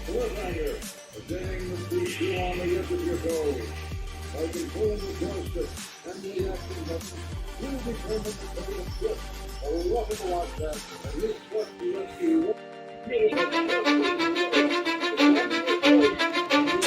Cliffhanger. Beginning the preview on the edge of your goal. By controlling the joystick and the action button, you determine the total shift. A welcome to watch that. And this was the rescue.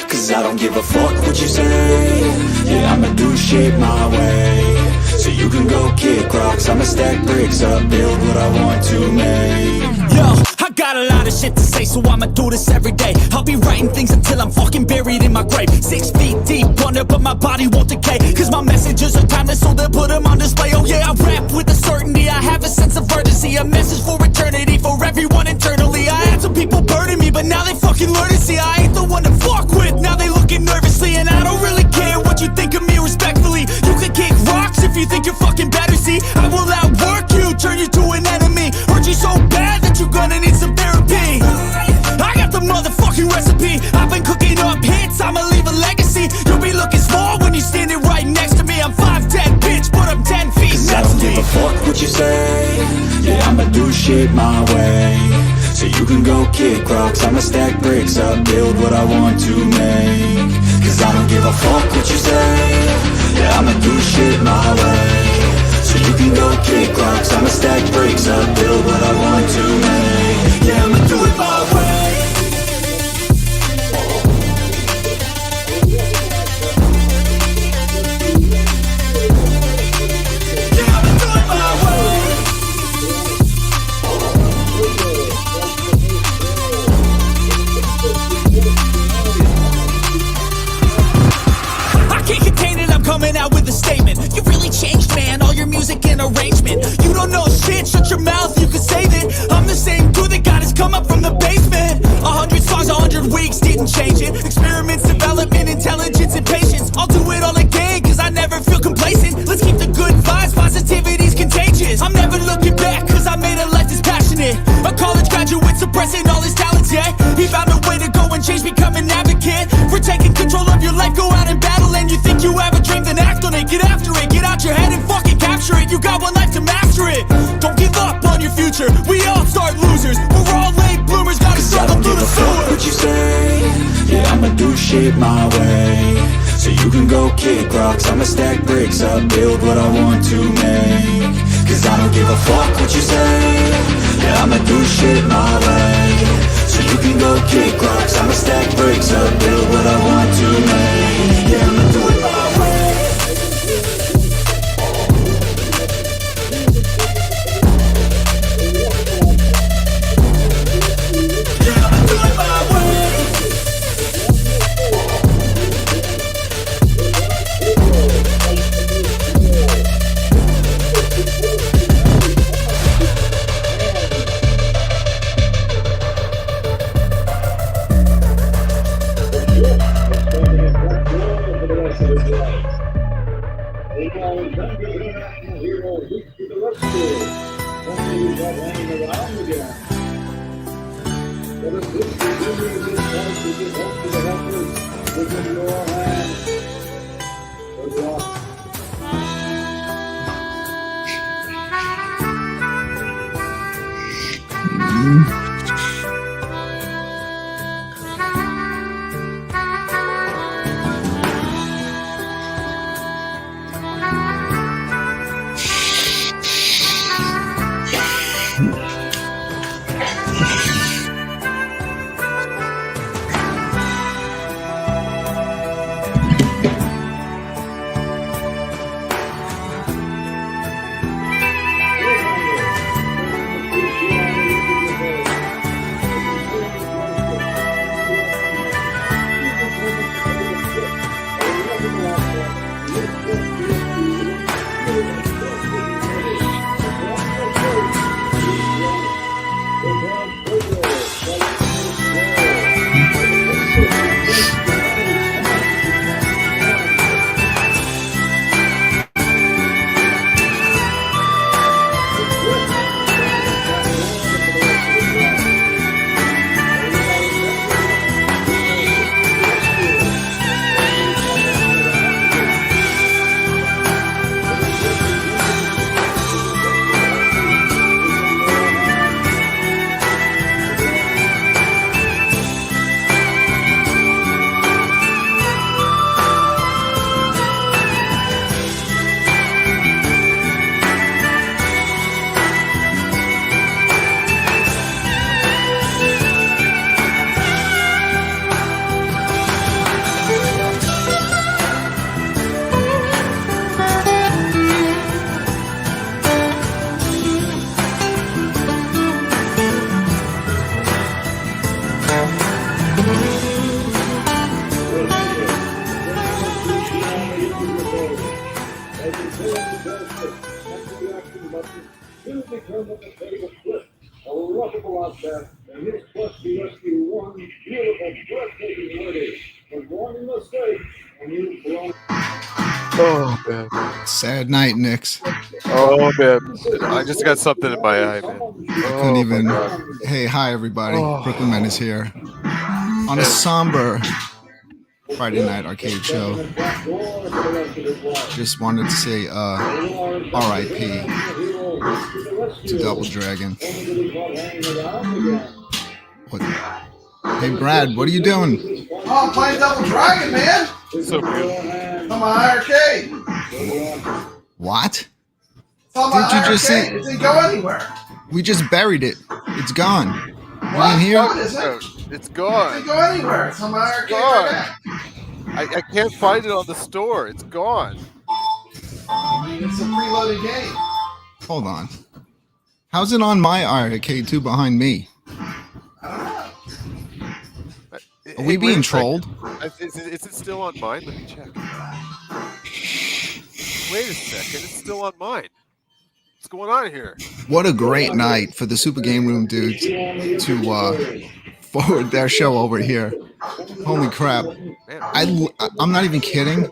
Cause I don't give a fuck what you say. Yeah, I'ma do shit my way. So you can go kick rocks, I'ma stack bricks up, build what I want to make. Yo, I got a lot of shit to say, so I'ma do this every day. I'll be writing things until I'm fucking buried in my grave. 6 feet deep under, but my body won't decay. Cause my messages are timeless, so they'll put them on display. Oh yeah, I rap with a certainty, I have a sense of urgency. A message for eternity, for everyone internally. I had some people burning me, but now they fucking learn to see I ain't the one to fuck with. Now they looking nervously, and I don't really care what you think of me respectfully. You can kick rocks if you think you're fucking better, see. I will outwork you, turn you to an enemy. Hurt you so bad that you're gonna need some therapy. I got the motherfucking recipe. I've been cooking up hits, I'ma leave a legacy. You'll be looking small when you're standing right next to me. I'm 5'10", bitch, but I'm 10 feet next to me. I don't give a fuck what you say. Yeah, I'ma do shit my way. So you can go kick rocks, I'ma stack bricks up, build what I want to make. Cause I don't give a fuck what you say. Yeah, I'ma do shit my way. So you can go kick rocks, I'ma stack bricks up, build what I want to make. Yeah, I'ma do it my way. Yeah, I'ma do it my way. I can't contain it, I'm coming out with a statement. You really changed, man, all your music and arrangement. You don't know shit, shut your mouth, you can save it. I'm the same dude that got his come up from the basement. 100 songs, 100 weeks, didn't change it. Experiments, development, intelligence, and patience. I'll do it all again, cause I never feel complacent. Let's keep the good vibes, positivity's contagious. I'm never looking back, cause I made a life that's passionate. A college graduate suppressing all his talents, yeah. He found a way to go and change, become an advocate. For taking control of your life, go out and battle. And you think you have a dream, then act on it. Get after it, get out your head and fucking capture it. You got one life to master it. Don't give up on your future, we all start losers. We're all late bloomers, gotta struggle through the sewer. What you say? Yeah, I'ma do shit my way. So you can go kick rocks, I'ma stack bricks up, build what I want to make. Cause I don't give a fuck what you say. Yeah, I'ma do shit my way. So you can go kick rocks, I'ma stack bricks up, build what I want to make. Yeah, I'ma do it my way. Yeah, I'ma do it my way. unluckable outcast, and his quest to rescue one beautiful, breathtaking lady. But one mistake, and you've blown. Oh man. Sad night, Nix. Oh man. I just got something in my eye, man. I couldn't Oh my even. god. Hey, hi everybody. Oh. Brooklyn Menace here. On a somber Friday night arcade show. Just wanted to say R.I.P. to Double Dragon. What? Hey Brad, what are you doing? Oh, I'm playing Double Dragon, man. So good. On my iiRcade. What? It's on my Did you just iiRcade. say- It didn't go anywhere. We just buried it. It's gone. What? You in here? What is it? It's It gone. didn't go anywhere. It's on my iiRcade gone. right I can't find it on the store. It's gone. now. I mean, it's a preloaded game. Hold on. How's it on my iiRcade 2 behind me? I don't know. Are we being trolled? Is it still on mine? Let me check. Wait a second. It's still on mine. What's going on here? What a great night for the Super Game Room dudes to forward their show over here. Holy crap. Man, I'm not even kidding.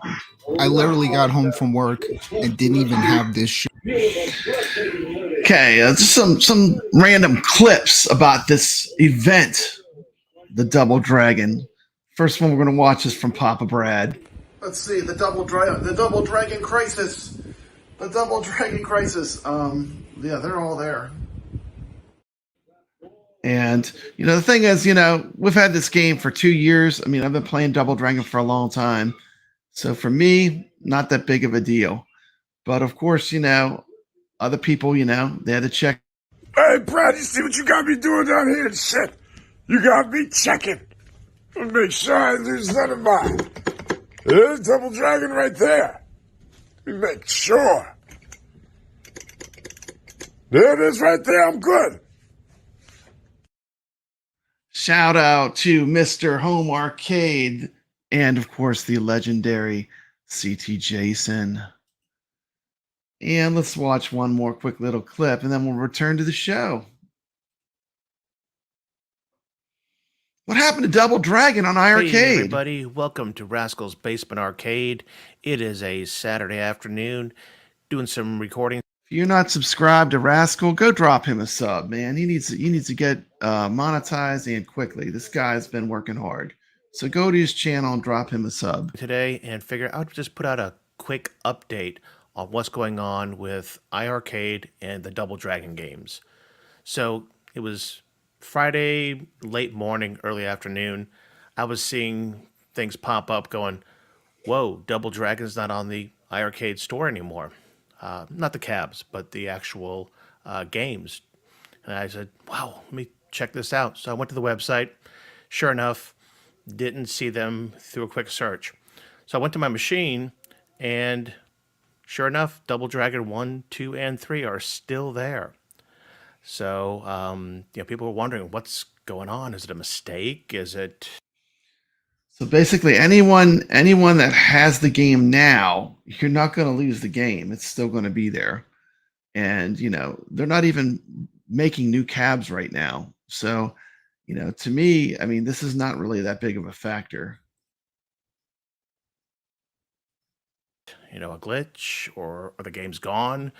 I literally got home from work and didn't even have this show. Okay, just some random clips about this event, the Double Dragon. First one we're going to watch is from Papa Brad. Let's see, the Double Dragon Crisis. The Double Dragon Crisis. Yeah, they're all there. And, the thing is, we've had this game for 2 years. I mean, I've been playing Double Dragon for a long time. So for me, not that big of a deal. But of course, other people, they had to check. Hey, Brad, you see what you got me doing down here and shit? You got me checking to make sure I lose none of mine. There's Double Dragon right there. Let me make sure. There it is right there. I'm good. Shout out to Mr. Home Arcade and, of course, the legendary CT Jason. And let's watch one more quick little clip, and then we'll return to the show. What happened to Double Dragon on iiRcade? Hey everybody, welcome to Raskull's Basement Arcade. It is a Saturday afternoon, doing some recording. If you're not subscribed to Raskull, go drop him a sub, man. He needs to get monetized and quickly. This guy's been working hard. So go to his channel and drop him a sub. Today and figure I would just put out a quick update on what's going on with iiRcade and the Double Dragon games. So it was Friday, late morning, early afternoon. I was seeing things pop up going, whoa, Double Dragon's not on the iiRcade store anymore. Not the cabs, but the actual games. And I said, wow, let me check this out. So I went to the website. Sure enough, didn't see them through a quick search. So I went to my machine, and sure enough, Double Dragon 1, 2, and 3 are still there. So, people were wondering what's going on. Is it a mistake? Is it... So basically, anyone that has the game now, you're not going to lose the game. It's still going to be there. And, they're not even making new cabs right now. So, to me, I mean, this is not really that big of a factor. A glitch or the game's gone?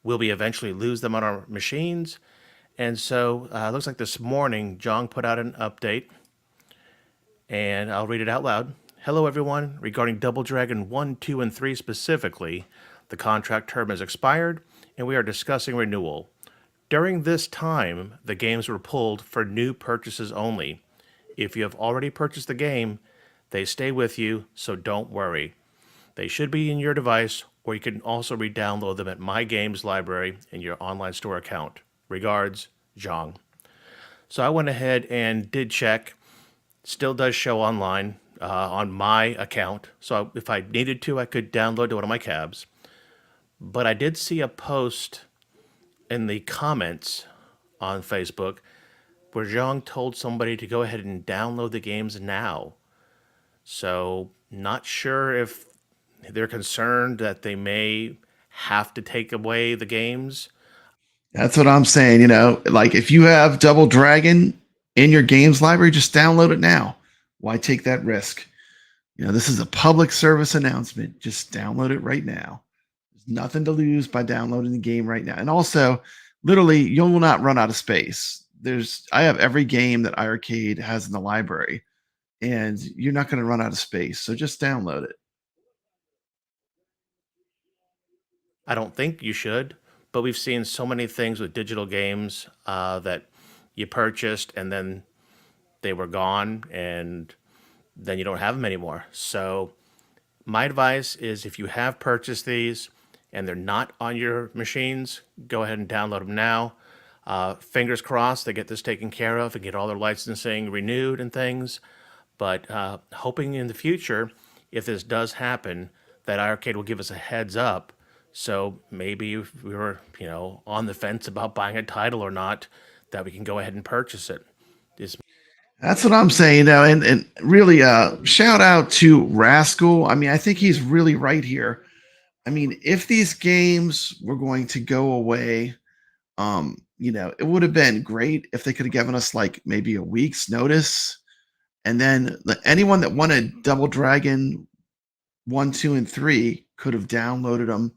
Will we eventually lose them on our machines? And so it looks like this morning, John put out an update, and I'll read it out loud. Hello, everyone. Regarding Double Dragon 1, 2, and 3 specifically, the contract term has expired, and we are discussing renewal. During this time, the games were pulled for new purchases only. If you have already purchased the game, they stay with you, so don't worry. They should be in your device, or you can also re-download them at My Games Library in your online store account. Regards, Zhang. So I went ahead and did check. Still does show online on my account. So if I needed to, I could download to one of my cabs. But I did see a post in the comments on Facebook where Zhang told somebody to go ahead and download the games now. So not sure if they're concerned that they may have to take away the games. That's what I'm saying. Like if you have Double Dragon in your games library, just download it now. Why take that risk? This is a public service announcement. Just download it right now. There's nothing to lose by downloading the game right now. And also, literally, you will not run out of space. I have every game that iiRcade has in the library, and you're not going to run out of space. So just download it. I don't think you should, but we've seen so many things with digital games that you purchased and then they were gone and then you don't have them anymore. So my advice is if you have purchased these and they're not on your machines, go ahead and download them now. Fingers crossed they get this taken care of and get all their licensing renewed and things. But hoping in the future, if this does happen, that iiRcade will give us a heads up. So maybe if we were, on the fence about buying a title or not, that we can go ahead and purchase it. That's what I'm saying, and really, shout out to Raskull. I mean, I think he's really right here. I mean, if these games were going to go away, it would have been great if they could have given us like maybe a week's notice, and then anyone that wanted Double Dragon 1, 2, and 3 could have downloaded them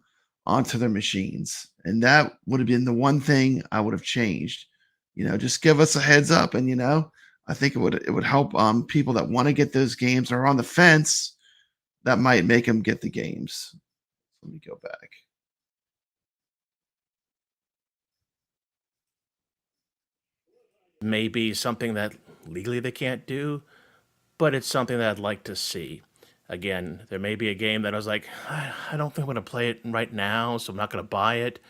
onto their machines, and that would have been the one thing I would have changed. Just give us a heads up, and I think it would help people that want to get those games or are on the fence. That might make them get the games. Let me go back. Maybe something that legally they can't do, but it's something that I'd like to see. Again, there may be a game that I was like, I don't think I'm going to play it right now, so I'm not going to buy it.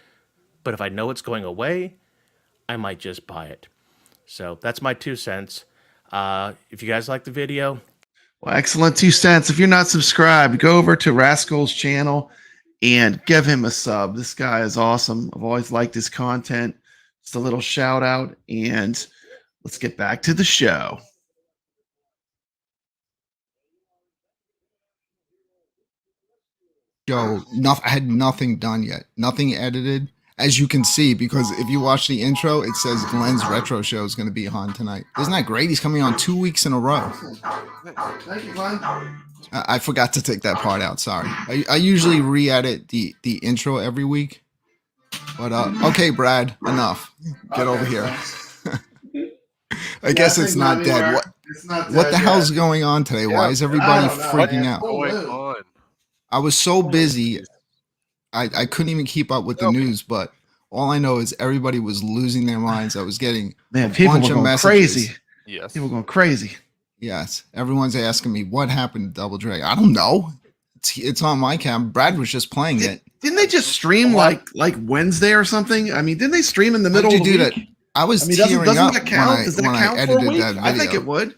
But if I know it's going away, I might just buy it. So that's my 2 cents. If you guys like the video, well, excellent 2 cents. If you're not subscribed, go over to Raskull's channel and give him a sub. This guy is awesome. I've always liked his content. Just a little shout out, and let's get back to the show. I had nothing done yet, nothing edited, as you can see, because if you watch the intro, it says Glenn's retro show is going to be on tonight. Isn't that great? He's coming on 2 weeks in a row. Thank you, Glenn. I forgot to take that part out. Sorry. I usually re-edit the intro every week, but okay, Brad, enough. Get over here. I guess it's not dead. What the hell's going on today? Why is everybody freaking out? I was so busy, I couldn't even keep up with the news, but all I know is everybody was losing their minds. I was getting people were going crazy. Yes. People going crazy. Yes. Everyone's asking me what happened to Double Dragon. I don't know. It's on my cam. Brad was just playing it. Didn't they just stream like Wednesday or something? I mean, didn't they stream in the middle of the week? That? I was tearing up that count? Does that count for a week? That video. I think it would.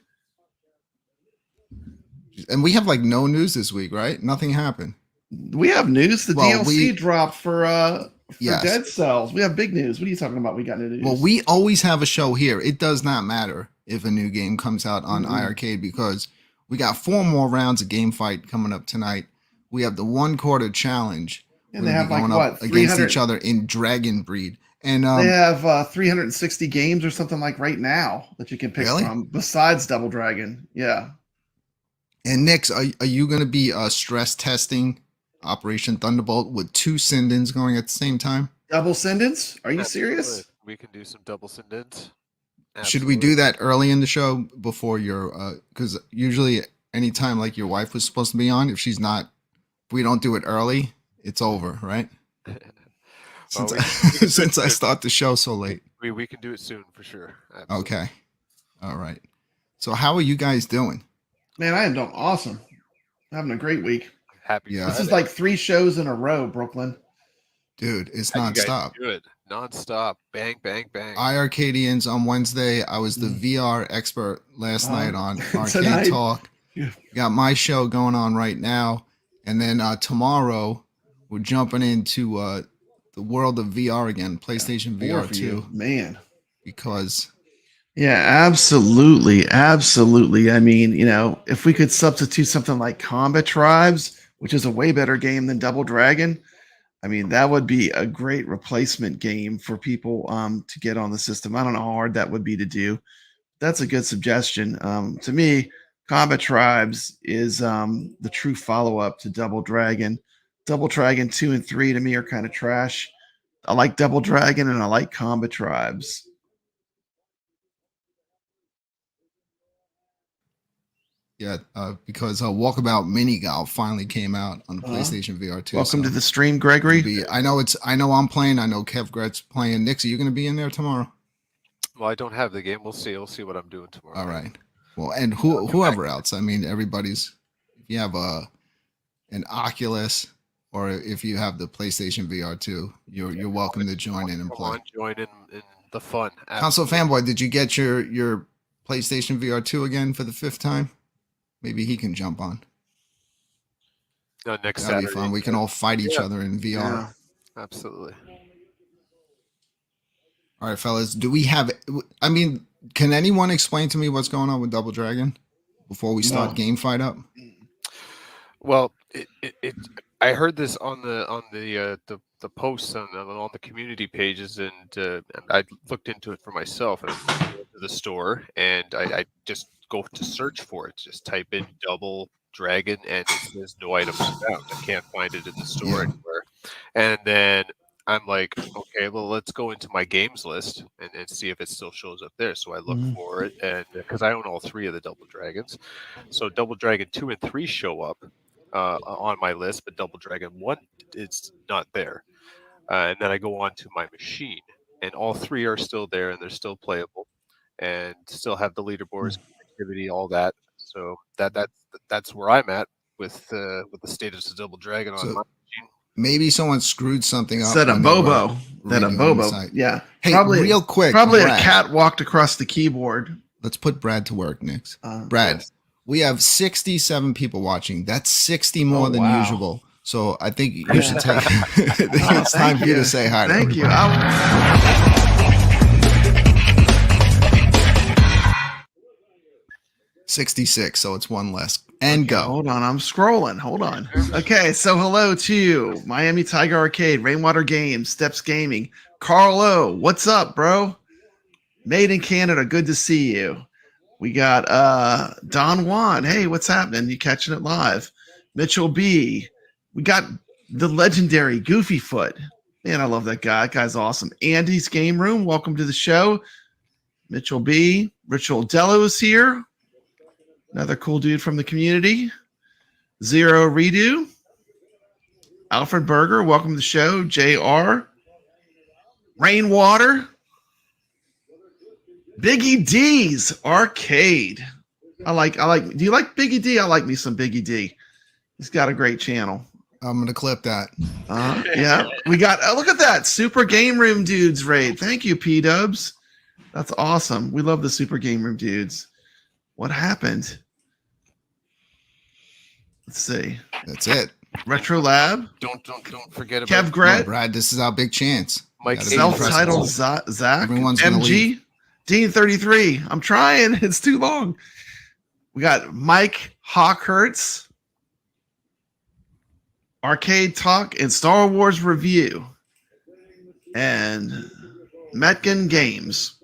And we have like no news this week, right? Nothing happened. We have news. The DLC dropped for yes. Dead Cells. We have big news. What are you talking about? We got new news. Well, we always have a show here. It does not matter if a new game comes out on iiRcade because we got 4 more rounds of game fight coming up tonight. We have the 1 quarter challenge. And they have going up against each other in Dragon Breed. And they have 360 games or something like right now that you can pick from besides Double Dragon. Yeah. And Nix, are you going to be stress testing Operation Thunderbolt with 2 Sindens going at the same time? Double Sindens? Are you serious? We can do some double Sindens. Should we do that early in the show before your because usually anytime like your wife was supposed to be on, if she's not, if we don't do it early, it's over, right? Since I start the show so late. We can do it soon for sure. Absolutely. Okay. All right. So how are you guys doing? Man, I am doing awesome. I'm having a great week. Happy. Yeah. This is like 3 shows in a row, Brooklyn. Dude, it's nonstop. Good. Nonstop. Bang, bang, bang. iiRcadians on Wednesday. I was the VR expert last night on Arcade Talk. Yeah. Got my show going on right now. And then tomorrow we're jumping into the world of VR again, PlayStation VR 2. Man. Because absolutely. Absolutely. I mean, if we could substitute something like Combat Tribes, which is a way better game than Double Dragon, I mean, that would be a great replacement game for people to get on the system. I don't know how hard that would be to do. That's a good suggestion. To me, Combat Tribes is the true follow-up to Double Dragon. Double Dragon 2 and 3 to me are kind of trash. I like Double Dragon and I like Combat Tribes. Yeah, because Walkabout Mini Golf finally came out on the PlayStation VR 2. Welcome to the stream, Gregory. I know I'm playing. I know kevgret's playing. Nix, are you going to be in there tomorrow? Well, I don't have the game. We'll see. We'll see what I'm doing tomorrow. All right. Well, and whoever else. I mean, everybody's. If you have an Oculus, or if you have the PlayStation VR 2, you're welcome to join in and play. Join in the fun. Console Fanboy, did you get your PlayStation VR 2 again for the 5th time? Maybe he can jump on. No, next That'd Saturday. be fun. We can all fight each other in VR. Yeah, absolutely. All right, fellas. Do we have? I mean, can anyone explain to me what's going on with Double Dragon before we start game fight up? Well, I heard this on the posts on the community pages, and I looked into it for myself. And I went to the store, and I just go to search for it. Just type in Double Dragon, and it says no items found. I can't find it in the store anywhere. And then I'm like, okay, well, let's go into my games list and see if it still shows up there. So I look for it, and because I own all 3 of the Double Dragons, so Double Dragon 2 and 3 show up on my list, but Double Dragon 1 is not there. And then I go on to my machine, and all 3 are still there, and they're still playable, and still have the leaderboards, activity, all that. So that's where I'm at with the status of Double Dragon on my machine. Maybe someone screwed something up. Said a Bobo. Yeah. Hey, probably, real quick. Probably Brad, a cat walked across the keyboard. Let's put Brad to work, Nix. Brad, yes. We have 67 people watching. That's 60 more than usual. So I think you should take. It's time for you to say hi. Thank you. 66, so it's 1 less. And go. Hold on, I'm scrolling. Hold on. Okay, so hello to Miami Tiger Arcade, Rainwater Games, Steps Gaming, Carlo. What's up, bro? Made in Canada. Good to see you. We got Don Juan. Hey, what's happening? You catching it live? Mitchell B. We got the legendary Goofy Foot. Man, I love that guy. That guy's awesome. Andy's Game Room. Welcome to the show. Mitchell B. Ritual Dello is here. Another cool dude from the community. Zero Redo. Alfred Berger, welcome to the show. JR. Rainwater. Biggie D's Arcade. I like. Do you like Biggie D? I like me some Biggie D. He's got a great channel. I'm gonna clip that. Yeah, we got. Look at that Super Game Room dudes raid. Thank you, PDubs. That's awesome. We love the Super Game Room dudes. What happened? Let's see. That's it. Retro Lab. Don't forget about kevgret. Brad, this is our big chance. Mike, self-titled Zach. Everyone's gonna MG. leave. Dean 33. I'm trying. It's too long. We got Mike Hawkhertz. Arcade Talk and Star Wars Review. And Metkin Games.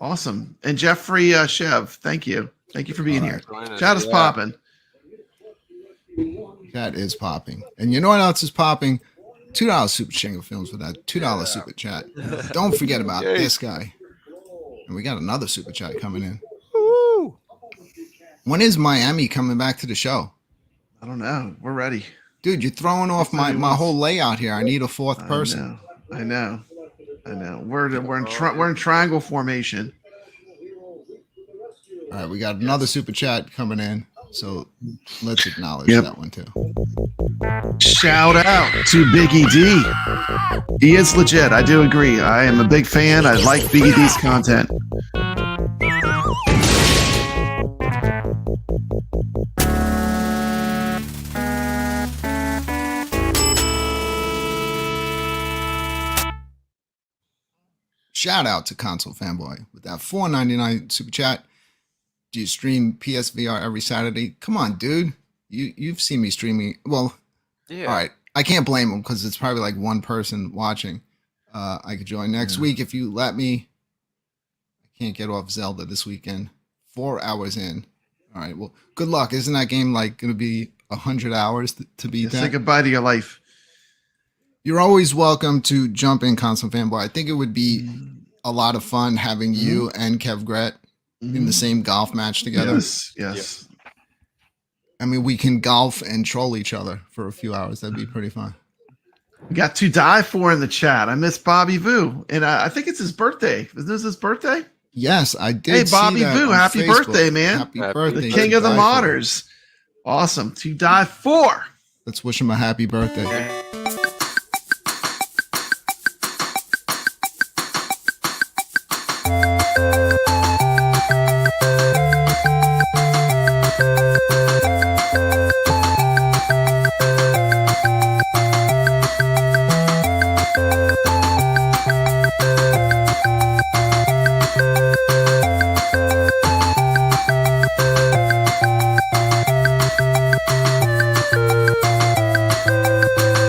Awesome. And Jeffrey Chev. Thank you. Thank you for being here. Chat is popping. Chat is popping. And you know what else is popping? $2 Super Shingle Films for that $2 super chat. Don't forget about this guy. And we got another super chat coming in. Woo! When is Miami coming back to the show? I don't know. We're ready. Dude, you're throwing off my whole layout here. I need a 4th person. I know. We're in triangle formation. All right, we got another super chat coming in. So let's acknowledge that one too. Shout out to Biggie D. He is legit. I do agree. I am a big fan. I like Biggie D's content. Shout out to Console Fanboy with that $4.99 super chat. Do you stream PSVR every Saturday? Come on, dude. You've seen me streaming. Well, yeah. All right. I can't blame them because it's probably like one person watching. I could join next week if you let me. I can't get off Zelda this weekend. 4 hours in. All right. Well, good luck. Isn't that game like going to be 100 hours to beat that? Say goodbye to your life. You're always welcome to jump in, Console Fanboy. I think it would be a lot of fun having you and kevgret in the same golf match together. Yes. Yep. I mean, we can golf and troll each other for a few hours. That'd be pretty fun. We got to die for in the chat. I miss Bobby Vu, and I think it's his birthday. Isn't this his birthday? Yes, I did. Hey, Bobby Vu, happy Facebook. birthday, man! Happy birthday, The king of the modders. Awesome. To die for. Let's wish him a happy birthday.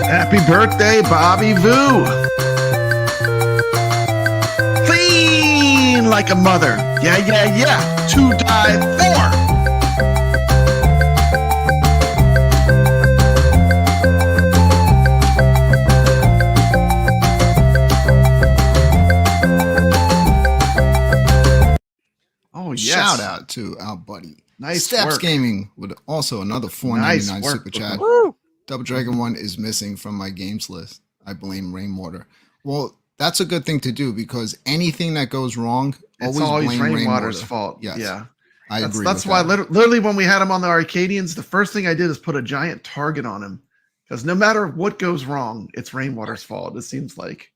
Happy birthday, Bobby Vu. Clean like a mother. Yeah. To die for. Oh, yes. Shout out to our buddy. Nice Steps work. Gaming with also another $4.99 super chat. Woo. Double Dragon 1 is missing from my games list. I blame Rainwater. Well, that's a good thing to do because anything that goes wrong, It's always always blame Rainwater's Rainwater. fault. Yes. Yeah. I agree. That's with why that. literally when we had him on the Arcadians, the first thing I did is put a giant target on him because no matter what goes wrong, it's Rainwater's fault. It seems like.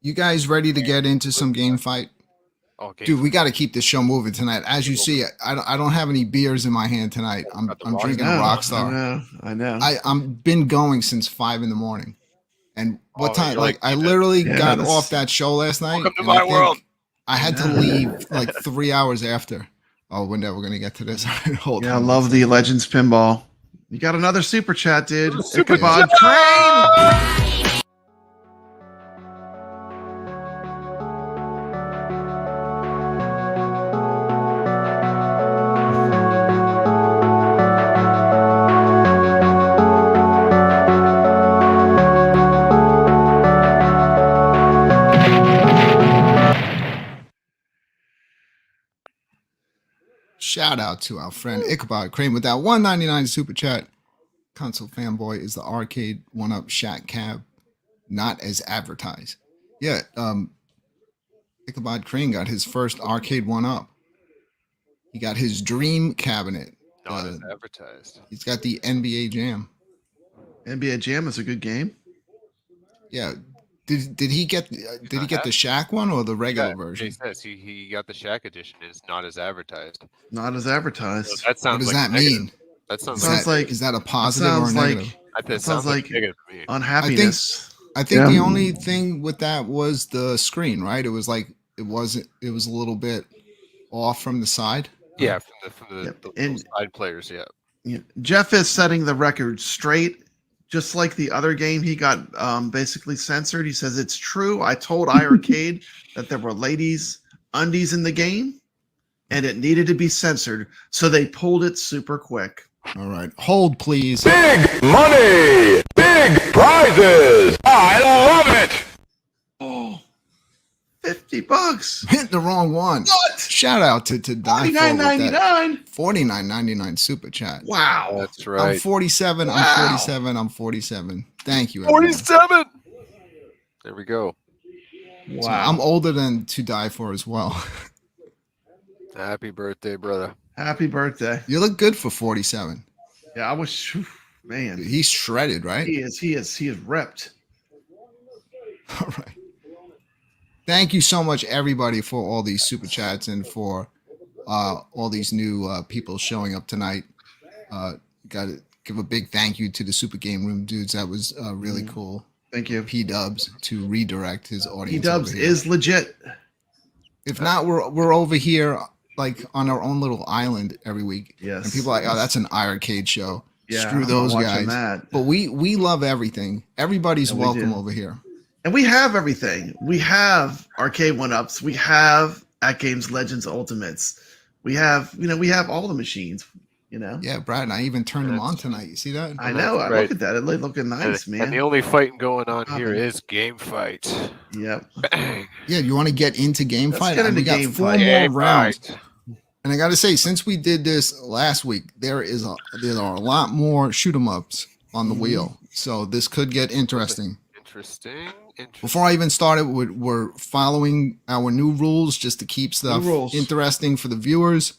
You guys ready to get into some game fight? Okay. Dude, we got to keep this show moving tonight. As you see, I don't have any beers in my hand tonight. I'm drinking a Rockstar. I know. I'm been going since 5 a.m. And what time? you're Like like- I literally Yeah, got this- off that show last night. Welcome to and my I think world. I had to leave like 3 hours after. Oh, we're never gonna get to this. Hold Yeah, I on. love the Legends pinball. You got another super chat, dude. Super Ichabod Crane. Shout out to our friend Ichabod Crane with that $1.99 super chat. Console Fanboy is the arcade one-up Shack Cab, not as advertised. Yeah, Ichabod Crane got his first arcade one-up. He got his dream cabinet. Not as advertised. He's got the NBA Jam. NBA Jam is a good game. Yeah. Did he get the Shack one or the regular version? He says he got the Shack edition. It's not as advertised. Not as advertised. So that sounds What does like that negative. mean? That sounds Sounds like like- Is that a positive or a sounds like- negative? that sounds like negative to me. unhappiness. I think Yeah. the only thing with that was the screen, right? It was like it was a little bit off from the side. Yeah, from the Yep. little And- side players. Yeah. Yeah. Jeff is setting the record straight. Just like the other game, he got basically censored. He says it's true. I told iiRcade that there were ladies' undies in the game, and it needed to be censored, so they pulled it super quick. All right, hold please. Big money! Big prizes! I love it! Oh, $50. Hit the wrong one. What? Shout out to Die for $49.99. $49.99 super chat. Wow. That's I'm right. 47. Wow. I'm 47. I'm 47. Thank you. everyone. 47. There we go. So I'm older than To Die For as well. Happy birthday, brother. Happy birthday. You look good for 47. Yeah, I was, man. He's shredded, right? He is ripped. All right. Thank you so much, everybody, for all these super chats and for all these new people showing up tonight. Got to give a big thank you to the Super Game Room dudes. That was really cool. Thank you. PDubs to redirect his audience. PDubs over here. is legit. If not, we're over here like on our own little island every week. Yes. And people are like, oh, that's an iiRcade show. Yeah, Screw I'm those not guys. watching that. But we love everything. Everybody's Yeah, we welcome do. over here. And we have everything. We have arcade 1-ups. We have At Games Legends Ultimates. We have, we have all the machines, Yeah, Brad, and I even turned them on tonight. You see that? I know. I look at that. It looking nice, man. And the only fighting going on here is game fight. Yep. Bang. Yeah, you want to get into game Let's fight? get into we got game 4 fight. more Game rounds. fight. And I got to say, since we did this last week, there are a lot more shoot 'em ups on the wheel. So this could get interesting. Interesting. Before I even started, we're following our new rules just to keep stuff interesting for the viewers.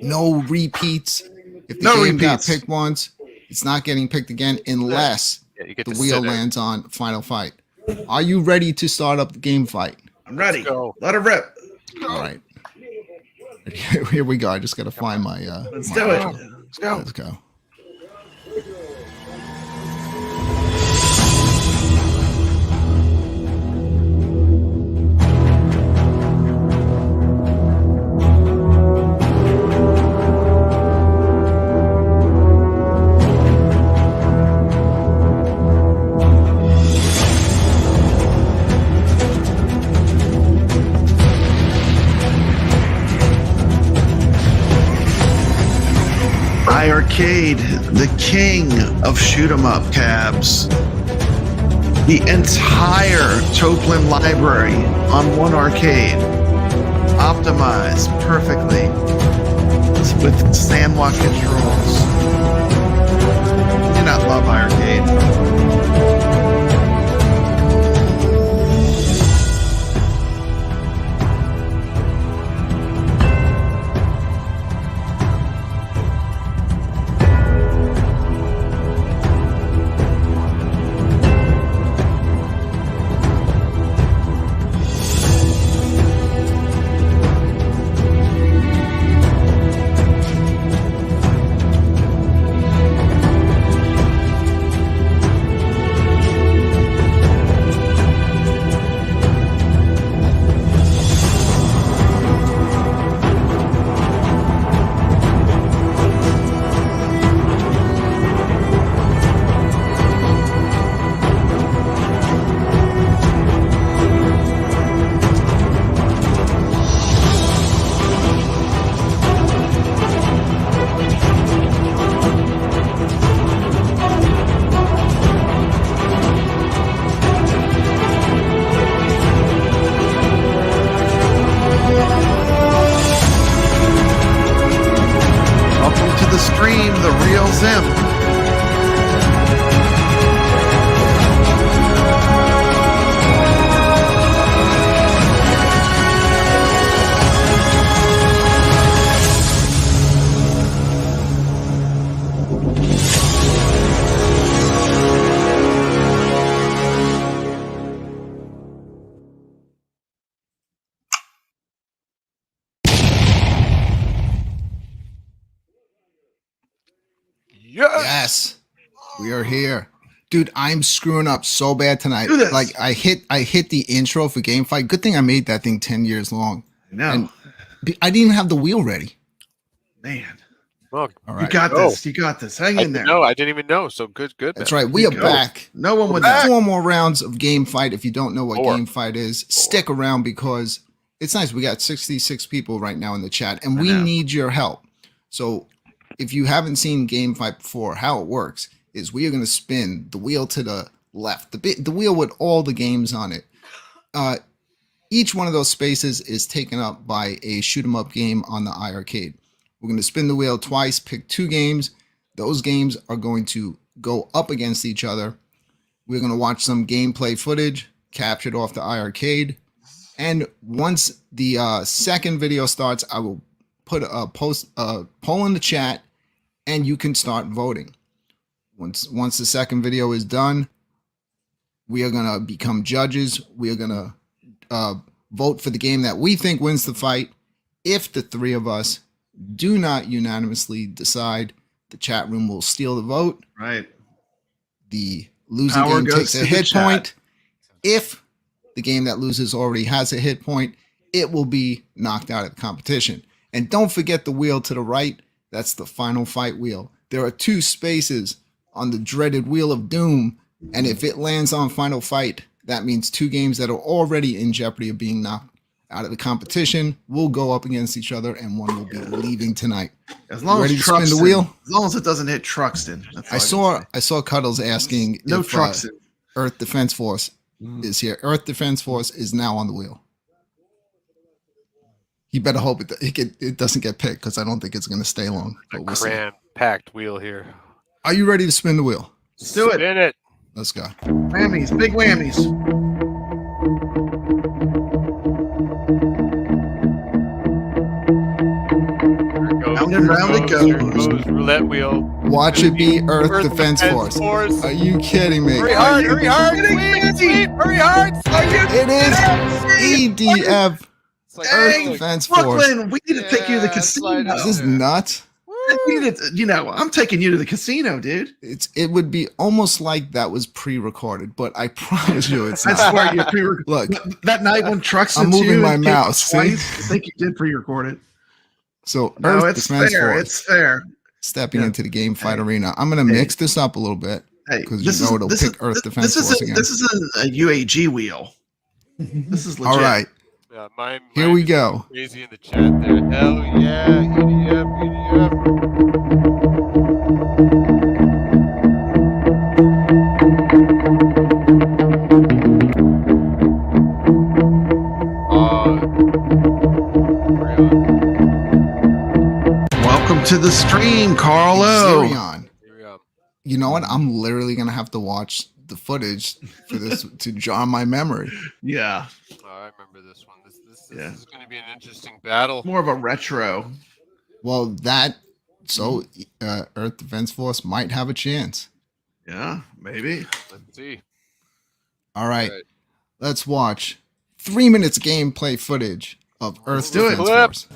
No repeats. If the game got picked once, it's not getting picked again unless the wheel lands on final fight. Are you ready to start up the game fight? I'm ready. Let it rip. All right. Here we go. I just got to find my... Let's do it. Let's go. Let's go. iiRcade, the king of shoot 'em up cabs. The entire Toplin library on one arcade, optimized perfectly with sandwalk controls. Do not love iiRcade. The stream, the real Zim. Yes, we are here, dude. I'm screwing up so bad tonight. Like I hit the intro for game fight. Good thing I made that thing 10 years long. No, and I didn't even have the wheel ready. Man, well, all right. You got this. You got this. Hang in there. No, I didn't even know. So good. That's right. We are back. No one would. 4 more rounds of game fight. If you don't know what game fight is, stick around because it's nice. We got 66 people right now in the chat, and we need your help. So if you haven't seen game fight before, how it works is we are going to spin the wheel to the left, the wheel with all the games on it. Each one of those spaces is taken up by a shoot 'em up game on the iiRcade. We're going to spin the wheel twice, pick 2 games. Those games are going to go up against each other. We're going to watch some gameplay footage captured off the iiRcade. And once the second video starts, I will put a poll in the chat and you can start voting. Once the second video is done, we are going to become judges. We are going to vote for the game that we think wins the fight. If the 3 of us do not unanimously decide, the chat room will steal the vote. Right. The losing game takes a hit point. If the game that loses already has a hit point, it will be knocked out of the competition. And don't forget the wheel to the right. That's the final fight wheel. there are 2 spaces on the dreaded Wheel of Doom, and if it lands on Final Fight, that means 2 games that are already in jeopardy of being knocked out of the competition will go up against each other, and one will be leaving tonight. As long ready as to spin the wheel? As long as it doesn't hit Truxton. I saw Cuddles asking no if Truxton. Earth Defense Force is here. Earth Defense Force is now on the wheel. He better hope it doesn't get picked, because I don't think it's going to stay long. A cram-packed wheel here. Are you ready to spin the wheel? Let's do it. Spin it. Let's go. Whammies, big whammies. Round and round it goes. Roulette wheel. Watch it be Earth Defense Force. Are you kidding me? Hurry hard, hurry hard, sweep, hurry hard. It is EDF. Earth Defense Force. Brooklyn, we need to take you to the casino. This is nuts. I'm taking you to the casino, dude. It would be almost like that was pre-recorded, but I promise you it's not. I swear you pre-recorded. Look, that night when Trucks I'm moving my mouse. Twice, I think you did pre-record it. So no, Earth Defense Force. It's fair. Stepping into the game fight arena. I'm gonna mix this up a little bit because you know it'll pick Earth Defense Force again. This is a UAG wheel. This is legit. All right. Yeah, here we go. Crazy in the chat there. Hell yeah, EDF. Welcome to the stream, Carlo. You know what? I'm literally gonna have to watch the footage for this to jar my memory. Yeah. Oh, I remember this one. This is going to be an interesting battle. More of a retro. Well, Earth Defense Force might have a chance. Yeah, maybe. Let's see. All right. Let's watch 3 minutes gameplay footage of Earth Defense Force.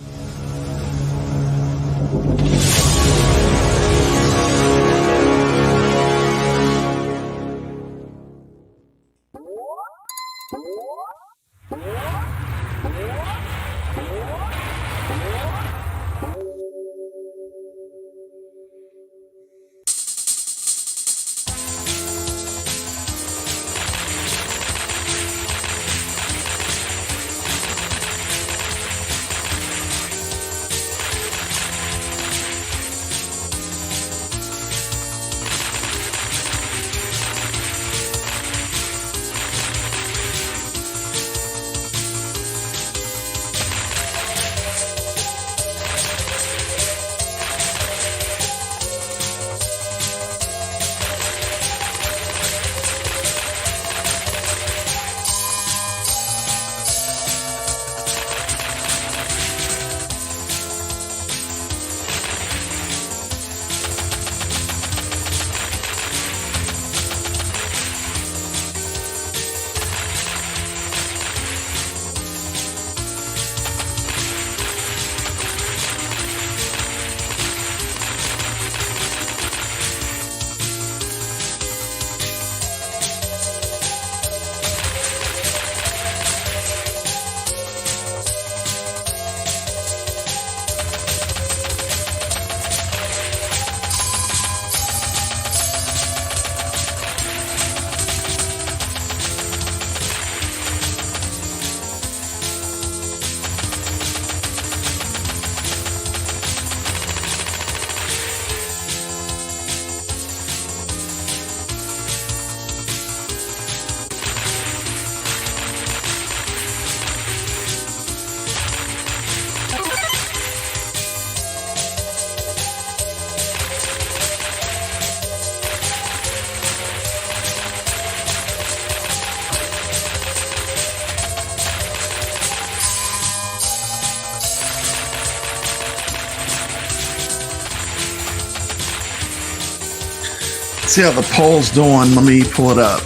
See how the poll's doing. Let me pull it up.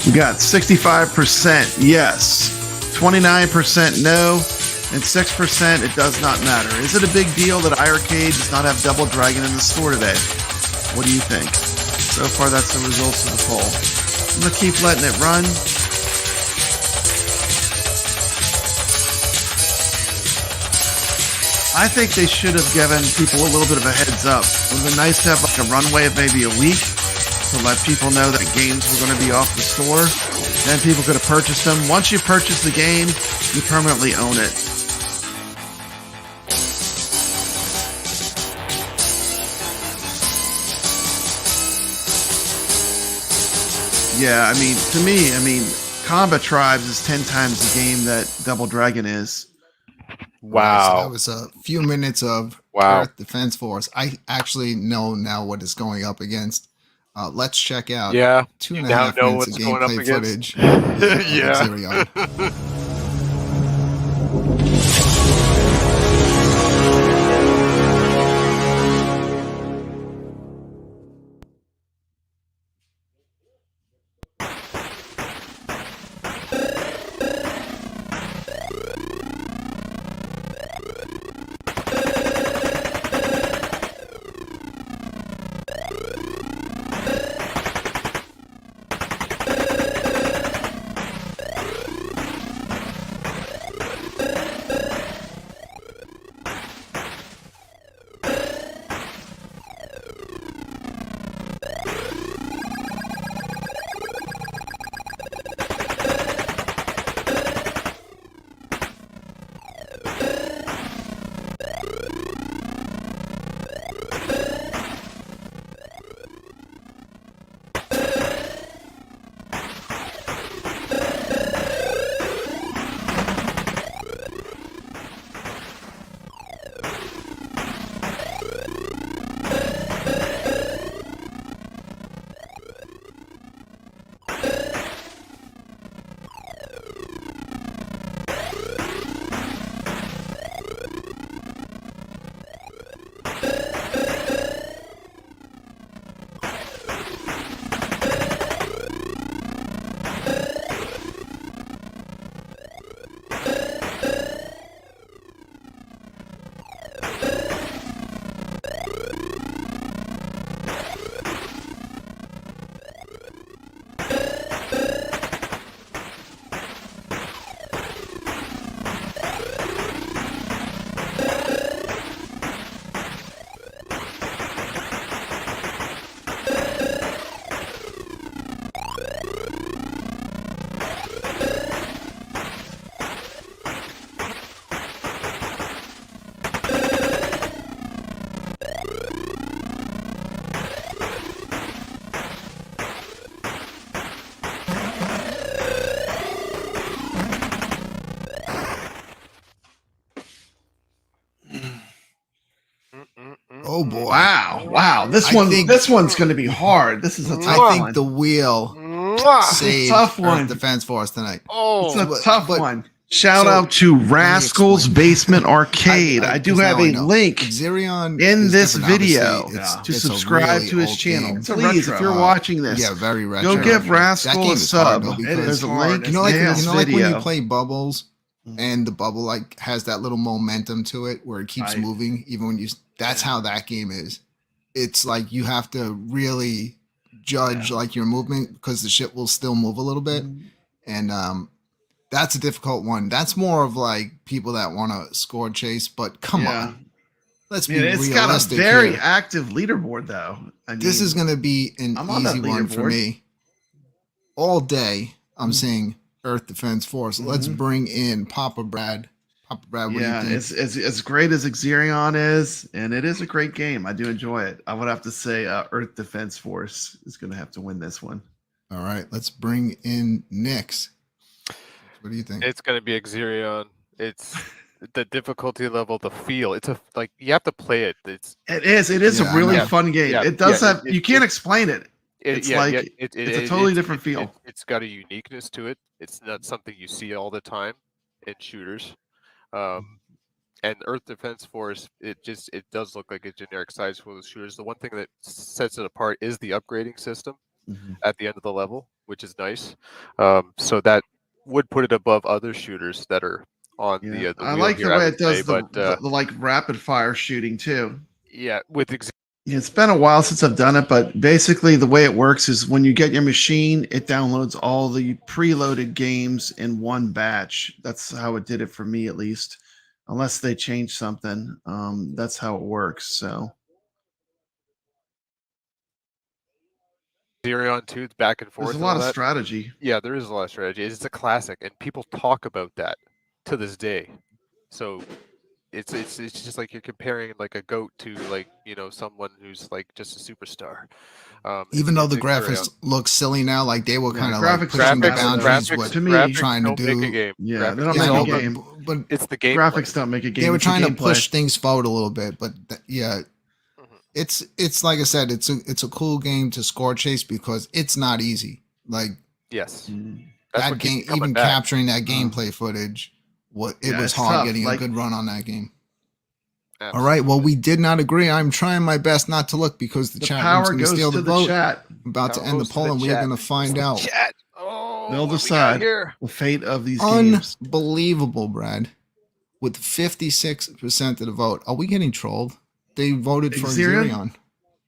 We got 65% yes, 29% no, and 6% it does not matter. Is it a big deal that iiRcade does not have Double Dragon in the store today? What do you think? So far, that's the results of the poll. I'm going to keep letting it run. I think they should have given people a little bit of a heads up. It would have been nice to have like a runway of maybe a week to let people know that games were going to be off the store. Then people could have purchased them. Once you purchase the game, you permanently own it. Yeah, I mean, to me, Combat Tribes is 10 times the game that Double Dragon is. Wow. So that was a few minutes of Earth Defense Force. I actually know now what it's going up against. Let's check out 2.5 minutes of gameplay footage. Yeah. Oh boy! Wow! This one's going to be hard. This is a tough one. I think the wheel saved tough one. Earth Defense Force tonight. It's a tough one. Shout out to Raskull's Basement Arcade. I do have a link in this video to subscribe to his channel. Please, if you're watching this, very retro. go give Raskull a sub. There's a link. You know, like when you play Bubbles, and the bubble like has that little momentum to it where it keeps moving, even when you. That's how that game is. It's like you have to really judge like your movement because the ship will still move a little bit, and that's a difficult one. That's more of like people that want to score chase, but come on, let's be realistic. It's got a very active leaderboard though. This is going to be an easy one for me. All day, I'm saying Earth Defense Force. Let's bring in Papa Brad. Papa Brad, what do you think? As great as iiRcadians is, and it is a great game. I do enjoy it. I would have to say Earth Defense Force is going to have to win this one. All right, let's bring in Nix. What do you think? It's going to be iiRcadians. It's the difficulty level, the feel. It's like you have to play it. It is a really fun game. It does have. You can't explain it. It's it's a totally different feel. It's got a uniqueness to it. It's not something you see all the time in shooters. And Earth Defense Force, it does look like a generic size for those shooters. The one thing that sets it apart is the upgrading system at the end of the level, which is nice. So that would put it above other shooters that are on the I like the way it does the like rapid fire shooting too. Yeah, with it's been a while since I've done it, but basically the way it works is when you get your machine, it downloads all the preloaded games in one batch. That's how it did it for me, at least. unless they change something. That's how it works. So Zerion 2, back and forth. there's a lot of strategy. Yeah, there is a lot of strategy. It's a classic, and people talk about that to this day. So it's just like you're comparing like a goat to like someone who's like just a superstar. Even though the graphics look silly now, like they were kind of like pushing graphics, the boundaries graphics, what to me, they're trying to do. Make a game. Yeah, they don't make a game. But it's the game. Graphics don't make a game. They were it's trying to push things forward a little bit, but yeah. It's like I said, it's a cool game to score chase because it's not easy. Like yes, that game, even capturing that gameplay footage, it was hard tough. getting like, a good run on that game. Absolutely. All right, well, we did not agree. I'm trying my best not to look because the chat room's going to steal the vote. I'm about to end the poll, and we are going to find out. Chat. Oh, they'll decide the fate of these games. Unbelievable, Brad. With 56% of the vote, are we getting trolled? They voted for Zerion.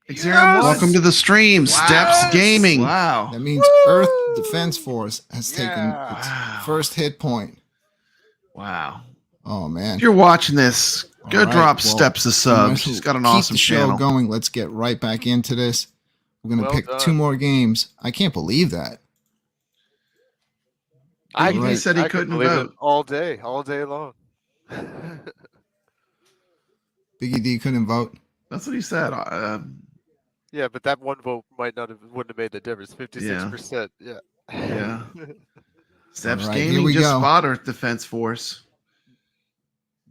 Yes! Welcome to the stream, Steps Gaming. Wow. That means Earth Defense Force has taken its first hit point. Wow. Oh, man. If you're watching this, go drop Steps a sub. She's got an awesome channel. Keep the show going. Let's get right back into this. We're going to pick 2 more games. I can't believe that. He said he couldn't vote. All day long. Biggie D couldn't vote. That's what he said. Yeah, but that one vote wouldn't have made the difference. 56%. Yeah. Yeah. Steps Gaming just bought Earth Defense Force.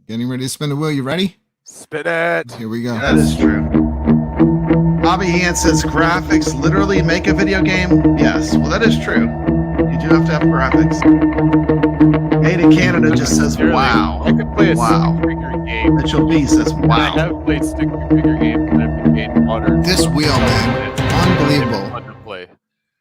Getting ready to spin the wheel. You ready? Spin it. Here we go. That is true. Bobby Hand says graphics literally make a video game. Yes. Well, that is true. You do have to have graphics. Ada Canada just says, wow. I could play a wow. stick-figure game. Mitchell B says, wow. I have played stick-figure games that have been modern. This wheel, man. Unbelievable. Fun to play.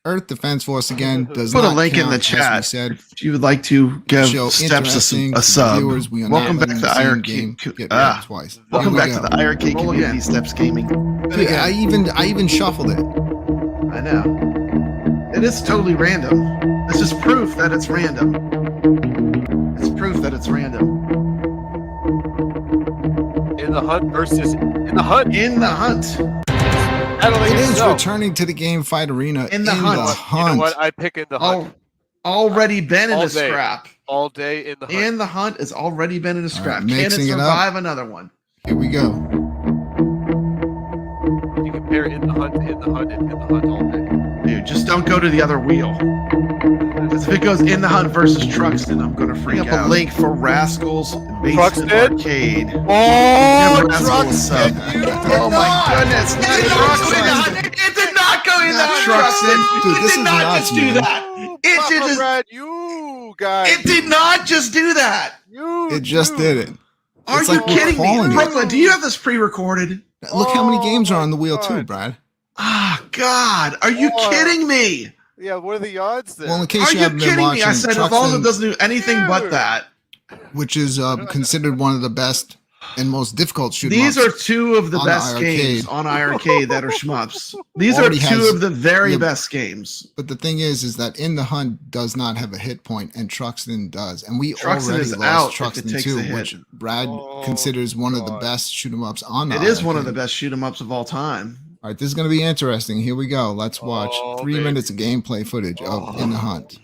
Earth Defense Force again does Put not a link count, in the chat. Said. If you would like to give Steps a sub. Viewers, welcome back to iiRcade. Twice. Welcome back to the iiRcade community, Steps Gaming. Yeah, I even shuffled it. I know. It is totally random. This is proof that it's random. It's proof that it's random. In the hunt versus in the hunt. In the hunt. It is returning to the game fight arena. In the hunt. You know what? I pick in the hunt. Already been in a scrap. All day in the hunt. In the hunt has already been in a scrap. Right, Can it survive another one? Here we go. You compare in the hunt all day. Dude, just don't go to the other wheel. If it goes in the hunt versus Truxton, I'm going to freak out. Bring up a link for Raskull's Basement Arcade. Oh, Truxton! Oh my goodness! It did not go in the hunt, Truxton. Dude, this is not nuts, just do that. It did just. Brad, you guys. It did not just do that. It just did it. Are you kidding me, Brooklyn? Do you have this pre-recorded? Look how many games are on the wheel too, Brad. Ah, God! Are you kidding me? Yeah, what are the odds then? Well, in case you haven't been watching, I said as long as it doesn't do anything but that. Which is considered one of the best and most difficult shoot 'em These ups are 2 of the best games on iiRcade that are shmups. These are 2 of the very best games. But the thing is that In the Hunt does not have a hit point, and Truxton does. And we Truxton already is lost out Truxton 2, which Brad considers one of the best shoot 'em ups on the It is one of the best shoot 'em ups of all time. All right, this is going to be interesting. Here we go. Let's watch 3 minutes of gameplay footage of In the Hunt.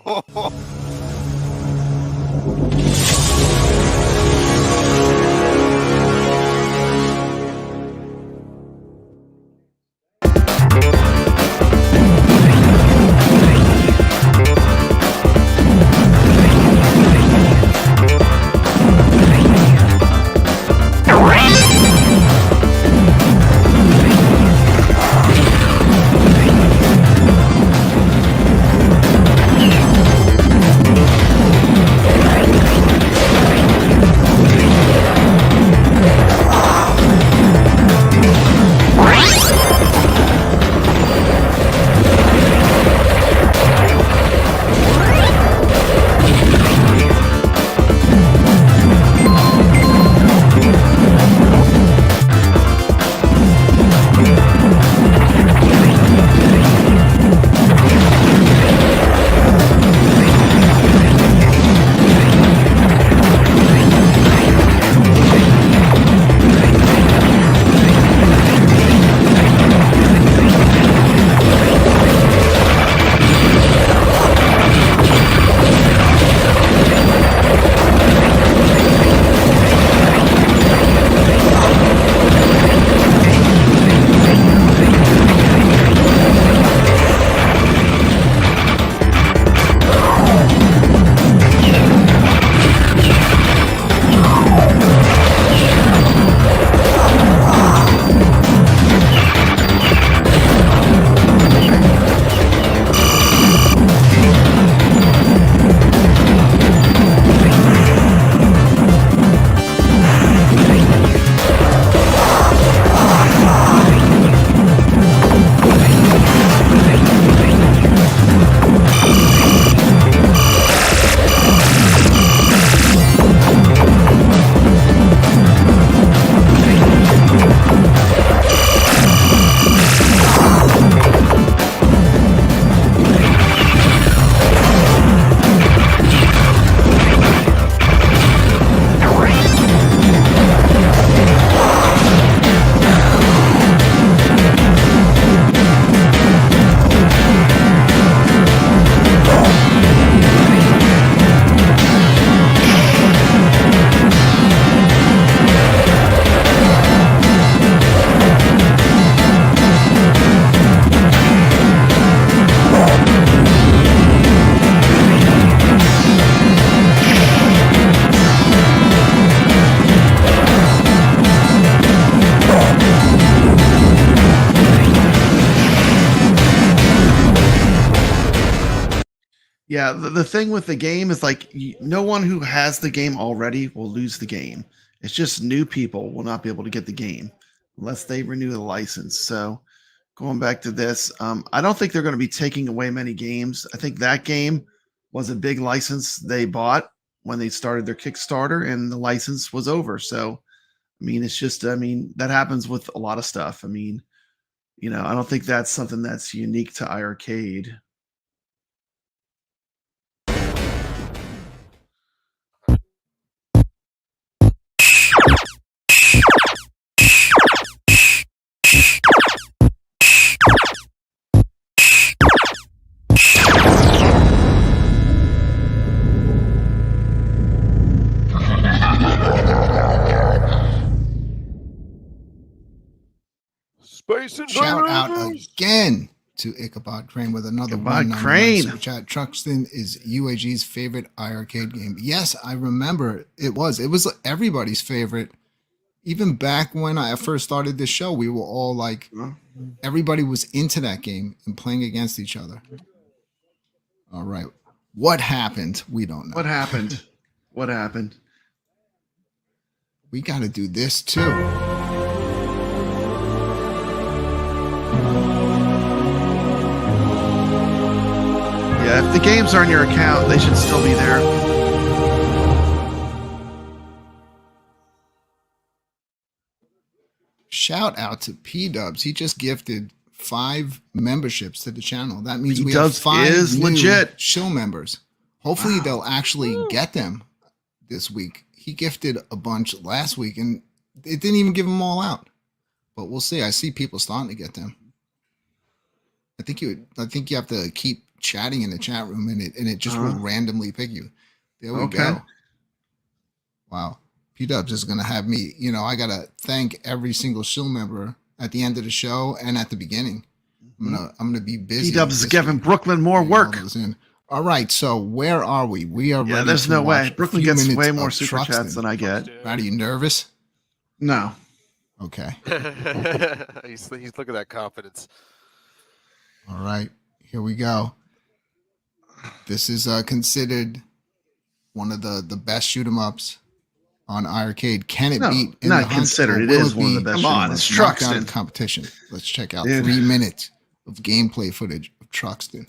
Yeah, the thing with the game is like no one who has the game already will lose the game. It's just new people will not be able to get the game unless they renew the license. So going back to this, I don't think they're going to be taking away many games. I think that game was a big license they bought when they started their Kickstarter, and the license was over. So, I mean, it's just, I mean, that happens with a lot of stuff. I mean, you know, I don't think that's something that's unique to iiRcade. Space Shout out again to Ichabod Crane with another one. Crane. Super chat. Truxton is UAG's favorite iiRcade game. Yes, I remember it was everybody's favorite. Even back when I first started this show, we were all like, everybody was into that game and playing against each other. All right. What happened? We don't know. What happened? What happened? We got to do this too. Yeah, if the games are in your account, they should still be there. Shout out to PDubs. He just gifted 5 memberships to the channel. That means we have 5 new legit show members. Hopefully they'll actually get them this week. He gifted a bunch last week and it didn't even give them all out. But we'll see. I see people starting to get them. I think you have to keep chatting in the chat room and it just will randomly pick you. There we go. Wow. PDubs is gonna have me, you know, I gotta thank every single show member at the end of the show and at the beginning. I'm gonna be busy. PDubs is giving Brooklyn more work. All right, so where are we? We are ready. There's no way. Brooklyn gets way more super chats than I get. Are you nervous? No. Okay. He's look at that confidence. All right, here we go. This is considered one of the best shoot 'em ups on iiRcade. Can it beat? Not considered. It is one of the best. Come on, it's Truxton competition. Let's check out 3 minutes of gameplay footage of Truxton.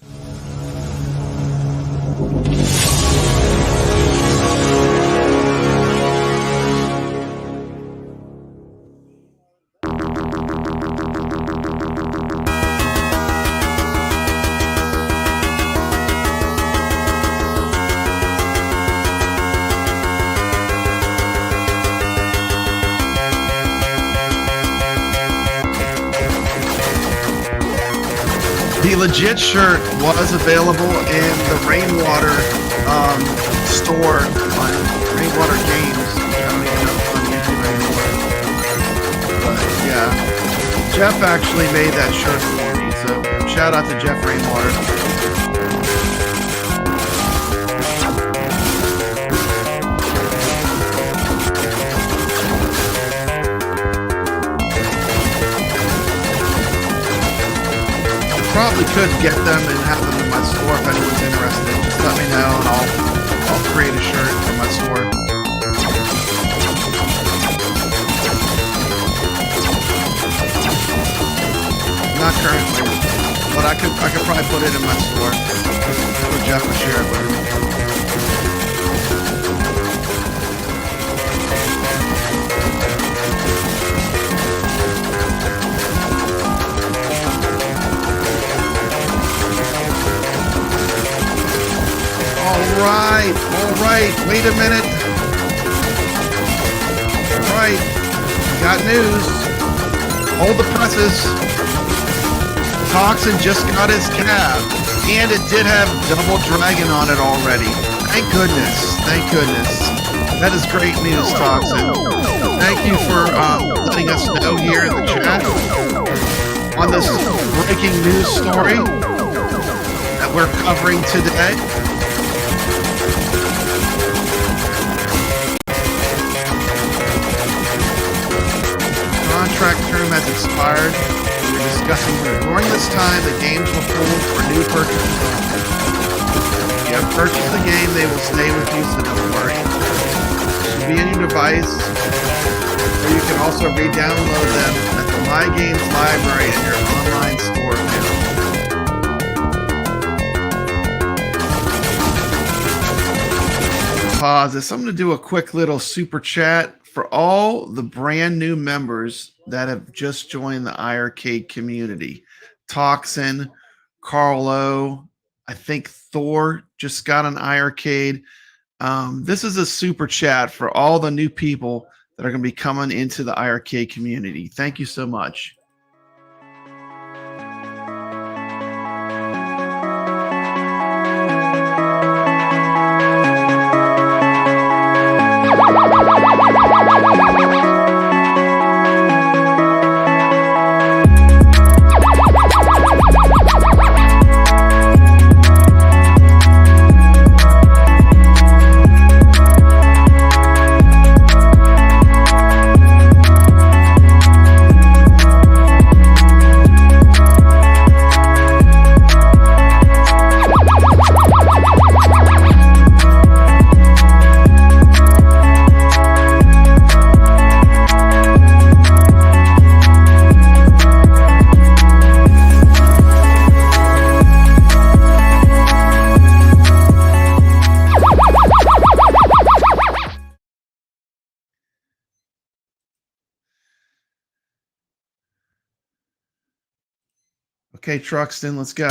The legit shirt was available in the Rainwater store on Rainwater Games. I don't even know if it's on YouTube anymore. But yeah, Jeff actually made that shirt for me, so shout out to Jeff Rainwater. Probably could get them and have them in my store if anyone's interested. Just let me know and I'll create a shirt in my store. Not currently, but I could probably put it in my store. Or Jeff will share it with me. All right, wait a minute. All right, we got news. Hold the presses. Toxin just got his cab, and it did have Double Dragon on it already. Thank goodness, thank goodness. That is great news, Toxin. Thank you for letting us know here in the chat on this breaking news story that we're covering today. Contract term has expired. We're discussing during this time the games will pull for new purchases. You have purchase the game, they will stay with you, so don't worry. It should be on your device, or you can also re-download them at the My Games library in your online store now. Pause this. I'm going to do a quick little super chat for all the brand new members that have just joined the iiRcade community. Toxin, Carlo, I think Thor just got an iiRcade. This is a super chat for all the new people that are going to be coming into the iiRcade community. Thank you so much. Okay, Truxton, let's go.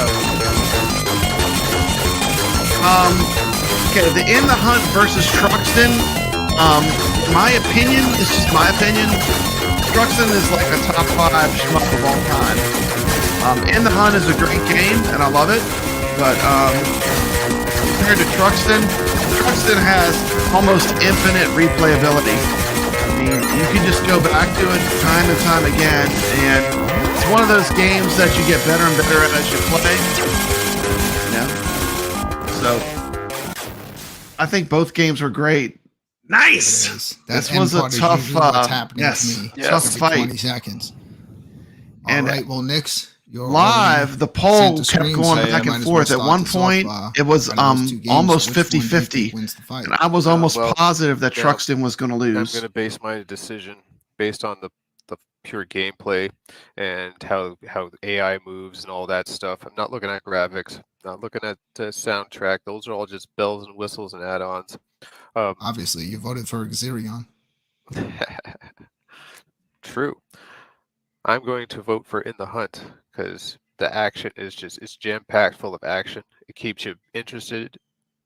Okay, the In the Hunt versus Truxton. My opinion, this is my opinion. Truxton is like a top 5 shmup of all time. In the Hunt is a great game, and I love it. But compared to Truxton, Truxton has almost infinite replayability. I mean, you can just go back to it time and time again, and it's one of those games that you get better and better at as you play. You know? So, I think both games were great. Nice! This was a tough, tough fight. 20 seconds. All right, well, Nix, you're live, the poll kept going back and forth. At one point, it was almost 50-50. And I was almost positive that Truxton was going to lose. I'm going to base my decision based on the pure gameplay and how AI moves and all that stuff. I'm not looking at graphics, not looking at the soundtrack. Those are all just bells and whistles and add-ons. Obviously, you voted for Xerion. True. I'm going to vote for In the Hunt because the action is it's jam-packed full of action. It keeps you interested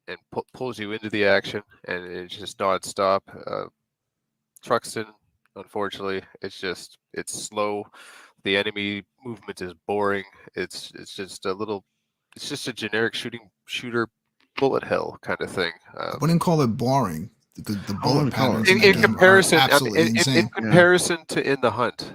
and pulls you into the action, and it's just non-stop. Truxton, unfortunately, it's slow. The enemy movement is boring. It's just a generic shooter bullet hell kind of thing. I wouldn't call it boring. The bullet patterns in comparison, in comparison to In the Hunt,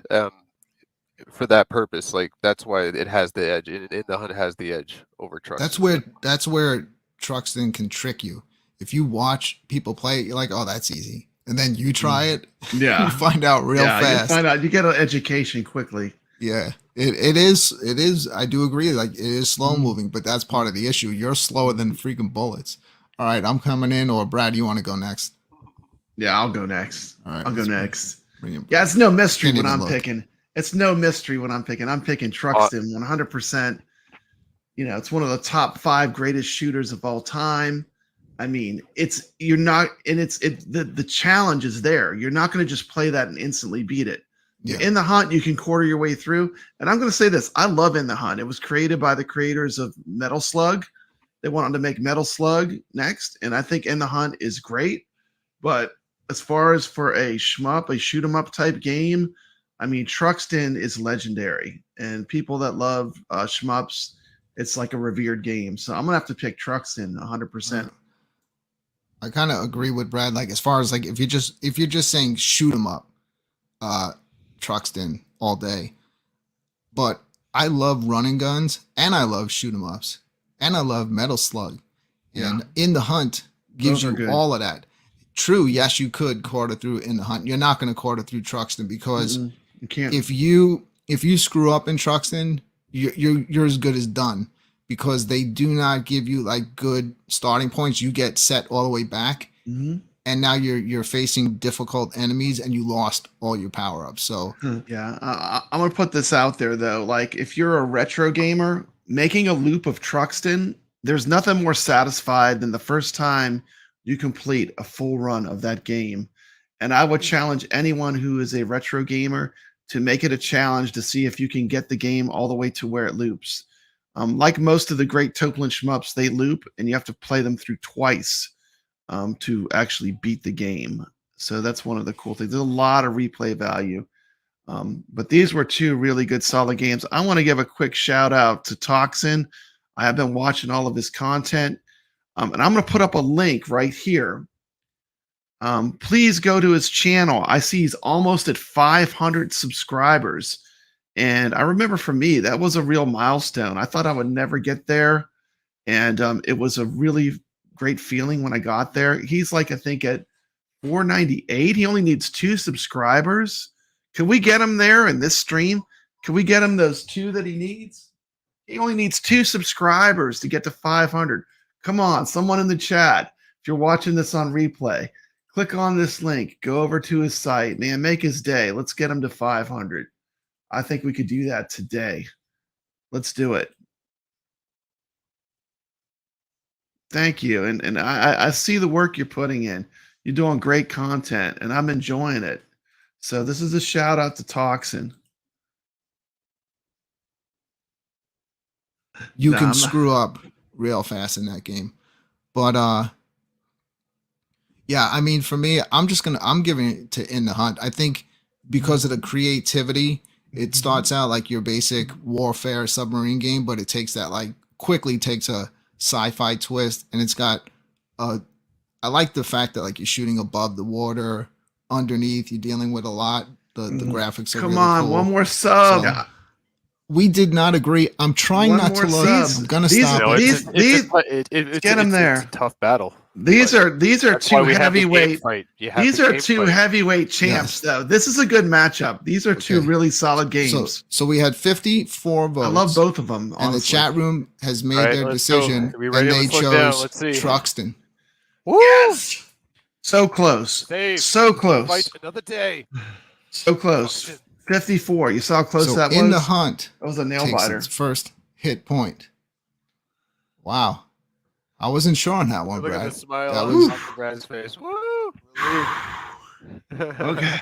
for that purpose, like that's why it has the edge. In the Hunt has the edge over Truxton. That's where Truxton can trick you. If you watch people play, you're like, oh, that's easy. And then you try it, you find out real fast. You get an education quickly. Yeah, it is. I do agree. Like, it is slow moving, but that's part of the issue. You're slower than freaking bullets. All right, I'm coming in, or Brad, you want to go next? Yeah, I'll go next. All right, I'll go next. Yeah, it's no mystery when I'm picking. It's no mystery when I'm picking. I'm picking Truxton 100%. You know, it's one of the top 5 greatest shooters of all time. I mean, the challenge is there. You're not going to just play that and instantly beat it. Yeah. In the Hunt, you can quarter your way through. And I'm going to say this. I love In the Hunt. It was created by the creators of Metal Slug. They wanted to make Metal Slug next. And I think In the Hunt is great. But as far as for a shmup, a shoot 'em up type game, I mean, Truxton is legendary. And people that love shmups, it's like a revered game. So I'm going to have to pick Truxton 100%. I kind of agree with Brad. Like, as far as like, if you're just saying shoot 'em up, Truxton all day. But I love running guns, and I love shoot 'em ups, and I love Metal Slug. And In the Hunt gives you all of that. True, yes, you could quarter through In the Hunt. You're not going to quarter through Truxton because you can't. If you screw up in Truxton, you're as good as done, because they do not give you like good starting points. You get set all the way back, and now you're facing difficult enemies, and you lost all your power ups. So yeah, I'm gonna put this out there though. Like, if you're a retro gamer, making a loop of Truxton, there's nothing more satisfied than the first time you complete a full run of that game. And I would challenge anyone who is a retro gamer to make it a challenge to see if you can get the game all the way to where it loops. Like most of the great Toplin shmups, they loop, and you have to play them through twice to actually beat the game. So that's one of the cool things. There's a lot of replay value. But these were two really good, solid games. I want to give a quick shout out to Toxin. I have been watching all of his content, and I'm going to put up a link right here. Please go to his channel. I see he's almost at 500 subscribers. And I remember for me, that was a real milestone. I thought I would never get there. And it was a really great feeling when I got there. He's like, I think at 498. He only needs 2 subscribers. Can we get him there in this stream? Can we get him those 2 that he needs? He only needs 2 subscribers to get to 500. Come on, someone in the chat. If you're watching this on replay, click on this link. Go over to his site. Man, make his day. Let's get him to 500. I think we could do that today. Let's do it. Thank you. And I see the work you're putting in. You're doing great content, and I'm enjoying it. So this is a shout out to Toxin. you can screw up real fast in that game. But yeah, I mean, for me, I'm giving it to In the Hunt. I think because of the creativity, it starts out like your basic warfare submarine game, but it takes that quickly takes a sci-fi twist, and it's got I like the fact that you're shooting above the water, underneath, you're dealing with a lot. The graphics are Come really on, cool. one more sub. So, we did not agree. I'm trying not to look. I'm gonna stop. Get them there. It's a tough battle. These are two heavyweight. These are two heavyweight champs, though. This is a good matchup. These are two really solid games. So we had 54 votes. I love both of them. And the chat room has made their decision, and they chose Truxton. Woo! Yes. So close. So close. Fight another day. So close. 54. You saw how close that was? In the Hunt. That was a nail biter. Its first hit point. Wow. I wasn't sure on that one, Look Brad. at the smile that on Brad's face. Woo! Okay.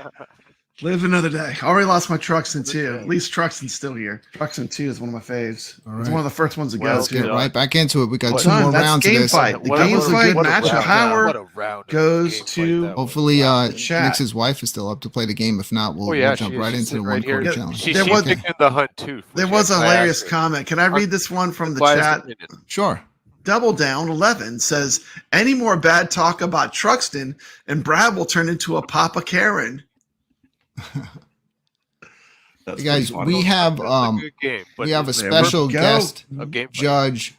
Live another day. I already lost my Truxton 2. At least Truxton's still here. Truxton 2 is one of my faves. Right. It's one of the first ones to go. Let's get right back into it. We got 2 more rounds of this. Fight. The game fight match of power goes to hopefully Nix's wife is still up to play the game. If not, we'll jump right into the one quarter challenge. She's picking the Hunt too. There was a hilarious comment. Can I read this one from the chat? Sure. Double Down 11 says, any more bad talk about Truxton and Brad will turn into a Papa Karen. Hey guys, we have a special guest judge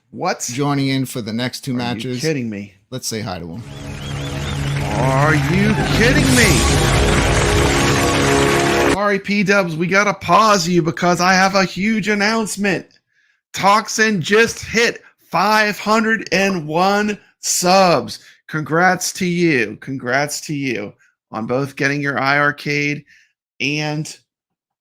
joining in for the next 2 matches. Are you kidding me? Let's say hi to him. Are you kidding me? Sorry, PDubs, we gotta pause you because I have a huge announcement. Toxin just hit 501 subs. Congrats to you. Congrats to you on both getting your iiRcade and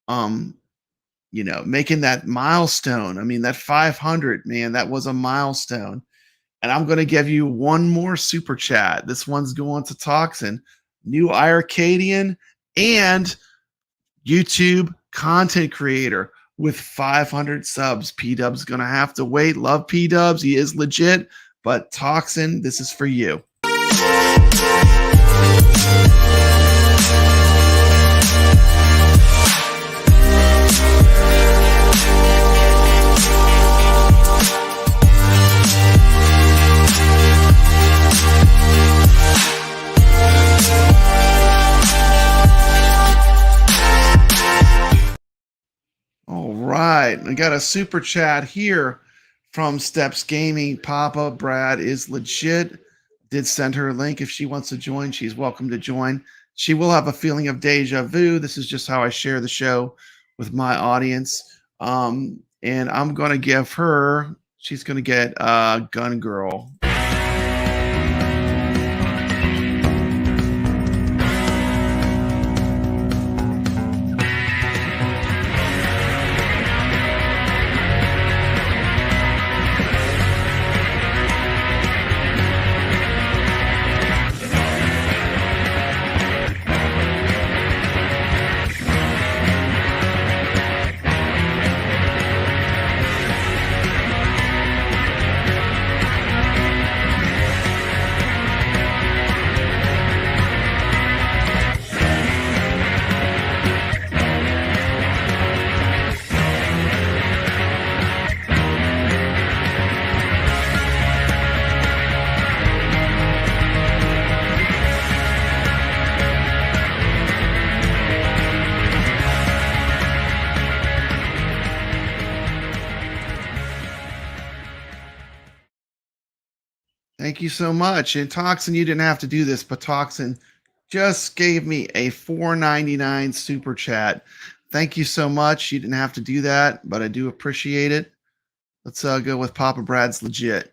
making that milestone. I mean, that 500, man, that was a milestone. And I'm going to give you one more super chat. This one's going to Toxin, new iiRcadian and YouTube content creator with 500 subs. PDubs going to have to wait. Love PDubs. He is legit, but Toxin, this is for you. All right, I got a super chat here from Steps Gaming. Papa Brad is legit. Did send her a link. If she wants to join, she's welcome to join. She will have a feeling of deja vu. This is just how I share the show with my audience. And I'm going to give her She's going to get Gun Girl. Thank you so much. And Toxin, you didn't have to do this, but Toxin just gave me a $4.99 super chat. Thank you so much. You didn't have to do that, but I do appreciate it. Let's go with Papa Brad's legit.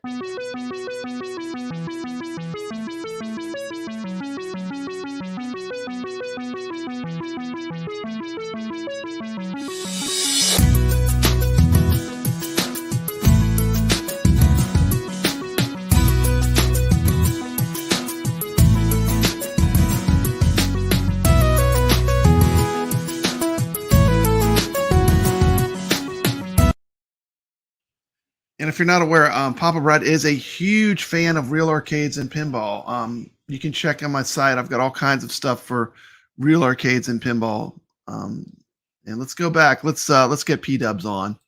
And if you're not aware, Papa Brad is a huge fan of real arcades and pinball. You can check on my site. I've got all kinds of stuff for real arcades and pinball. And let's go back. Let's get PDubs on.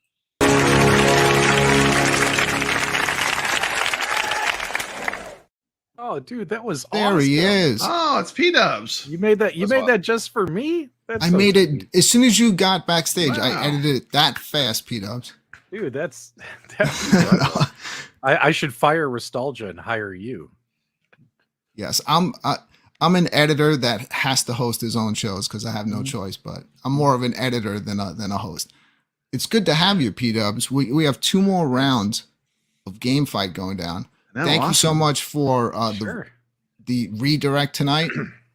Oh, dude, that was there. Awesome. He is. Oh, it's PDubs. You made that. You made that just for me. That's I so made sweet. it as soon as you got backstage. Wow. I edited it that fast, PDubs. Dude, that's I should fire Rastalgia and hire you. Yes, I'm an editor that has to host his own shows because I have no choice. But I'm more of an editor than a host. It's good to have you, PDubs. We have 2 more rounds of Game Fight going down. Thank you so much for the redirect tonight.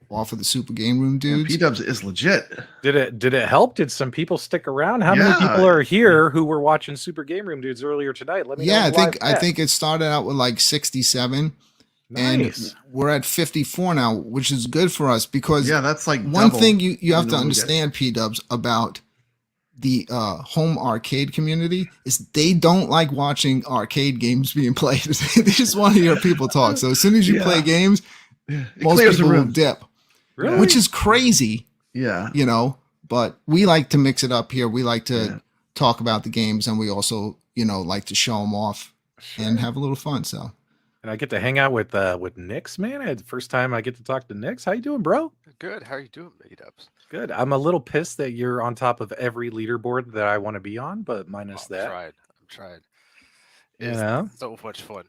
All for the Super Game Room dudes. Yeah, PDubs is legit. Did it help? Did some people stick around? How many people are here who were watching Super Game Room dudes earlier tonight? Let me know. I think it started out with like 67. Nice. And we're at 54 now, which is good for us because that's like one thing you have to understand, PDubs, about the home arcade community is they don't like watching arcade games being played. They just want to hear people talk. So as soon as you play games, most people will dip. Really? Which is crazy. Yeah. You know, but we like to mix it up here. We like to talk about the games, and we also, like to show them off and have a little fun. So, and I get to hang out with Nix, man. The first time I get to talk to Nix. How you doing, bro? Good. How are you doing, PDubs? Good. I'm a little pissed that you're on top of every leaderboard that I want to be on, but minus that. I'm trying. It's so much fun.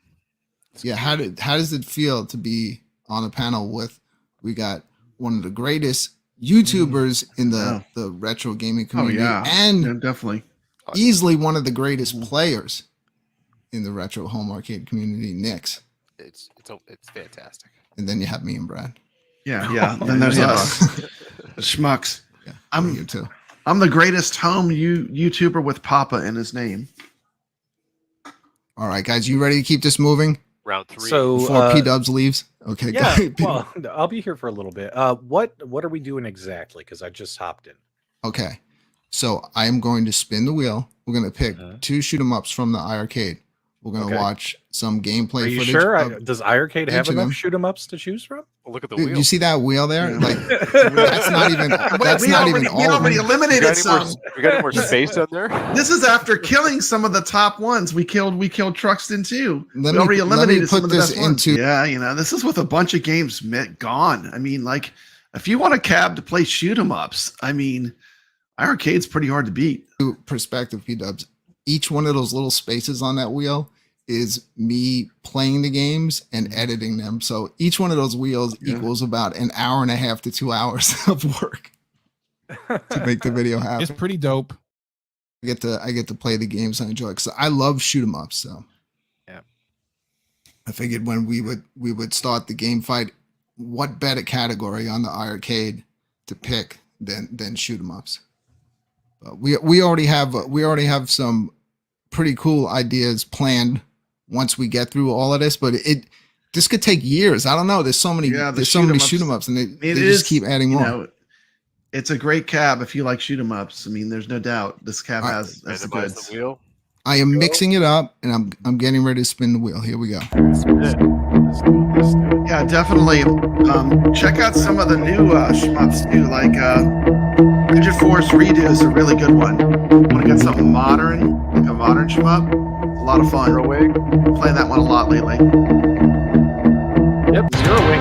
How does it feel to be on a panel with? We got one of the greatest YouTubers in the retro gaming community, and definitely easily one of the greatest players in the retro home arcade community, Nix. It's fantastic. And then you have me and Brad. Yeah. Then there's us, the schmucks. Yeah, I'm you too. I'm the greatest home YouTuber with Papa in his name. All right, guys, you ready to keep this moving? Round 3. So before PDubs leaves. Okay, yeah. go. Well, I'll be here for a little bit. What are we doing exactly? Because I just hopped in. Okay, so I am going to spin the wheel. We're going to pick 2 shoot 'em ups from the iRcade. We're going to watch some gameplay Are you footage. sure? Does iRcade have enough them. shoot 'em ups to choose from? Well, look at the Dude, wheel. you see that wheel there? Like that's not even. That's not even all. We already eliminated some. We got any more space on there? This is after killing some of the top ones. We killed Truxton too. Let we me- already let me eliminated put some of the this best ones. into- Yeah, this is with a bunch of games gone. I mean, like if you want a cab to play shoot 'em ups, I mean, iRcade's pretty hard to beat. Perspective, PDubs. Each one of those little spaces on that wheel is me playing the games and editing them. So each one of those wheels equals about an hour and a half to 2 hours of work to make the video happen. It's pretty dope. I get to play the games I enjoy because I love shoot 'em ups. So yeah, I figured when we would start the game fight, what better category on the iiRcade to pick than shoot 'em ups. But we already have some pretty cool ideas planned once we get through all of this. But this could take years. I don't know. There's so many shoot 'em ups, and they just keep adding more. Know, it's a great cab if you like shoot 'em ups. I mean, there's no doubt this cab has the goods. The wheel. I am mixing it up, and I'm getting ready to spin the wheel. Here we go. let's do it. Yeah, definitely. Check out some of the new shmups too. Like Rigid Force Redo is a really good one. Want to get something modern, like a modern shmup? It's a lot of fun. Zero Wing. Playing that one a lot lately. Yep, Zero Wing.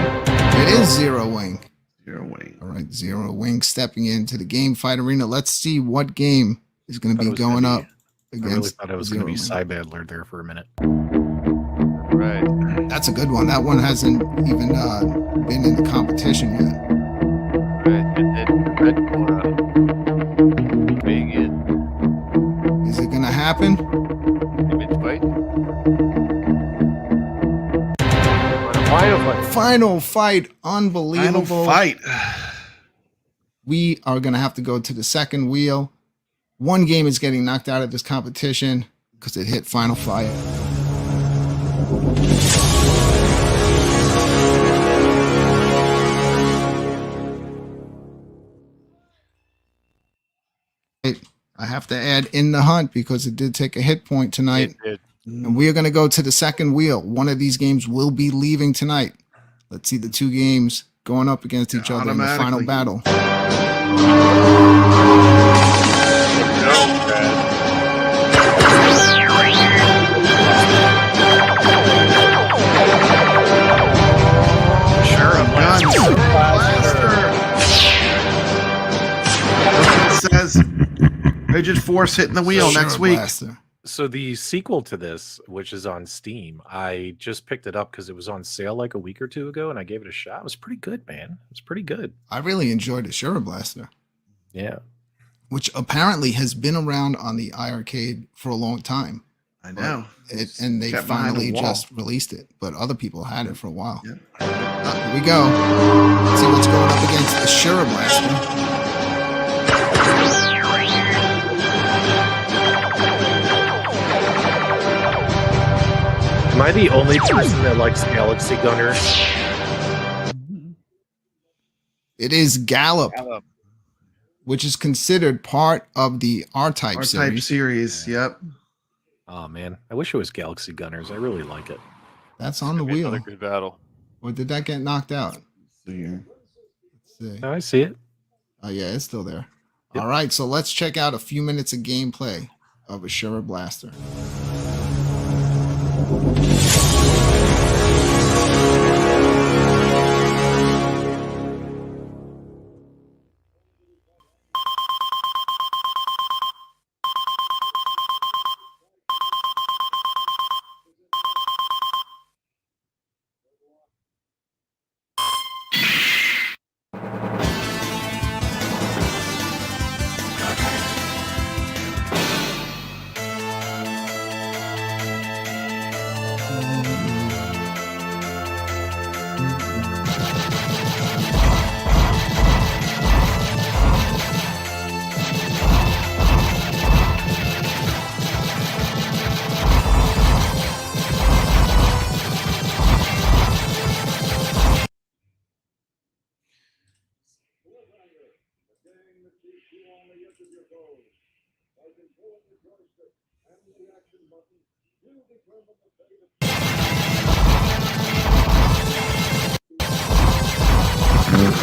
It is Zero Wing. Zero Wing. All right, Zero Wing stepping into the game fight arena. Let's see what game is going to be going up against. I really thought it was going to be Zero Wing. Cybadler there for a minute. Right. That's a good one. That one hasn't even been in the competition yet. Right. And Red being in Is it going to happen? image fight. Final fight. Unbelievable. Final fight. We are going to have to go to the second wheel. One game is getting knocked out of this competition because it hit final fight. I have to add In the Hunt because it did take a hit point tonight. It And we are going to go to the second wheel. One of these games will be leaving tonight. Let's see the two games going up against each other in the final battle. It says Rigid Force hitting the wheel next week. Blaster. So the sequel to this, which is on Steam, I just picked it up because it was on sale like a week or two ago, and I gave it a shot. It was pretty good, man. It was pretty good. I really enjoyed the Shura Blaster, Yeah. which apparently has been around on the iiRcade for a long time. I know. And they Kept behind finally a wall. just released it, but other people had it for a while. Yep. Here we go. Let's see what's going up against the Shura Blaster. Am I the only person that likes Galaxy Gunner? It is Gallop, which is considered part of the R-Type R-Type series. series. Yep. Oh man, I wish it was Galaxy Gunners. I really like it. That's on the wheel. Another good battle. Or did that get knocked out? Yeah. Let's see. No, I see it. Oh, yeah, it's still there. Yep. All right, so let's check out a few minutes of gameplay of a Shura Blaster.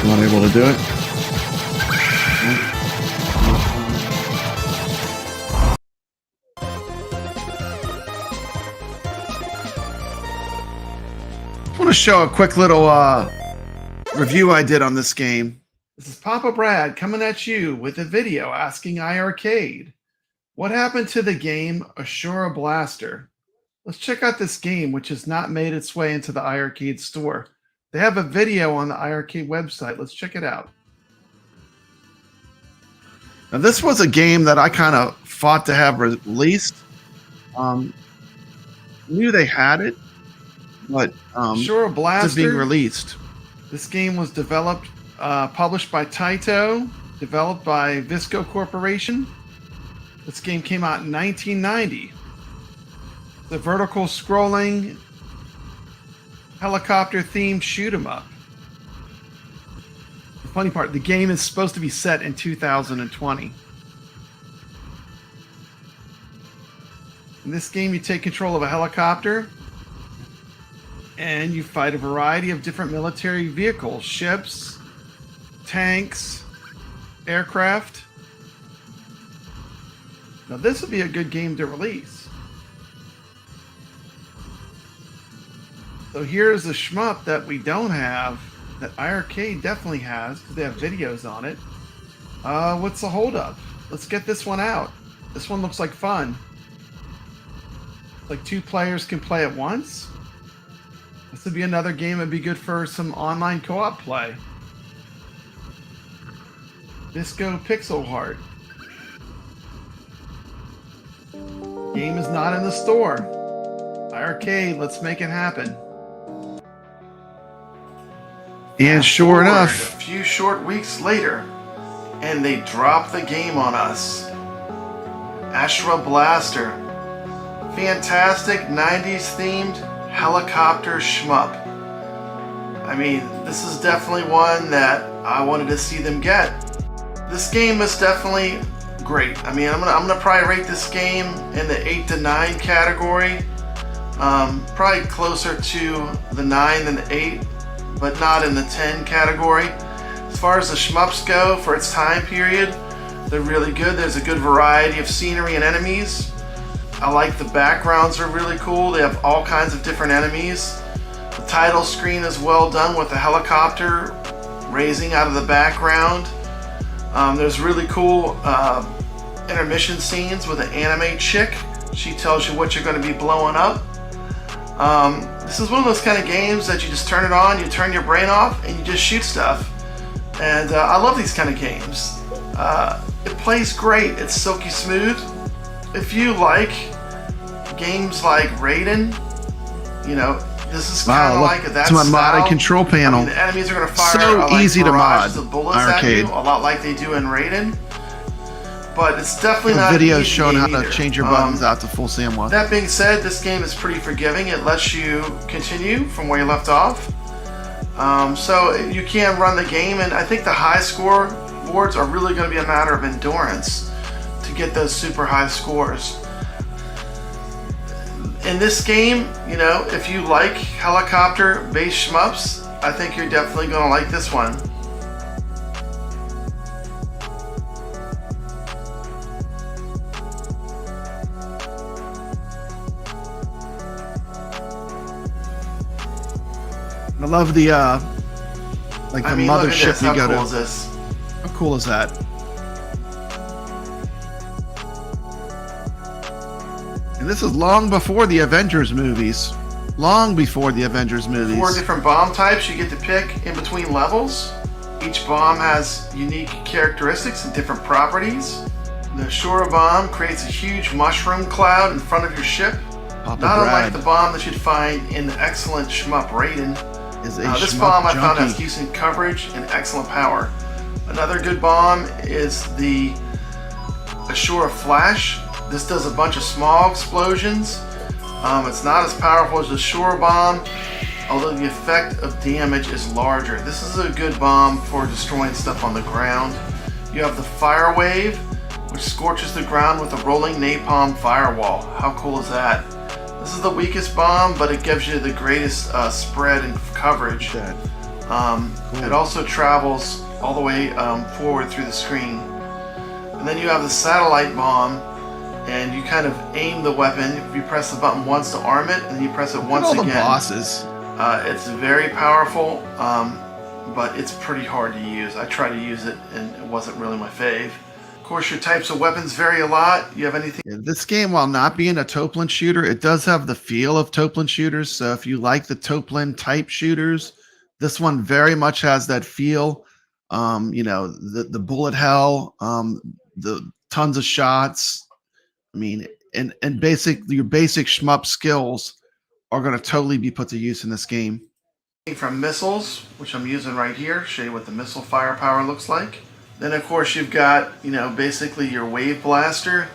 Not able to do it. I want to show a quick little review I did on this game. This is Papa Brad coming at you with a video asking iiRcade, what happened to the game Ashura Blaster? Let's check out this game, which has not made its way into the iiRcade store. They have a video on the iiRcade website. Let's check it out. Now, this was a game that I kind of fought to have released. Knew they had it, but Sure, Blaster being released. This game was developed, published by Taito, developed by Visco Corporation. This game came out in 1990. The vertical scrolling helicopter themed shoot 'em up. The funny part, the game is supposed to be set in 2020. In this game, you take control of a helicopter and you fight a variety of different military vehicles, ships, tanks, aircraft. Now, this would be a good game to release. So here's a shmup that we don't have, that iiRcade definitely has, because they have videos on it. What's the holdup? Let's get this one out. This one looks like fun. Like 2 players can play at once. This would be another game that'd be good for some online co-op play. Visco Pixel Heart. Game is not in the store. iiRcade, let's make it happen. And sure enough, a few short weeks later, and they dropped the game on us. Ashra Blaster. Fantastic 90s themed helicopter shmup. I mean, this is definitely one that I wanted to see them get. This game is definitely great. I mean, I'm gonna probably rate this game in the 8 to 9 category. Probably closer to the 9 than the 8, but not in the 10 category. As far as the shmups go, for its time period, they're really good. There's a good variety of scenery and enemies. I like the backgrounds are really cool. They have all kinds of different enemies. The title screen is well done with the helicopter raising out of the background. There's really cool intermission scenes with an anime chick. She tells you what you're going to be blowing up. This is one of those kind of games that you just turn it on, you turn your brain off, and you just shoot stuff. And I love these kind of games. It plays great. It's silky smooth. If you like games like Raiden, you know, this is kind of like that. It's my modded control panel. I mean, the enemies are going to fire So easy to mod. of bullets at you, a lot like they do in Raiden. But it's definitely not videos an easy showing how game to either. change your buttons out to full SAMWA. That being said, this game is pretty forgiving. It lets you continue from where you left off. So you can run the game, and I think the high score boards are really going to be a matter of endurance to get those super high scores. In this game, you know, if you like helicopter-based shmups, I think you're definitely going to like this one. I love the like the mothership you go to. How cool is this? How cool is that? And this is long before the Avengers movies. Long before the Avengers movies. 4 different bomb types you get to pick in between levels. Each bomb has unique characteristics and different properties. The Shura bomb creates a huge mushroom cloud in front of your ship. Papa Not unlike Brad the bomb that you'd find in the excellent shmup Raiden. is a This shmup bomb I found junkie. has decent coverage and excellent power. Another good bomb is the Ashura Flash. This does a bunch of small explosions. It's not as powerful as the Ashura bomb, although the effect of damage is larger. This is a good bomb for destroying stuff on the ground. You have the Fire Wave, which scorches the ground with a rolling napalm firewall. How cool is that? This is the weakest bomb, but it gives you the greatest spread and coverage. It also travels all the way forward through the screen. And then you have the Satellite Bomb, and you kind of aim the weapon. If you press the button once to arm it, and then you press it once Look at all again. the bosses. It's very powerful, but it's pretty hard to use. I tried to use it, and it wasn't really my fave. Of course, your types of weapons vary a lot. You have anything? Yeah, this game, while not being a Toplin shooter, it does have the feel of Toplin shooters. So if you like the Toplin type shooters, this one very much has that feel. You know, the bullet hell, the tons of shots. I mean, and your basic shmup skills are going to totally be put to use in this game. From missiles, which I'm using right here, show you what the missile firepower looks like. Then of course you've got, basically your wave blaster.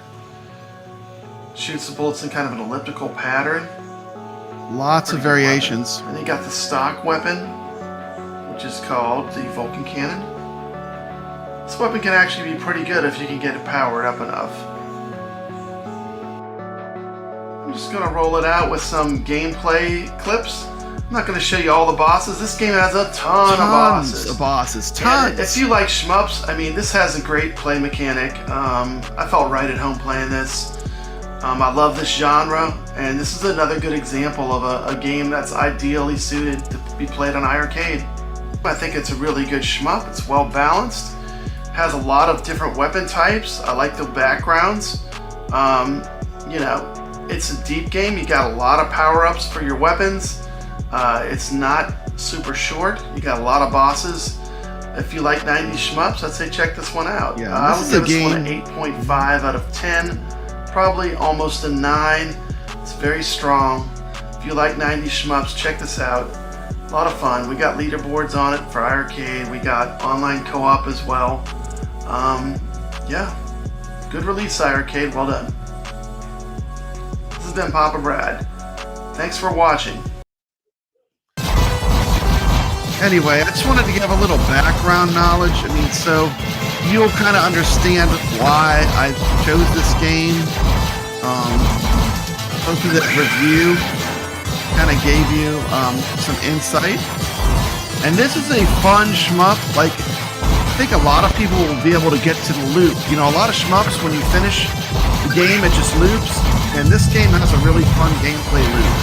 Shoots the bullets in kind of an elliptical pattern. Lots of variations. And you got the stock weapon, which is called the Vulcan Cannon. This weapon can actually be pretty good if you can get it powered up enough. I'm just going to roll it out with some gameplay clips. I'm not going to show you all the bosses. This game has a ton of bosses. Tons. And if you like shmups, I mean, this has a great play mechanic. I felt right at home playing this. I love this genre, and this is another good example of a game that's ideally suited to be played on iiRcade. I think it's a really good shmup. It's well balanced. Has a lot of different weapon types. I like the backgrounds. It's a deep game. You got a lot of power-ups for your weapons. It's not super short. You got a lot of bosses. If you like 90s shmups, I'd say check this one out. Yeah, I would give this one an 8.5 out of 10. Probably almost a 9. It's very strong. If you like 90s shmups, check this out. A lot of fun. We got leaderboards on it for iiRcade. We got online co-op as well. Yeah, good release, iiRcade. Well done. This has been Papa Brad. Thanks for watching. Anyway, I just wanted to give a little background knowledge. I mean, so you'll kind of understand why I chose this game. Hopefully that review kind of gave you some insight. And this is a fun shmup. Like, I think a lot of people will be able to get to the loop. A lot of shmups, when you finish the game, it just loops. And this game has a really fun gameplay loop.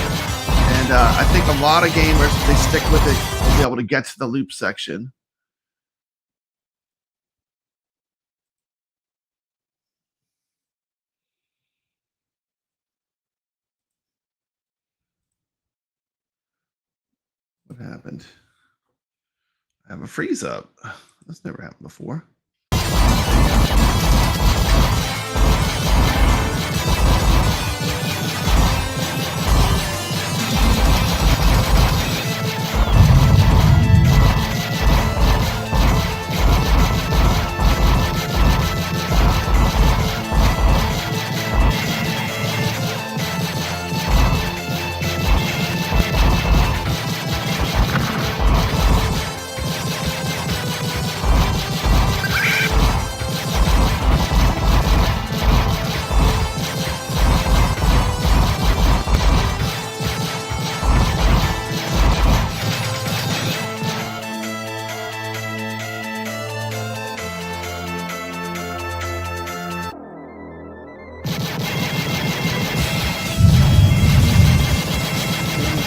And I think a lot of gamers, if they stick with it, will be able to get to the loop section. What happened? I have a freeze up. That's never happened before.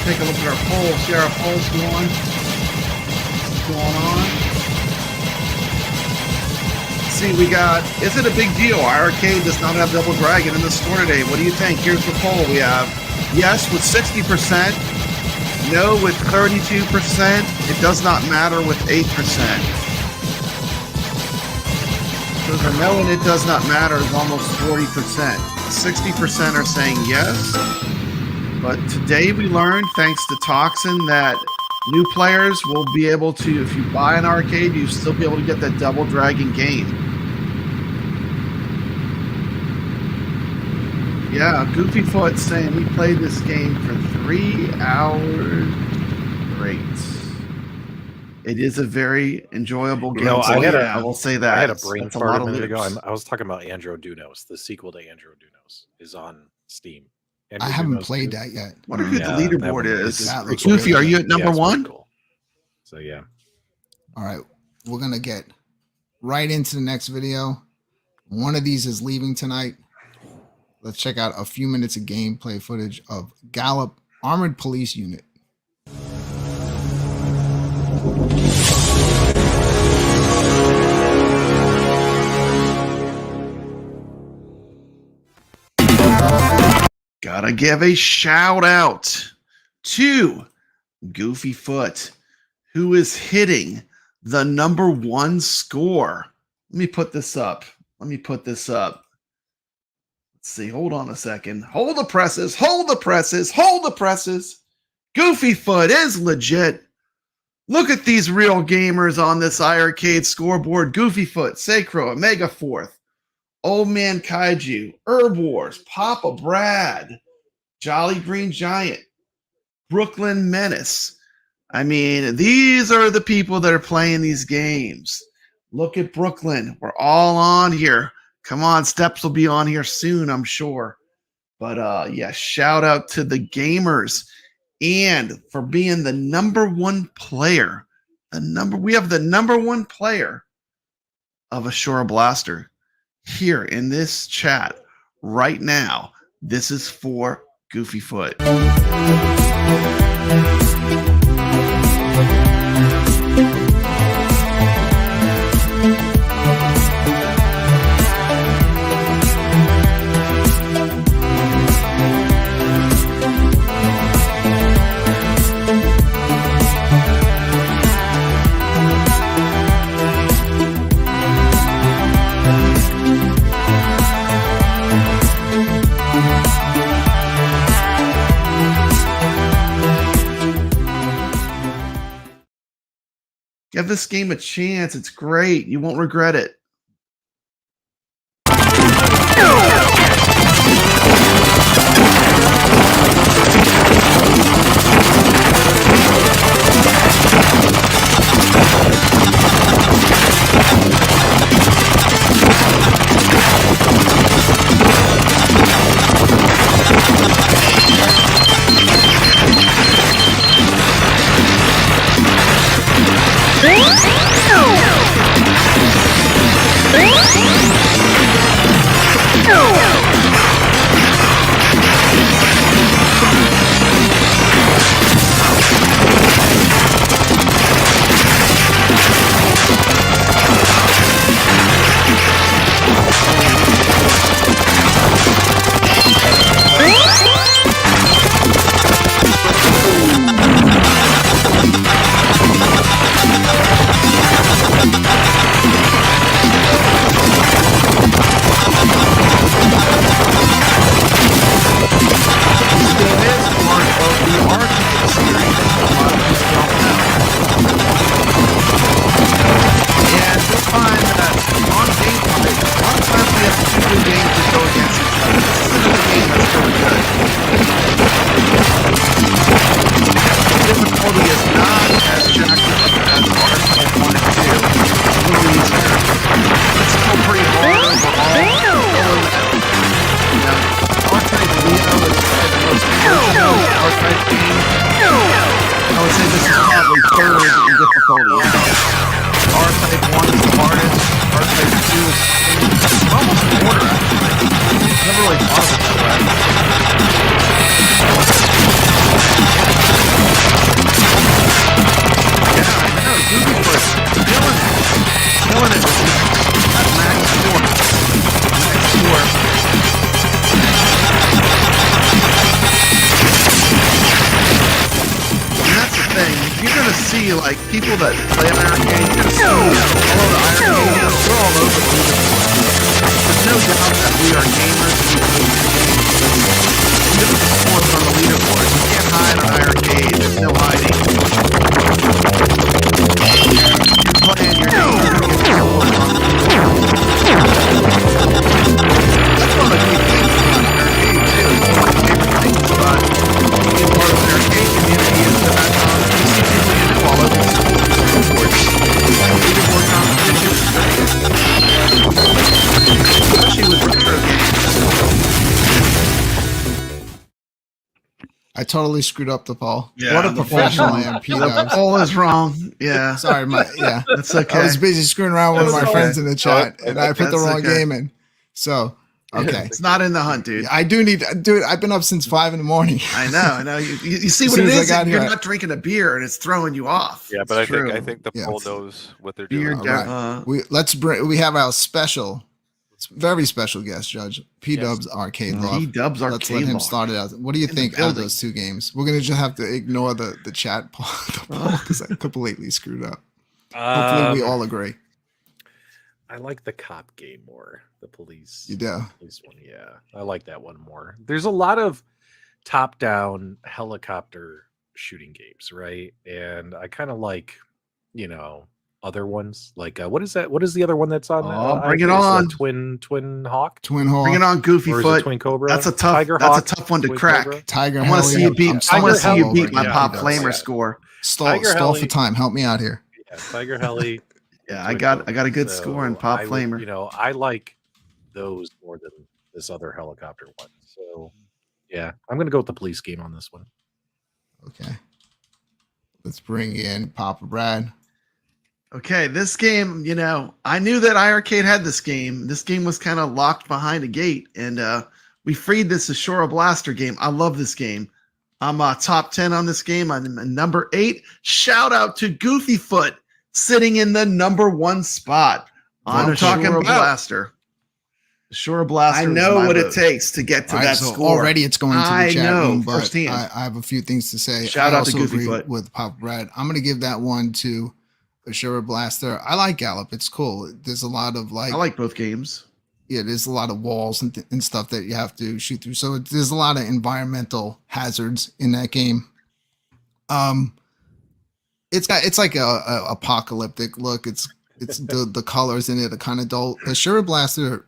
Take a look at our poll, see how our poll's going. What's going on? See, we got, is it a big deal? iiRcade does not have Double Dragon in the store today. What do you think? Here's the poll. We have yes with 60%, no with 32%, it does not matter with 8%. So the no and it does not matter is almost 40%. 60% are saying yes. But today we learned, thanks to Toxin, that new players will be able to, if you buy an arcade, you'll still be able to get that Double Dragon game. Yeah, Goofyfoot saying he played this game for 3 hours. Great. It is a very enjoyable game. I will say that. I had a brain fart a minute ago. I was talking about Andro Dunos. The sequel to Andro Dunos is on Steam. I haven't played that yet. I wonder who the leaderboard is. Goofy, are you at number one? Cool. So, yeah. All right. We're going to get right into the next video. One of these is leaving tonight. Let's check out a few minutes of gameplay footage of Gallup Armored Police Unit. Gotta give a shout out to Goofyfoot, who is hitting the #1 score. Let me put this up. Let me put this up. Let's see. Hold on a second. Hold the presses. Hold the presses. Hold the presses. Goofy Foot is legit. Look at these real gamers on this iiRcade scoreboard. Goofy Foot, Sacro, Omega Fourth, Old Man Kaiju, Herb Wars, Papa Brad, Jolly Green Giant, Brooklyn Menace. I mean, these are the people that are playing these games. Look at Brooklyn. We're all on here. Come on, Steps will be on here soon, I'm sure. But yeah, shout out to the gamers and for being the number one player. We have the number one player of Ashura Blaster here in this chat right now. This is for Goofy Foot. Give this game a chance. It's great. You won't regret it. Like people that play an iiRcade, you're gonna see all the iiRcadians, we're all over the leaderboard. There's no doubt that we are gamers and we play games. Look at the scores on the leaderboard. You can't hide on iiRcade. There's no hiding. You're playing your game. That's one of the key things about iiRcade too. It's one of my favorite things about being part of an arcade community is that you see people you know all over the leaderboards. Leaderboard competition is great. Especially with retro games. I totally screwed up the poll. Yeah, what a professional I am, PDubs. The poll is wrong. Yeah. Sorry, that's okay. I was busy screwing around with my friends in the chat, and I put the wrong game in. So, okay. It's not in the hunt, dude. I do need to do it. I've been up since 5 a.m. I know. You see what it is? You're not drinking a beer, and it's throwing you off. Yeah, but I think the poll knows what they're doing. Right. We have our special, very special guest judge, PDubs ArcadeLoft. PDubs ArcadeLoft. Let's let him start it out. What do you think of those two games? We're gonna just have to ignore the chat poll because I completely screwed up. Hopefully, we all agree. I like the cop game more. The police. You do? Police one, yeah. I like that one more. There's a lot of top-down helicopter shooting games, right? And I kind of like, other ones. Like what is that? What is the other one that's on? Bring it iPhone? on. Twin Hawk. Twin Hawk. Bring it on, Goofy Or is Foot. it Twin Cobra? That's a Tiger that's Hawk, a tough one to Twin crack. Cobra? Tiger. I want to see you beat. I want to see you beat my yeah, Pop yeah. Flamer score. Stall for Heli. time. Help me out here. Yeah, Tiger Heli. Yeah, Twin I got Cobra. a good score in Pop Flamer. I like those more than this other helicopter one. So yeah, I'm gonna go with the police game on this one. Okay. Let's bring in Papa Brad. Okay, this game, I knew that iiRcade had this game. This game was kind of locked behind a gate, and we freed this Ashura Blaster game. I love this game. I'm top 10 on this game. I'm number 8. Shout out to Goofy Foot sitting in the number 1 spot on Ashura Blaster. Ashura Blaster. I know what it takes to get to that score. Already it's going to the chat room, but firsthand. I have a few things to say. Shout I out to also Goofy agree Foot. with Papa Brad. I'm going to give that one to Ashura Blaster. I like Gallop. It's cool. There's a lot of I like both games. Yeah, there's a lot of walls and stuff that you have to shoot through. So there's a lot of environmental hazards in that game. It's like a apocalyptic look. It's the colors in it are kind of dull. Ashura Blaster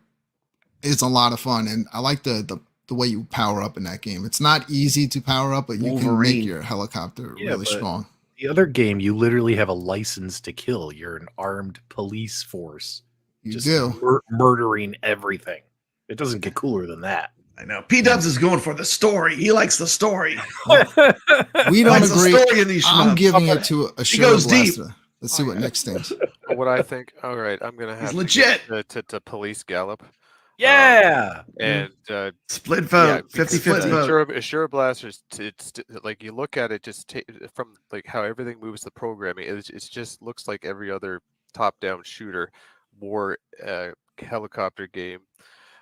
is a lot of fun, and I like the way you power up in that game. It's not easy to power up, but you can make your helicopter really strong. The other game, you literally have a license to kill. You're an armed police force. You do. Murdering everything. It doesn't get cooler than that. I know. PDubs is going for the story. He likes the story. We don't agree. I'm shmups. giving it to He goes Ashura deep. Blaster. Let's see what next thinks. What I think. All right, I'm gonna have legit. to police Gallop. Yeah. And split vote, 50-50 vote. Ashura Blasters, it's like you look at it just from like how everything moves, the programming, it just looks like every other top-down shooter, war helicopter game.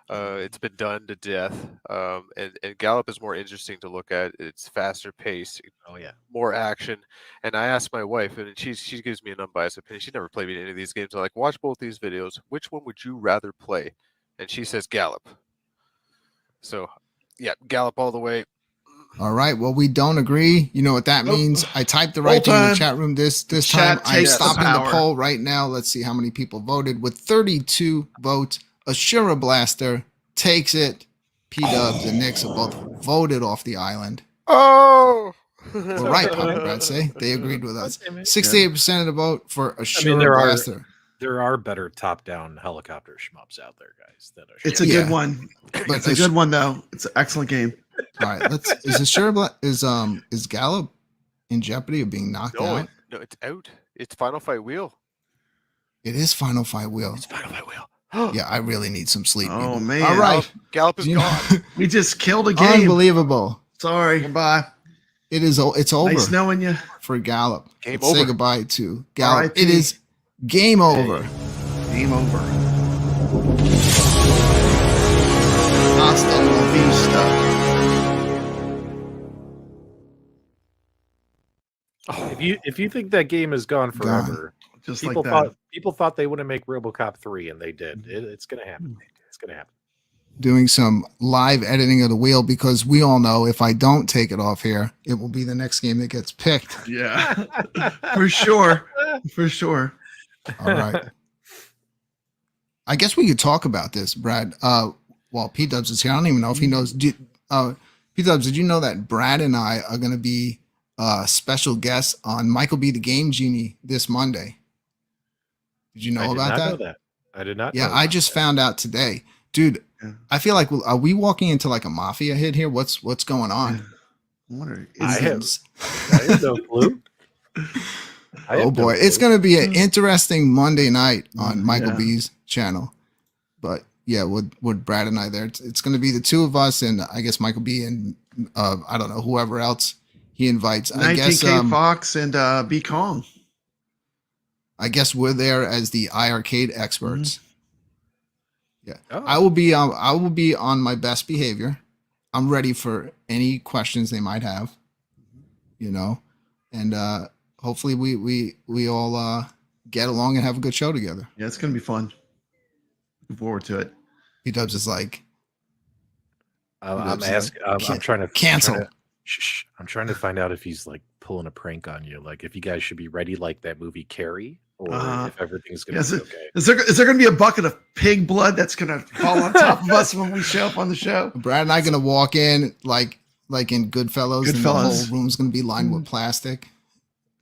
It's been done to death. And Gallop is more interesting to look at. It's faster pace. Oh yeah, more action. And I asked my wife, and she gives me an unbiased opinion. She never played any of these games. I'm like, watch both these videos. Which one would you rather play? And she says Gallop. So, yeah, Gallop all the way. All right. Well, we don't agree. You know what that means? I typed the right thing in the chat room this time. I'm stopping the poll right now. Let's see how many people voted. With 32 votes, Ashura Blaster takes it. PDubs and Nix have both voted off the island. Oh! We're right, Papa Brad say. They agreed with us. 68% of the vote for Ashura Blaster. There are better top-down helicopter shmups out there, guys. It's a good one. But it's a good one though. It's an excellent game. All right, is Gallop in jeopardy of being knocked out? No, it's out. It's Final Fight Wheel. It is Final Fight Wheel. It's Final Fight Wheel. Yeah, I really need some sleep. Oh people. man! All right, Gallop is gone. We just killed a game. Unbelievable. Sorry. Goodbye. It's over. Nice knowing you. For Gallop. Game Let's over. Say goodbye to Gallop. It is game over. Game over. Hasta la vista. If you think that game is gone forever, just people like that. people thought they wouldn't make RoboCop 3, and they did. It's gonna happen. It's gonna happen. Doing some live editing of the wheel because we all know if I don't take it off here, it will be the next game that gets picked. Yeah, for sure. For sure. All right. I guess we could talk about this, Brad. While PDubs is here, I don't even know if he knows. PDubs, did you know that Brad and I are going to be special guests on Michael B. the Game Genie this Monday? Did you know about that? Know that? I did not. Yeah, know I that. just found out today, dude. I feel like are we walking into like a mafia hit here? What's going on? I have no clue. Oh boy, it's going to be an interesting Monday night on Michael B's channel. But yeah, with Brad and I there, it's going to be the two of us and I guess Michael B and I don't know whoever else he invites. 19K Fox and B Kong. I guess we're there as the iiRcade experts. Yeah, Oh. I will be on my best behavior. I'm ready for any questions they might have. You know, and hopefully we all get along and have a good show together. Yeah, it's gonna be fun. Looking forward to it. PDubs is like, I'm asking. I'm trying to cancel. I'm trying to find out if he's like pulling a prank on you. Like if you guys should be ready, like that movie Carrie, or if everything's going to be okay. Is there going to be a bucket of pig blood that's going to fall on top of us when we show up on the show? Brad and I going to walk in like in Goodfellas, and the whole room's going to be lined with plastic.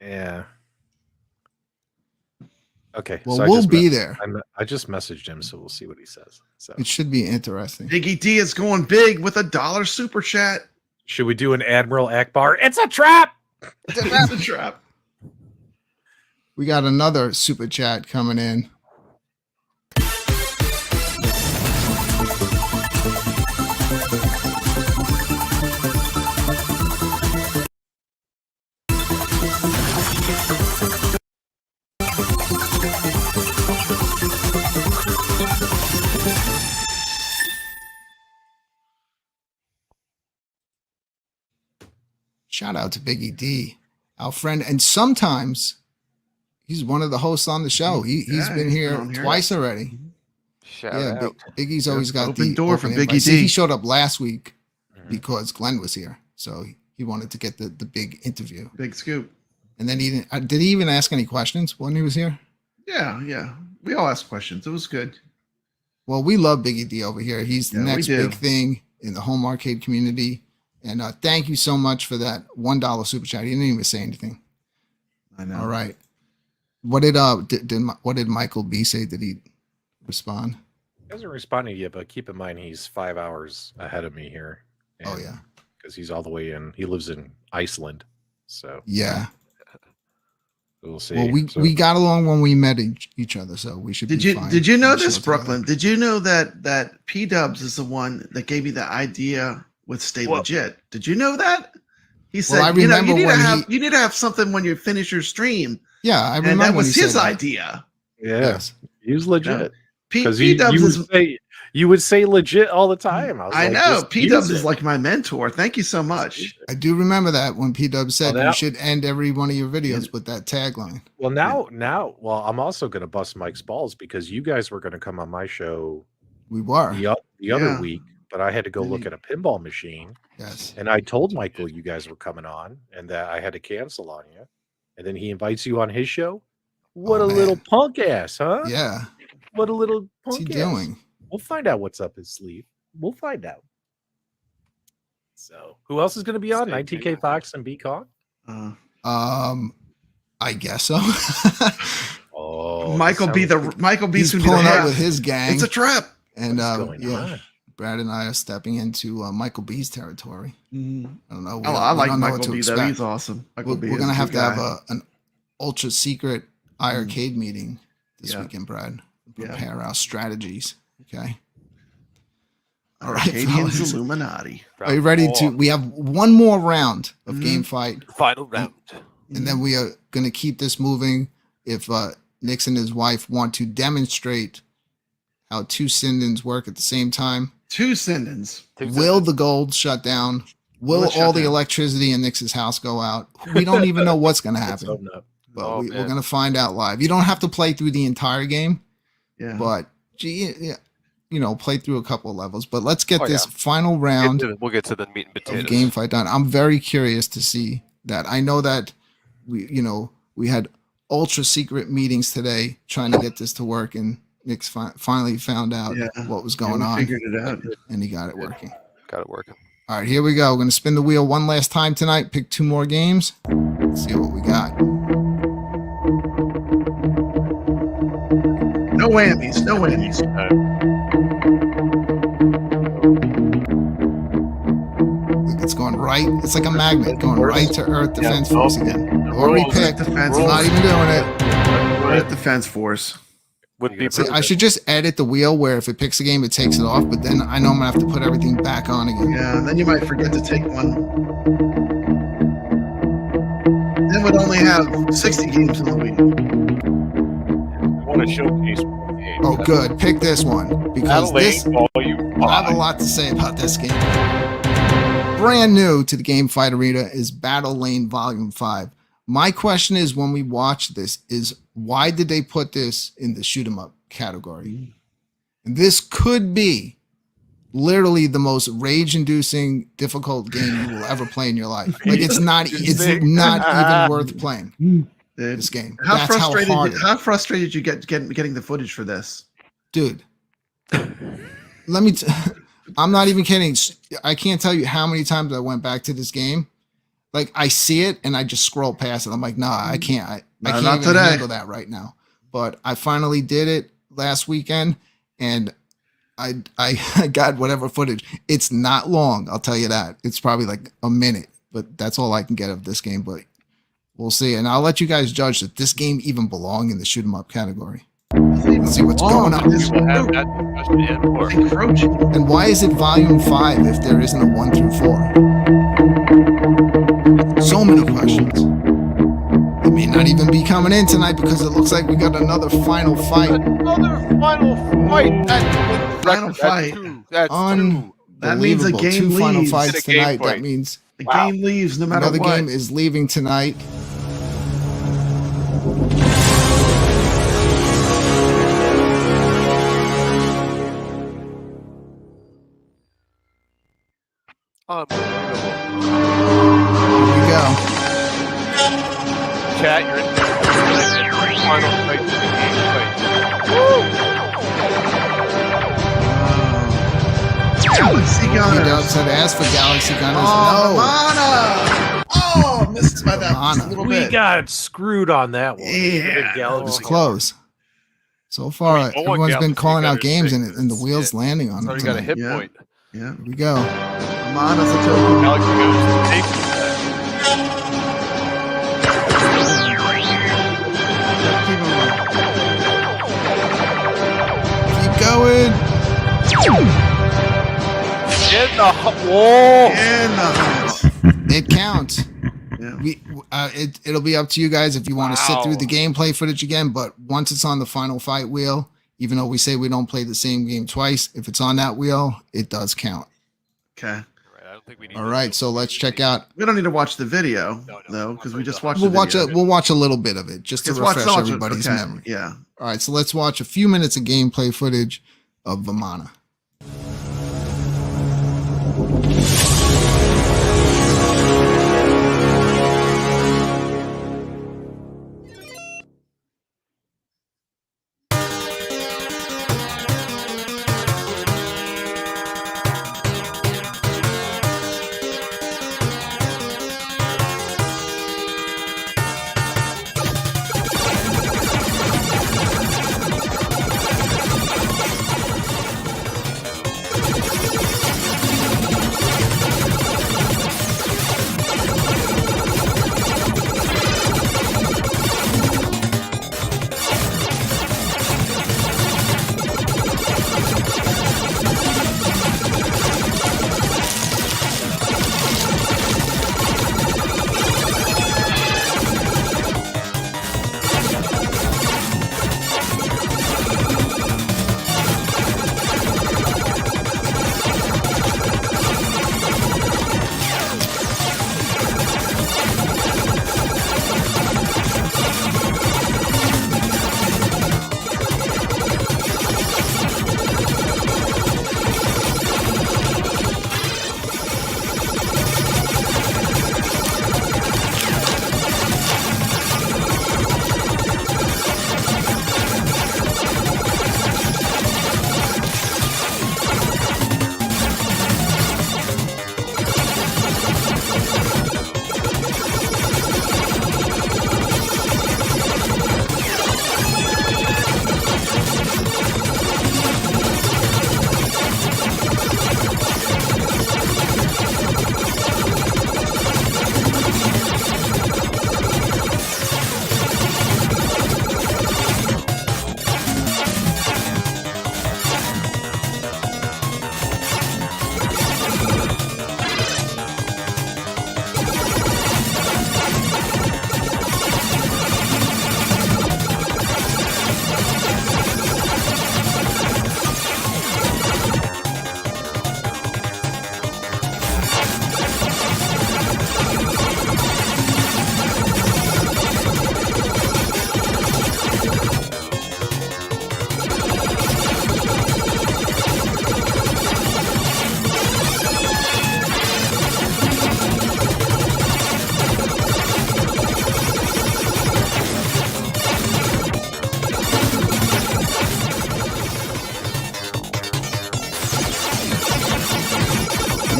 Yeah. Okay. Well, so we'll be there. I just messaged him, so we'll see what he says. So it should be interesting. Biggie D is going big with $1 super chat. Should we do an Admiral Akbar? It's a trap. It's a trap. We got another super chat coming in. Shout out to Biggie D, our friend, and sometimes he's one of the hosts on the show. He's been here twice already. Shout out. Biggie's always got open the door for Biggie D. He showed up last week because Glenn was here, so he wanted to get the big interview, big scoop. And then did he even ask any questions when he was here? Yeah. We all asked questions. It was good. Well, we love Biggie D over here. He's the next big thing in the home arcade community. And thank you so much for that $1 super chat. He didn't even say anything. I know. All right. What did Michael B say? Did he respond? He hasn't responded yet, but keep in mind he's 5 hours ahead of me here. Oh yeah, because he's all the way in. He lives in Iceland, so yeah. We'll see. Well, we got along when we met each other, so we should. Did you know this, Brooklyn? Did you know that PDubs is the one that gave me the idea with Stay Legit? Did you know that? He said, I remember you need to have something when you finish your stream. Yeah, I remember. And that was his idea. Yeah, yes. He was legit. Because you would say legit all the time. I know. PDubs is like my mentor. Thank you so much. I do remember that when PDubs said you should end every one of your videos with that tagline. Well, now, I'm also going to bust Mike's balls because you guys were going to come on my show. We were the other week, but I had to go look at a pinball machine. Yes. And I told Michael you guys were coming on and that I had to cancel on you. And then he invites you on his show. What a little punk ass, huh? Yeah. What a little punk What's he ass. doing? We'll find out what's up his sleeve. We'll find out. So, who else is going to be on? 19K Fox and B Kong? I guess so. Michael B's pulling up with his gang. It's a trap. And Brad and I are stepping into Michael B's territory. I don't know. I like Michael B though. He's awesome. We're going to have an ultra secret iiRcade meeting this weekend, Brad. Prepare our strategies. Okay. All right. Arcadians Illuminati. Are you ready we have one more round of game fight. Final round. And then we are going to keep this moving. If Nix and his wife want to demonstrate how two Sindens work at the same time. Two Sindens. Will the gold shut down? Will all the electricity in Nix's house go out? We don't even know what's going to happen. But we're going to find out live. You don't have to play through the entire game. Yeah. But, play through a couple of levels. But let's get this final round. We'll get to the meat and potatoes. Of game fight done. I'm very curious to see that. I know that we had ultra secret meetings today trying to get this to work, and Nick's finally found out what was going on. Figured it out. And he got it working. All right, here we go. We're going to spin the wheel one last time tonight. Pick two more games. Let's see what we got. No whammies. No whammies. It's going right. It's like a magnet going right to Earth Defense Force again. Already picked. Defense. Not even doing it. Earth Defense Force. See, I should just edit the wheel where if it picks a game, it takes it off. But then I know I'm going to have to put everything back on again. Yeah, then you might forget to take one. Then we'd only have 60 games in the week. I want to showcase. Oh, good. Pick this one because I have a lot to say about this game. Brand new to the Game Fight Arena is Battle Lane Volume 5. My question is, when we watch this, is why did they put this in the shoot 'em up category? This could be literally the most rage-inducing, difficult game you will ever play in your life. Like it's not even worth playing. Dude, This game. How That's frustrated? how hard. How frustrated you getting the footage for this, Dude? Let me. I'm not even kidding. I can't tell you how many times I went back to this game. Like I see it and I just scroll past it. I'm like, nah, I can't. I can't even handle that right now. But I finally did it last weekend, and I got whatever footage. It's not long, I'll tell you that. It's probably like a minute, but that's all I can get of this game. But we'll see, and I'll let you guys judge that this game even belong in the shoot 'em up category. Let's see what's going on. And why is it volume 5 if there isn't a 1 through 4? So many questions. It may not even be coming in tonight because it looks like we got another final fight. Another final fight. Final fight. That means a game 2 leaves. final fights tonight. That means the game leaves no matter another what. game is leaving tonight. Unbelievable. Here we go. Chat, you're in the final fight to the game fight. Woo! Galaxy Gunners. PDubs had asked for Galaxy Gunners. Oh, No. Mana. Oh, missed by that just a little We bit. got screwed on that one. Yeah. It was close. So far, I mean, everyone's been Galaxy calling out Gunners games thing, and the wheels it's- landing on Already them got a tonight. hit Yeah. point. Yeah. Here we go. Mana's a total. Galaxy Gunners is taking that. Keep going. In the whoa! In the hunt. It counts. Yeah. It'll be up to you guys if you want to sit through the gameplay footage again. But once it's on the final fight wheel, even though we say we don't play the same game twice, if it's on that wheel, it does count. Okay. All right, so let's check out. We don't need to watch the video though, because we just watched. We'll the watch video. we'll watch a little bit of it just to Let's watch refresh the- everybody's okay, memory. Yeah. All right, so let's watch a few minutes of gameplay footage of Vamana.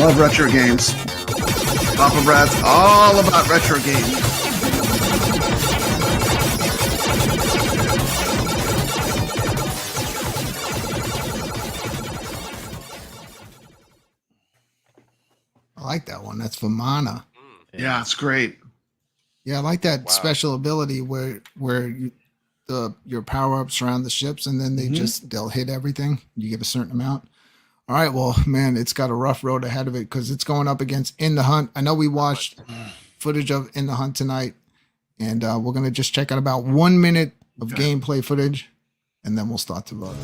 Love retro games. Papa Brad's all about retro games. I like that one. That's Vimana. Yeah, it's great. Yeah, I like that special ability where your power ups surround the ships and then they'll hit everything. You get a certain amount. All right, well, man, it's got a rough road ahead of it because it's going up against In the Hunt. I know we watched footage of In the Hunt tonight, and we're gonna just check out about 1 minute of gameplay footage, and then we'll start to vote.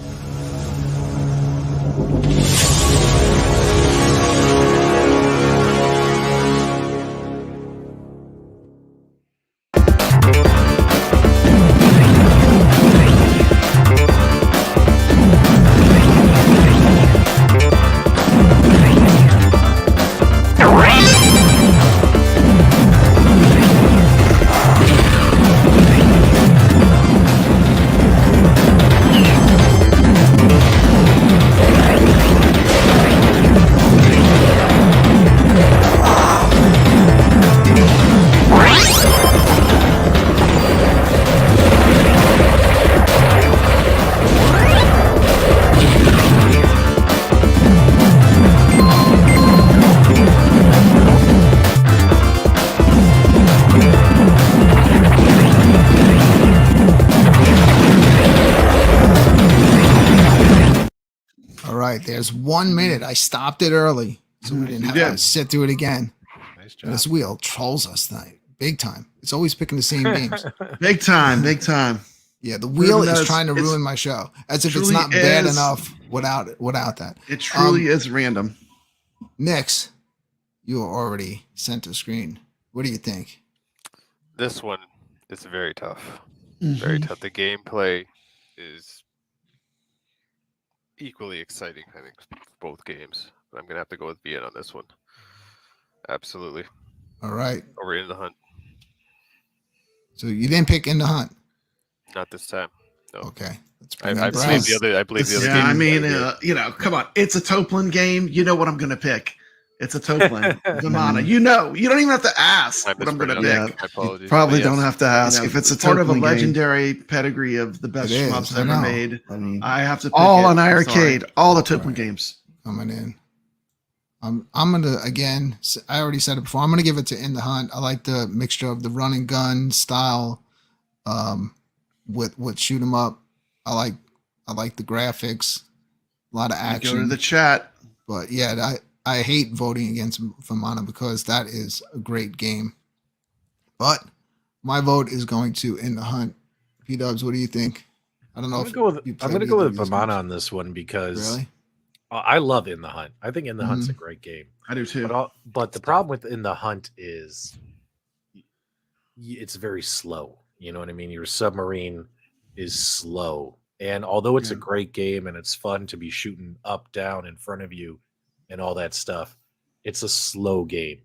There's 1 minute. I stopped it early, so we didn't have to sit through it again. Nice job. This wheel trolls us tonight, big time. It's always picking the same games. Big time, big time. Yeah, the wheel is trying to ruin my show, as if it's not bad enough without that. It truly is random. Nix, you are already center screen. What do you think? This one is very tough. Very tough. The gameplay is equally exciting, I think, for both games. I'm gonna have to go with Viet on this one. Absolutely. All right. Over In the Hunt. So you didn't pick In the Hunt? Not this time. No. Okay. I believe the other. I believe the other. Yeah, I mean, come on. It's a Toplin game. You know what I'm gonna pick. It's a Toplin. Vimana. You don't even have to ask what I'm gonna pick. My apologies. Probably don't have to ask. If it's a part of a game. legendary pedigree of the best shmups ever made. I mean, I have to pick all on iiRcade, all the Toplin games coming in. I'm gonna again. I already said it before. I'm gonna give it to In the Hunt. I like the mixture of the run and gun style, with shoot 'em up. I like the graphics, a lot of action. Go to the chat, but yeah, I hate voting against Vimana because that is a great game. But my vote is going to In the Hunt. PDubs, what do you think? I don't know. I'm going to go with Vimana on this one because really? I love In the Hunt. I think In the Hunt's a great game. I do too. But the problem with In the Hunt is it's very slow. You know what I mean? Your submarine is slow. And although it's a great game and it's fun to be shooting up, down, in front of you and all that stuff, it's a slow game.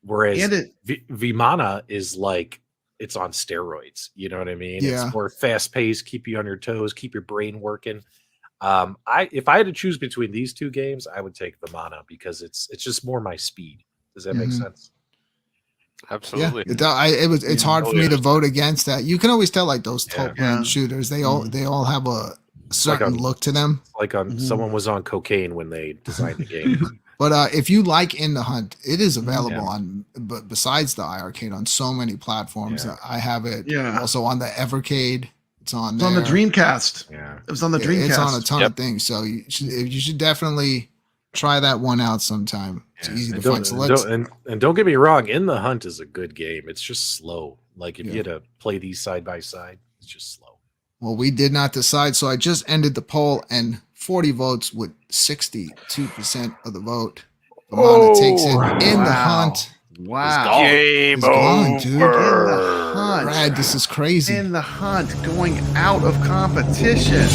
Whereas Vimana is like, it's on steroids. You know what I mean? Yeah. It's more fast paced, keep you on your toes, keep your brain working. If I had to choose between these two games, I would take Vimana because it's just more my speed. Does that make sense? Absolutely. Yeah, it's hard for me to vote against that. You can always tell, like those top-end shooters, they all have a certain look to them. Like someone was on cocaine when they designed the game. But if you like In the Hunt, it is available on, but besides the iiRcade, on so many platforms. I have it also on the Evercade. It's on the Dreamcast. Yeah, it was on the Dreamcast. It's on a ton of things. So you should definitely try that one out sometime. It's easy to find. So and don't get me wrong, In the Hunt is a good game. It's just slow. Like if you had to play these side by side, it's just slow. Well, we did not decide, so I just ended the poll, and 40 votes with 62% of the vote. Vimana takes it In the Hunt. Wow. Game over. Dude. In the Hunt. Brad, this is crazy. In the Hunt going out of competition.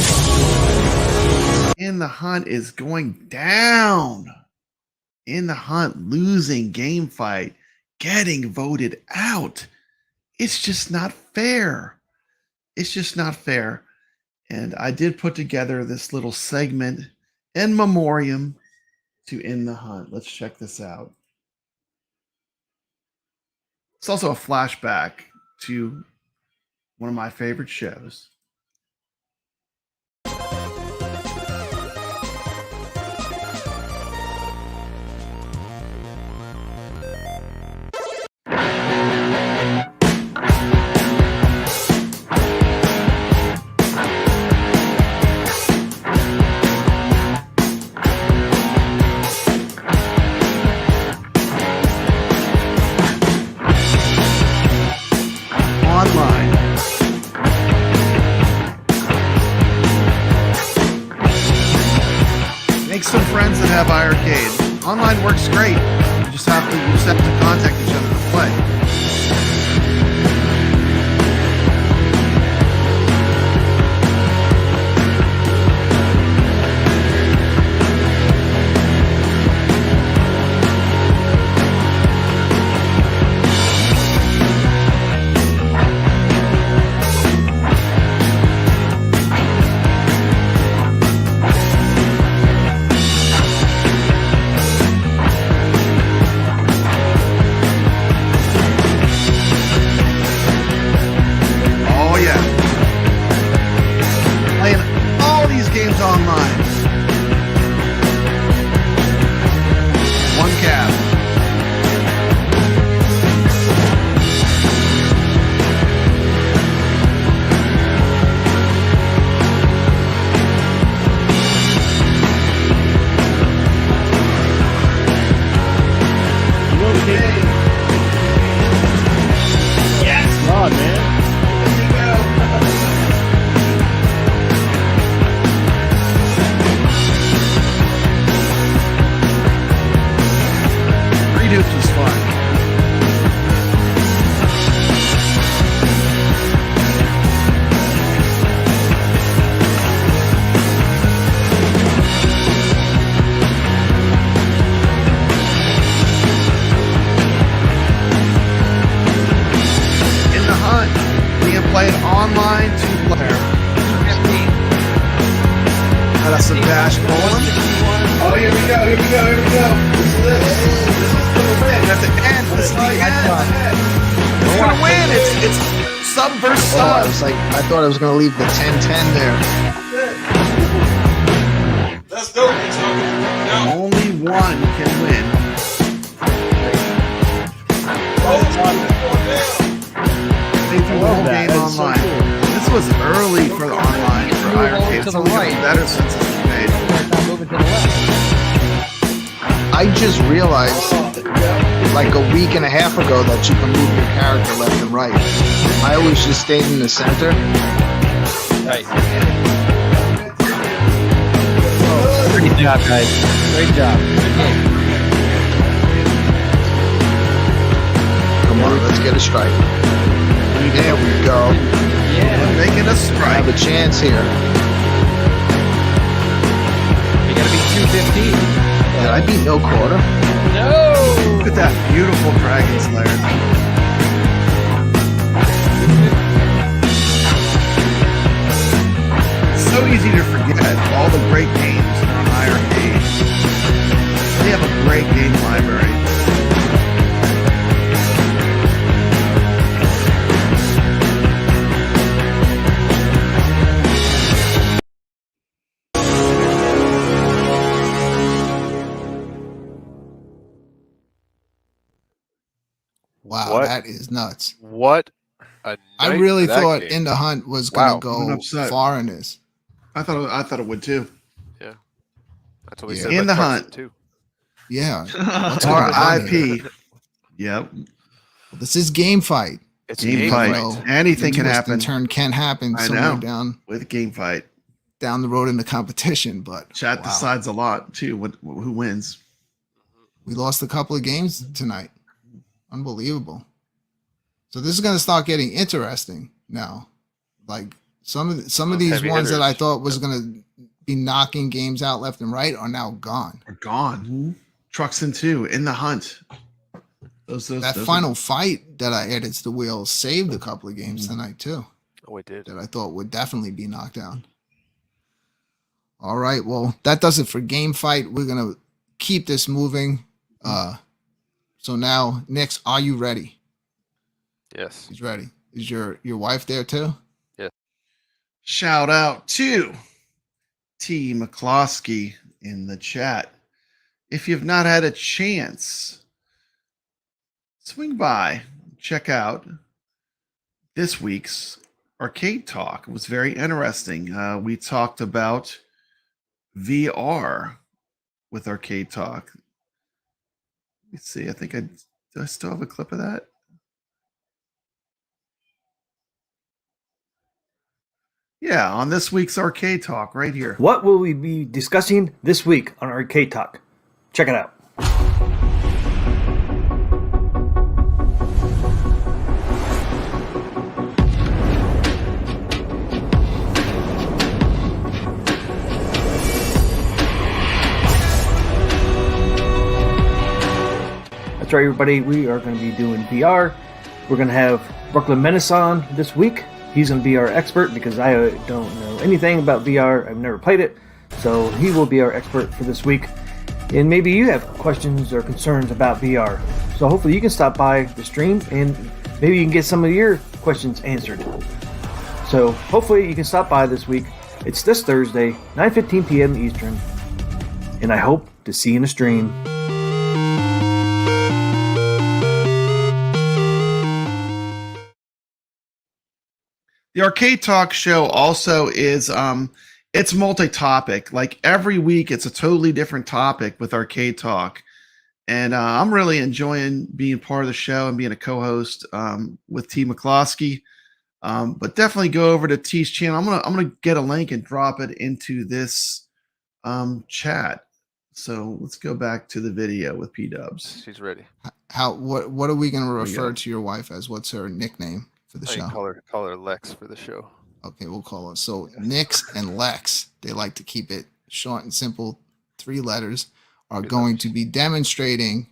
In the Hunt is going down. In the Hunt losing game fight, getting voted out. It's just not fair. It's just not fair. And I did put together this little segment in memoriam to In the Hunt. Let's check this out. It's also a flashback to one of my favorite shows. Online. Make some friends that have iiRcade. Online works great. You just have to contact each other to play. Oh yeah. Playing all these games online. One cap. Redux was fun. In the Hunt, we can play it online two-player. That's a dash bowling. Oh, here we go, here we go, here we go. This is for the win. At the end, this is the end. It's for the win. It's sub versus sub. I thought I was going to leave the 10-10 there. Let's go. Only one can win. They threw the whole game online. This was early for the online for iiRcade. It's only gotten better since it's been made. I just realized like a week and a half ago that you can move your character left and right. I always just stayed in the center. Nice. Great job, guys. Great job. Come on, let's get a strike. There we go. We're making a I strike. have a chance here. You gotta beat 215. Did I beat no quarter? No! Look at that beautiful dragon slayer. It's so easy to forget all the great games on iiRcade. They have a great game library. Wow, What? that is nuts. What a I night really for that thought game. In the Hunt was going Wow. to I'm go upset. far in this. I thought it would too. That's what we Yeah. said. In the about Hunt. Truxton, too. Yeah. What's going on here? RIP. Yep. This is Game Fight. It's Game game fight. fight. Anything can Twist happen and turn can happen I somewhere know. With game fight. down the road in the competition. But Chat wow. decides a lot too. Who wins? We lost a couple of games tonight. Unbelievable. So this is going to start getting interesting now. Like some of these Heavy ones that I hitters. thought was going to be knocking games out left and right are now gone. Are gone. Truxton 2 In the Hunt. Those That are- final fight that I added to the wheel saved a couple of games tonight too, Oh, it did. that I thought would definitely be knocked down. All right, well, that does it for Game Fight. We're going to keep this moving. So now, Nix, are you ready? Yes. He's ready. Is your wife there too? Yes. Shout out to T. McCloskey in the chat. If you've not had a chance, swing by, check out this week's Arcade Talk. It was very interesting. We talked about VR with Arcade Talk. Let's see. I think do I still have a clip of that? Yeah, on this week's Arcade Talk right here. What will we be discussing this week on Arcade Talk? Check it out. That's right, everybody. We are going to be doing VR. We're going to have Brooklyn Menace on this week. He's going to be our expert because I don't know anything about VR. I've never played it. So he will be our expert for this week. And maybe you have questions or concerns about VR. So hopefully you can stop by the stream and maybe you can get some of your questions answered. So hopefully you can stop by this week. It's this Thursday, 9:15 p.m. Eastern. And I hope to see you in the stream. The Arcade Talk show also is it's multi-topic. Like every week it's a totally different topic with Arcade Talk. And I'm really enjoying being part of the show and being a co-host with T. McCloskey. But definitely go over to T's channel. I'm gonna get a link and drop it into this chat. So let's go back to the video with PDubs. She's ready. What are we going to refer to your wife as? What's her nickname for the show? Call her Lex for the show. Okay, we'll call her. So Nix and Lex, they like to keep it short and simple. 3 letters are going to be demonstrating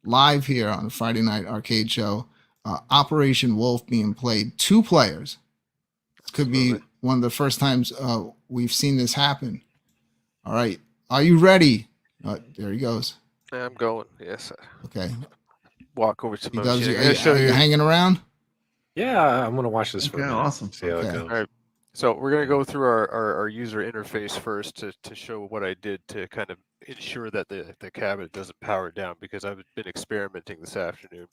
live here on the Friday Night Arcade Show. Operation Wolf being played 2 players. This could be one of the first times we've seen this happen. All right. Are you ready? There he goes. I'm going. Yes. Okay. Walk over to the machine. Are you hanging around? Yeah, I'm gonna watch this for a minute. Awesome. See how it goes. All right. So we're gonna go through our user interface first to show what I did to kind of ensure that the cabinet doesn't power down, because I've been experimenting this afternoon.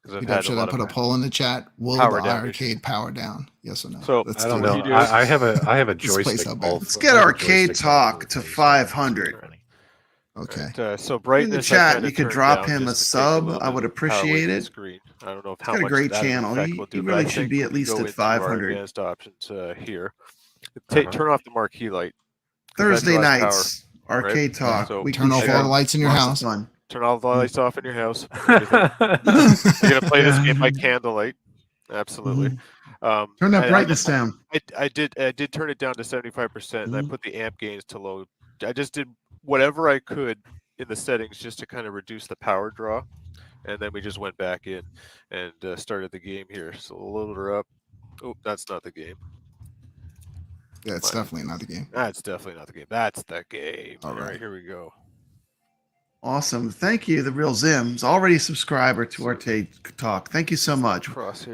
Should I put a poll in the chat? Will the iiRcade power down? Yes or no? So I don't know. I have a joystick. Let's get Arcade Talk to 500. Okay. Right, so brightness. In the chat, you could drop him a sub. I would appreciate it. Screen. I don't know if He's got a great channel. He really should be at least at 500. Advanced options here. Turn off the marquee light. Thursday nights, Arcade Talk. So we turn off all the lights in your house. Turn all the lights off in your house. You're gonna play this game by candlelight. Absolutely. Turn that brightness down. I did turn it down to 75%, and I put the amp gains to low. I just did whatever I could in the settings just to kind of reduce the power draw, and then we just went back in and started the game here. So we'll load her up. Oh, that's not the game. Yeah, it's definitely not the game. That's definitely not the game. That's the game. All right, here we go. Awesome. Thank you, The Real Zims, already a subscriber to Arcade Talk. Thank you so much.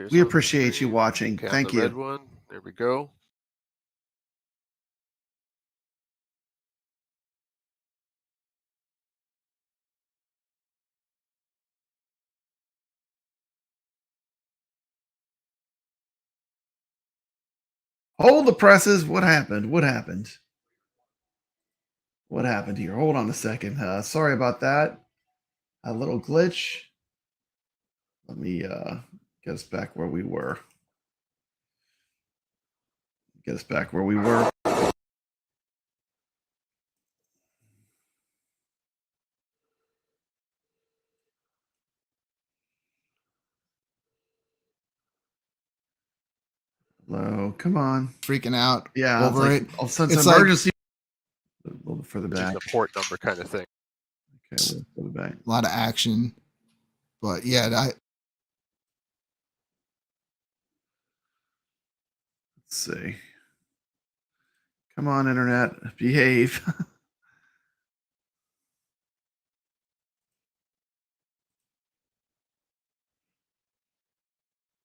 We appreciate you watching. Thank you. Red one. There we go. Hold the presses. What happened? What happened? What happened here? Hold on a second. Sorry about that. A little glitch. Let me get us back where we were. Get us back where we were. Hello, come on. Freaking out. Yeah, over it. All of a sudden, it's emergency. A little bit further back. The port number kind of thing. Okay, a little further back. A lot of action, but yeah, let's see. Come on, internet, behave.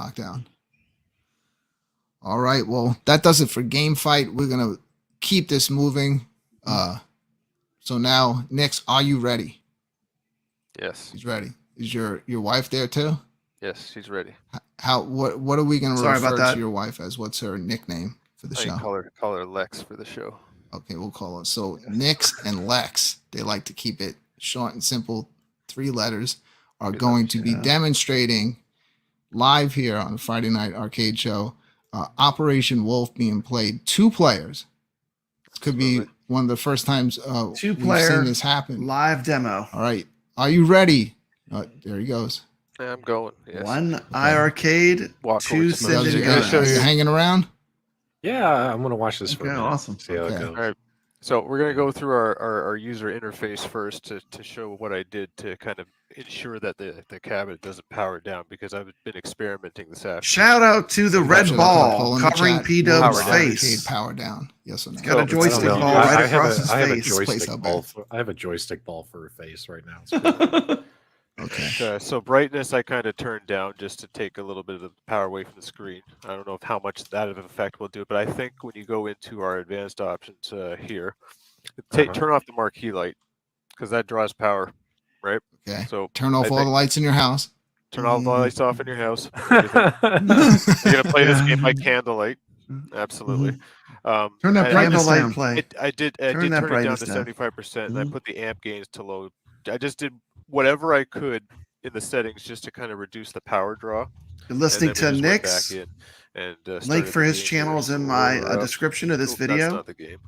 Knockdown. All right. Well, that does it for Game Fight. We're going to keep this moving. So now, Nix, are you ready? Yes. He's ready. Is your wife there too? Yes, she's ready. What are we going to Sorry about refer that. to your wife as? What's her nickname for the show? Call her Lex for the show. Okay, we'll call her. So Nix and Lex, they like to keep it short and simple. 3 letters, are going to be demonstrating live here on the Friday Night Arcade Show. Operation Wolf being played 2 players. This could be one of the first times 2 we've player seen this happen. live demo. All right, are you ready? There he goes. Yeah, I'm going. Yes. 1 iiRcade, 2 Sinden You guns. hanging around? Yeah, I'm going to watch this for a minute. Awesome. See how it goes. All right. So we're going to go through our user interface first to show what I did to kind of ensure that the cabinet doesn't power down, because I've been experimenting this afternoon. Shout out to the red ball covering PDubs' face. Power down. Yes or no? He's got a joystick ball right across his face. I have a joystick ball for a face right now. It's pretty cool. Okay. So brightness I kind of turned down just to take a little bit of the power away from the screen. I don't know how much that of an effect will do, but I think when you go into our advanced options here, turn off the marquee light, because that draws power, right? Okay. So turn off all the lights in your house. Turn all the lights off in your house. You're gonna play this game by candlelight. Absolutely. Turn that brightness down. I did turn it down to 75%, and I put the amp gains to low. I just did whatever I could in the settings just to kind of reduce the power draw. You're listening to Nix. Link for his channel is in my description of this video. That's not the game.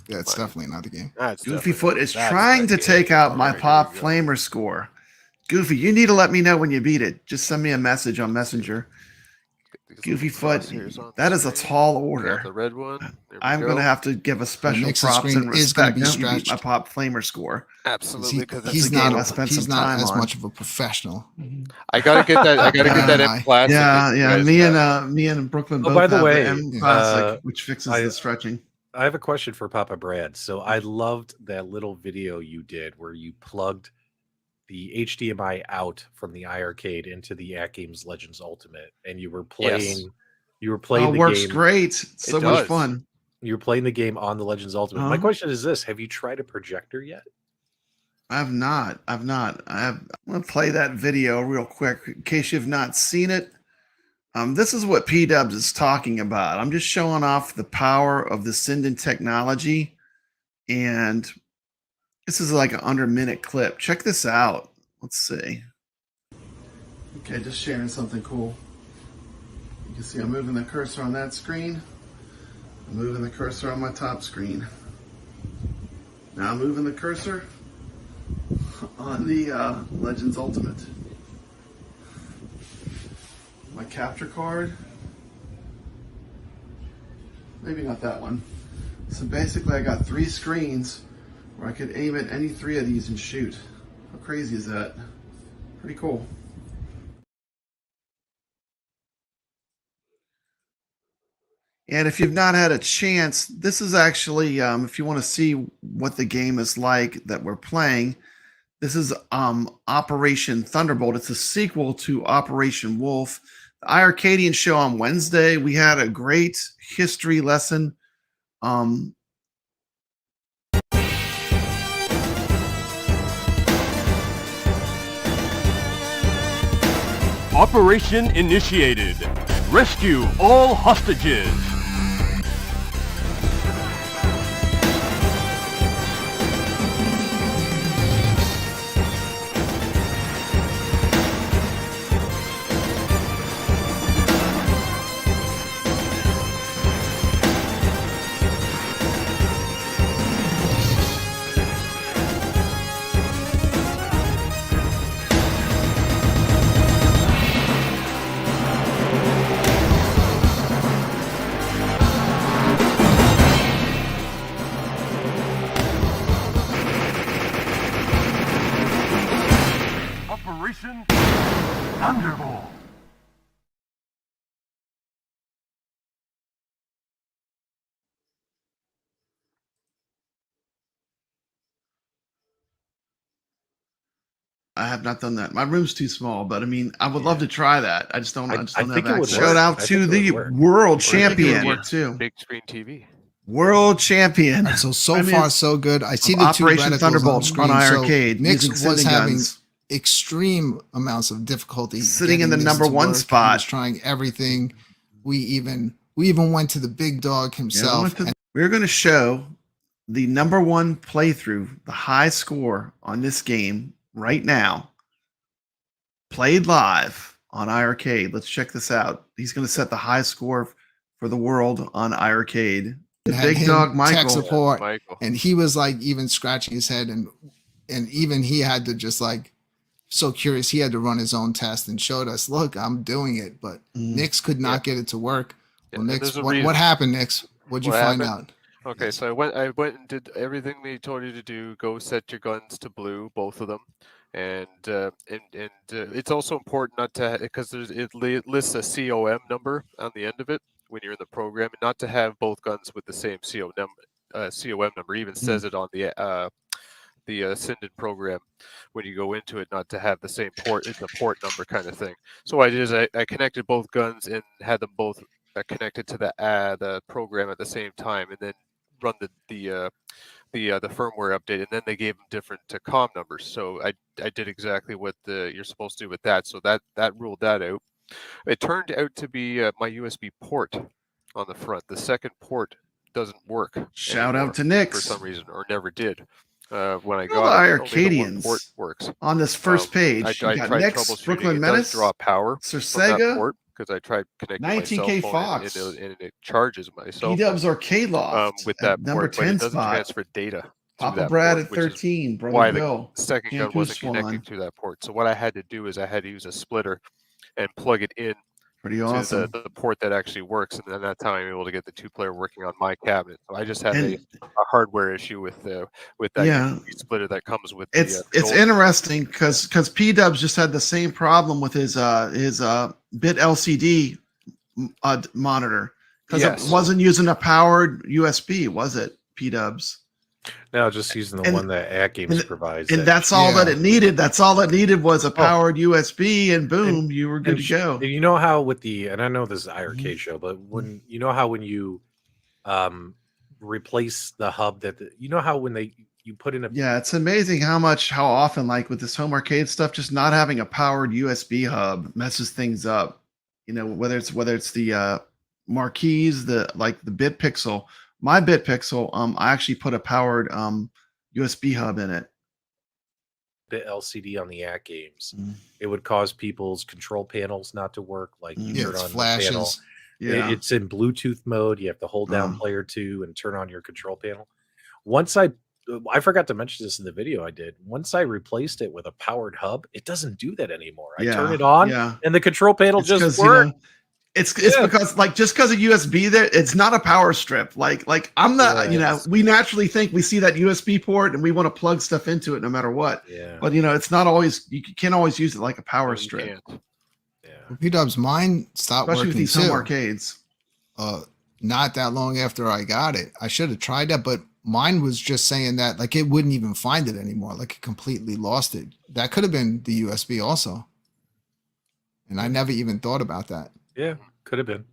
Yeah, it's definitely not the game. Goofy Foot is trying to take out my Pop Flamer score. Goofy, you need to let me know when you beat it. Just send me a message on Messenger. Goofy Foot, that is a tall order. The red one. I'm going to have to give a special props and respect to beat my Pop Flamer score. Absolutely, because he's not as much of a professional. I gotta get that. I gotta get that M Classic. Yeah. Me and Brooklyn both by the have way, the M Classic, which fixes the stretching. I have a question for Papa Brad. So I loved that little video you did where you plugged the HDMI out from the iiRcade into the AtGames Legends Ultimate, and you were playing. Yes. You were playing. It the works game. greght. So much fun. You were playing the game on the Legends Ultimate. My question is this: have you tried a projector yet? I've not. I'm going to play that video real quick in case you've not seen it. This is what PDubs is talking about. I'm just showing off the power of the Sinden technology, and this is like an under-minute clip. Check this out. Let's see. Okay, just sharing something cool. You can see I'm moving the cursor on that screen. I'm moving the cursor on my top screen. Now I'm moving the cursor on the Legends Ultimate. My capture card. Maybe not that one. So basically I got 3 screens where I could aim at any 3 of these and shoot. How crazy is that? Pretty cool. And if you've not had a chance, this is actually, if you want to see what the game is like that we're playing, this is Operation Thunderbolt. It's a sequel to Operation Wolf. The iiRcadians show on Wednesday. We had a great history lesson. Operation initiated. Rescue all hostages. I have not done that. My room's too small, but I mean, I would love to try that. I just don't. I just don't think have it would access. work. Shout out I to think it the would work. world Or you could champion get too. Big screen TV. World champion. All right, so I mean, far so good. I see of the two Operation reticles Thunderbolt on screen. on So iiRcade Nix using was Sinden having guns. extreme amounts of difficulty Sitting in getting the this number to one work. He spot. was trying everything. We even went to the big dog himself. We're going to show the number one playthrough, the high score on this game right now. Played live on iiRcade. Let's check this out. He's going to set the high score for the world on iiRcade. The big dog Michael. Tech support, Michael. and he was like even scratching his head, and even he had to just like so curious. He had to run his own test and showed us, look, I'm doing it, but Nix could not get it to work. Well, Nix, what happened, Nix? What'd you find out? Okay, so I went and did everything they told you to do. Go set your guns to blue, both of them, and it's also important not to, because it lists a COM number on the end of it when you're in the program, and not to have both guns with the same COM number. Even says it on the Sinden program when you go into it, not to have the same port. It's a port number kind of thing. So what I did is I connected both guns and had them both connected to the program at the same time, and then run the firmware update, and then they gave them different COM numbers. So I did exactly what you're supposed to do with that. So that ruled that out. It turned out to be my USB port on the front. The second port doesn't work. Shout out to Nix for some reason, or never did. When I Well, got the it, only the one iiRcadians port works. on this first page. I You tried got Nix, troubleshooting. Brooklyn It Menace, does draw power from that Sega, port, because I tried connecting my 19K cell phone Fox, and it charges my cell phone PDubs ArcadeLoft with at that number port, but 10 it doesn't spot. transfer data to Papa that Brad port, at which is 13, Brother why Bill, the second gun Shampoo wasn't Swan. connecting to that port. So what I had to do is I had to use a splitter and plug it in Pretty awesome. to the port that actually works, and then that's how I'm able to get the two-player working on my cabinet. So I just have a hardware issue with that USB splitter that comes with it's interesting because PDubs just had the same problem with his bit LCD monitor, because it wasn't using a powered USB, was it, PDubs? No, just using the one that AtGames provides. And that's all that it needed. That's all it needed was a powered USB, and boom, you were good to go. And you know how with and I know this is an iiRcade show, but when you know how when you replace the hub how when you put in a it's amazing how often, like with this home arcade stuff, just not having a powered USB hub messes things up. You know, whether it's the marquees, the bit pixel. My bit pixel, I actually put a powered USB hub in it. Bit LCD on the AtGames, it would cause people's control panels not to work. Like you turn on flashes. the panel, it's in Bluetooth mode. You have to hold down player 2 and turn on your control panel. Once I forgot to mention this in the video I did. Once I replaced it with a powered hub, it doesn't do that anymore. I turn it on, and the control panel just works. It's because just because of USB there, it's not a power strip. Like I'm not, we naturally think we see that USB port and we want to plug stuff into it no matter what. Yeah. But it's not always, you can't always use it like a power strip. PDubs, mine stopped Especially working with these too. home arcades. Not that long after I got it. I should have tried that, but mine was just saying that like it wouldn't even find it anymore. Like it completely lost it. That could have been the USB also. And I never even thought about that. Yeah, could have been.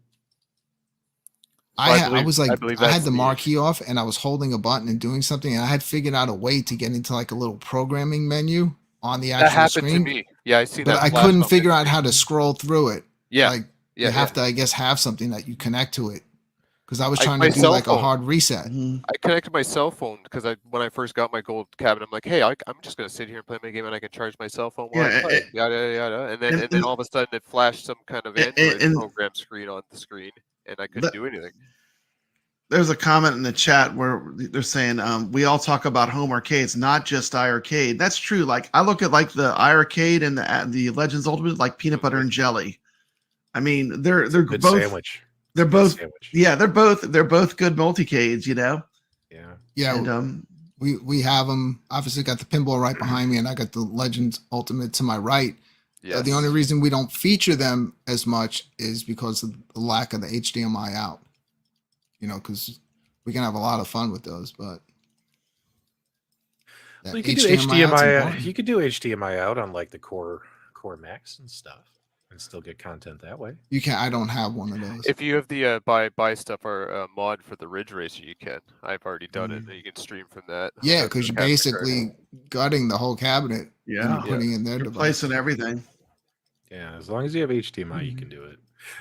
I had the marquee off and I was holding a button and doing something, and I had figured out a way to get into like a little programming menu on the actual that happened screen. To me. Yeah, I see but that. I couldn't figure out how to scroll through it. Yeah. Like you have to, I guess, have something that you connect to it. Because I was trying to do like a hard reset. I connected my cell phone because when I first got my gold cabinet, I'm like, hey, I'm just gonna sit here and play my game, and I can charge my cell phone while I play. Yada yada. And then all of a sudden it flashed some kind of Android program screen on the screen, and I couldn't do anything. There's a comment in the chat where they're saying we all talk about home arcades, not just iiRcade. That's true. Like I look at like the iiRcade and the Legends Ultimate, like peanut butter and jelly. I mean, they're good both sandwich. They're both they're both good multi-cades, Yeah. And we have them. Obviously got the pinball right behind me, and I got the Legends Ultimate to my right. Yes. The only reason we don't feature them as much is because of the lack of the HDMI out. Because we can have a lot of fun with those, but You could do HDMI. You could do HDMI out on like the core Macs and stuff, and still get content that way. You can. I don't have one of those. If you have the buy stuff or mod for the Ridge Racer, you can. I've already done it. You can stream from that. Yeah, because you're basically gutting the whole cabinet. Yeah, and putting in their device. Replacing everything. Yeah, as long as you have HDMI, you can do it.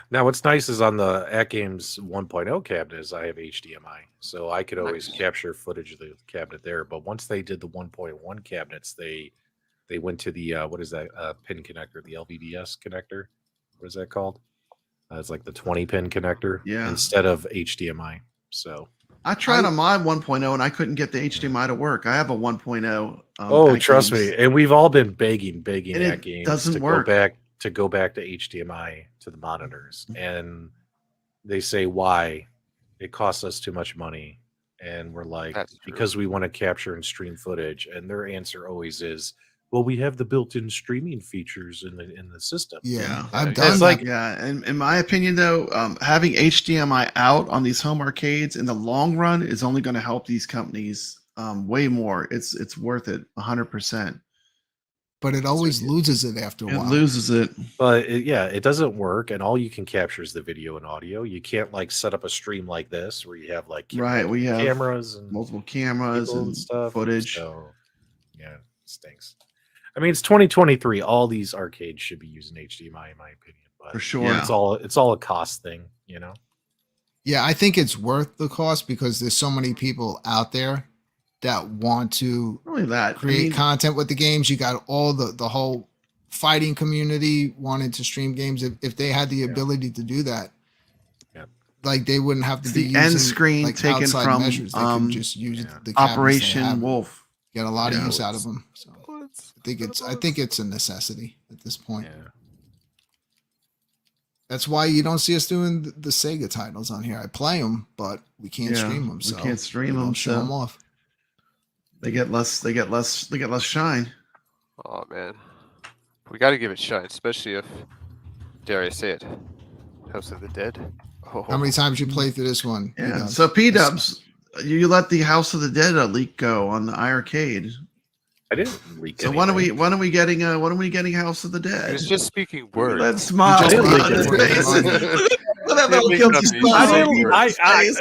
Now, what's nice is on the AtGames 1.0 cabinet is I have HDMI, so I could always capture footage of the cabinet there. But once they did the 1.1 cabinets, they went to the what is that pin connector, the LVDS connector? What is that called? It's like the 20-pin connector instead of HDMI. So I tried on my 1.0 and I couldn't get the HDMI to work. I have a 1.0. Oh, trust me, and we've all been begging and AtGames to work. go back to HDMI to the monitors, and they say why it costs us too much money, and we're like, because we want to capture and stream footage, and their answer always is, well, we have the built-in streaming features in the system. Yeah, I've done that. And in my opinion, though, having HDMI out on these home arcades in the long run is only going to help these companies way more. It's worth it 100%. But it always loses it after a while. It loses it. But it doesn't work, and all you can capture is the video and audio. You can't like set up a stream like this where you have like we have cameras and multiple cameras and stuff, footage. So yeah, it stinks. I mean, it's 2023. All these arcades should be using HDMI, in my opinion. But for sure, it's all a cost thing, you know. Yeah, I think it's worth the cost because there's so many people out there that want to create content with the games. You got all the whole fighting community wanting to stream games. If they had the ability to do that, like they wouldn't have to be using end screen like taken from measures. They could just use the Operation Wolf. Get a lot of use out of them. So I think it's a necessity at this point. Yeah. That's why you don't see us doing the Sega titles on here. I play them, but we can't stream them. So we can't stream them. Show them off. They get less shine. Oh man, we got to give it shine, especially if, dare I say it, House of the Dead. Oh. How many times you played through this one? Yeah. P-Dubs? So P-Dubs, you let the House of the Dead leak go on the iiRcade. I didn't leak. So when are we getting House of the Dead? It's just speaking words. That smile on his face.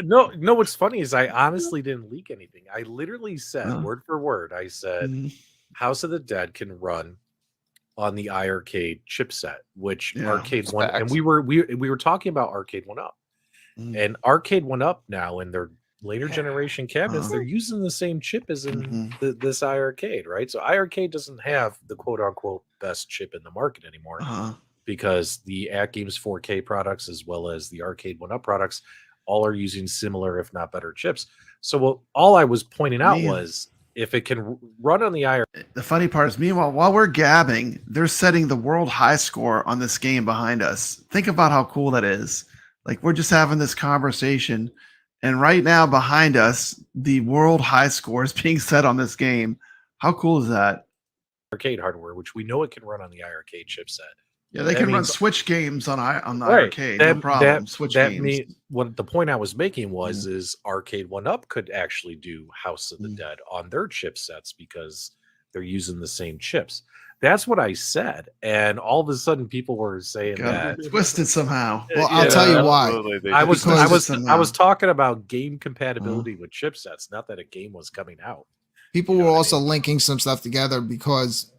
No, what's funny is I honestly didn't leak anything. I literally said word for word. I said House of the Dead can run on the iiRcade chipset, which Arcade One, and we were talking about Arcade 1-Up, and Arcade 1-Up now in their later generation cabinets, they're using the same chip as in this iiRcade, right? So iiRcade doesn't have the quote unquote best chip in the market anymore. Because the AtGames 4K products as well as the Arcade 1-Up products all are using similar, if not better, chips. So all I was pointing out was if it can run on the iiRcade. The funny part is, meanwhile, while we're gabbing, they're setting the world high score on this game behind us. Think about how cool that is. Like we're just having this conversation, and right now behind us, the world high score is being set on this game. How cool is that? Arcade hardware, which we know it can run on the iiRcade chipset. Yeah, they can run Switch games on the iiRcade, no problem. Switch games. What the point I was making was is Arcade 1-Up could actually do House of the Dead on their chipsets because they're using the same chips. That's what I said, and all of a sudden people were saying that twisted somehow. Well, I'll tell you why. I was talking about game compatibility with chipsets, not that a game was coming out. People were also linking some stuff together because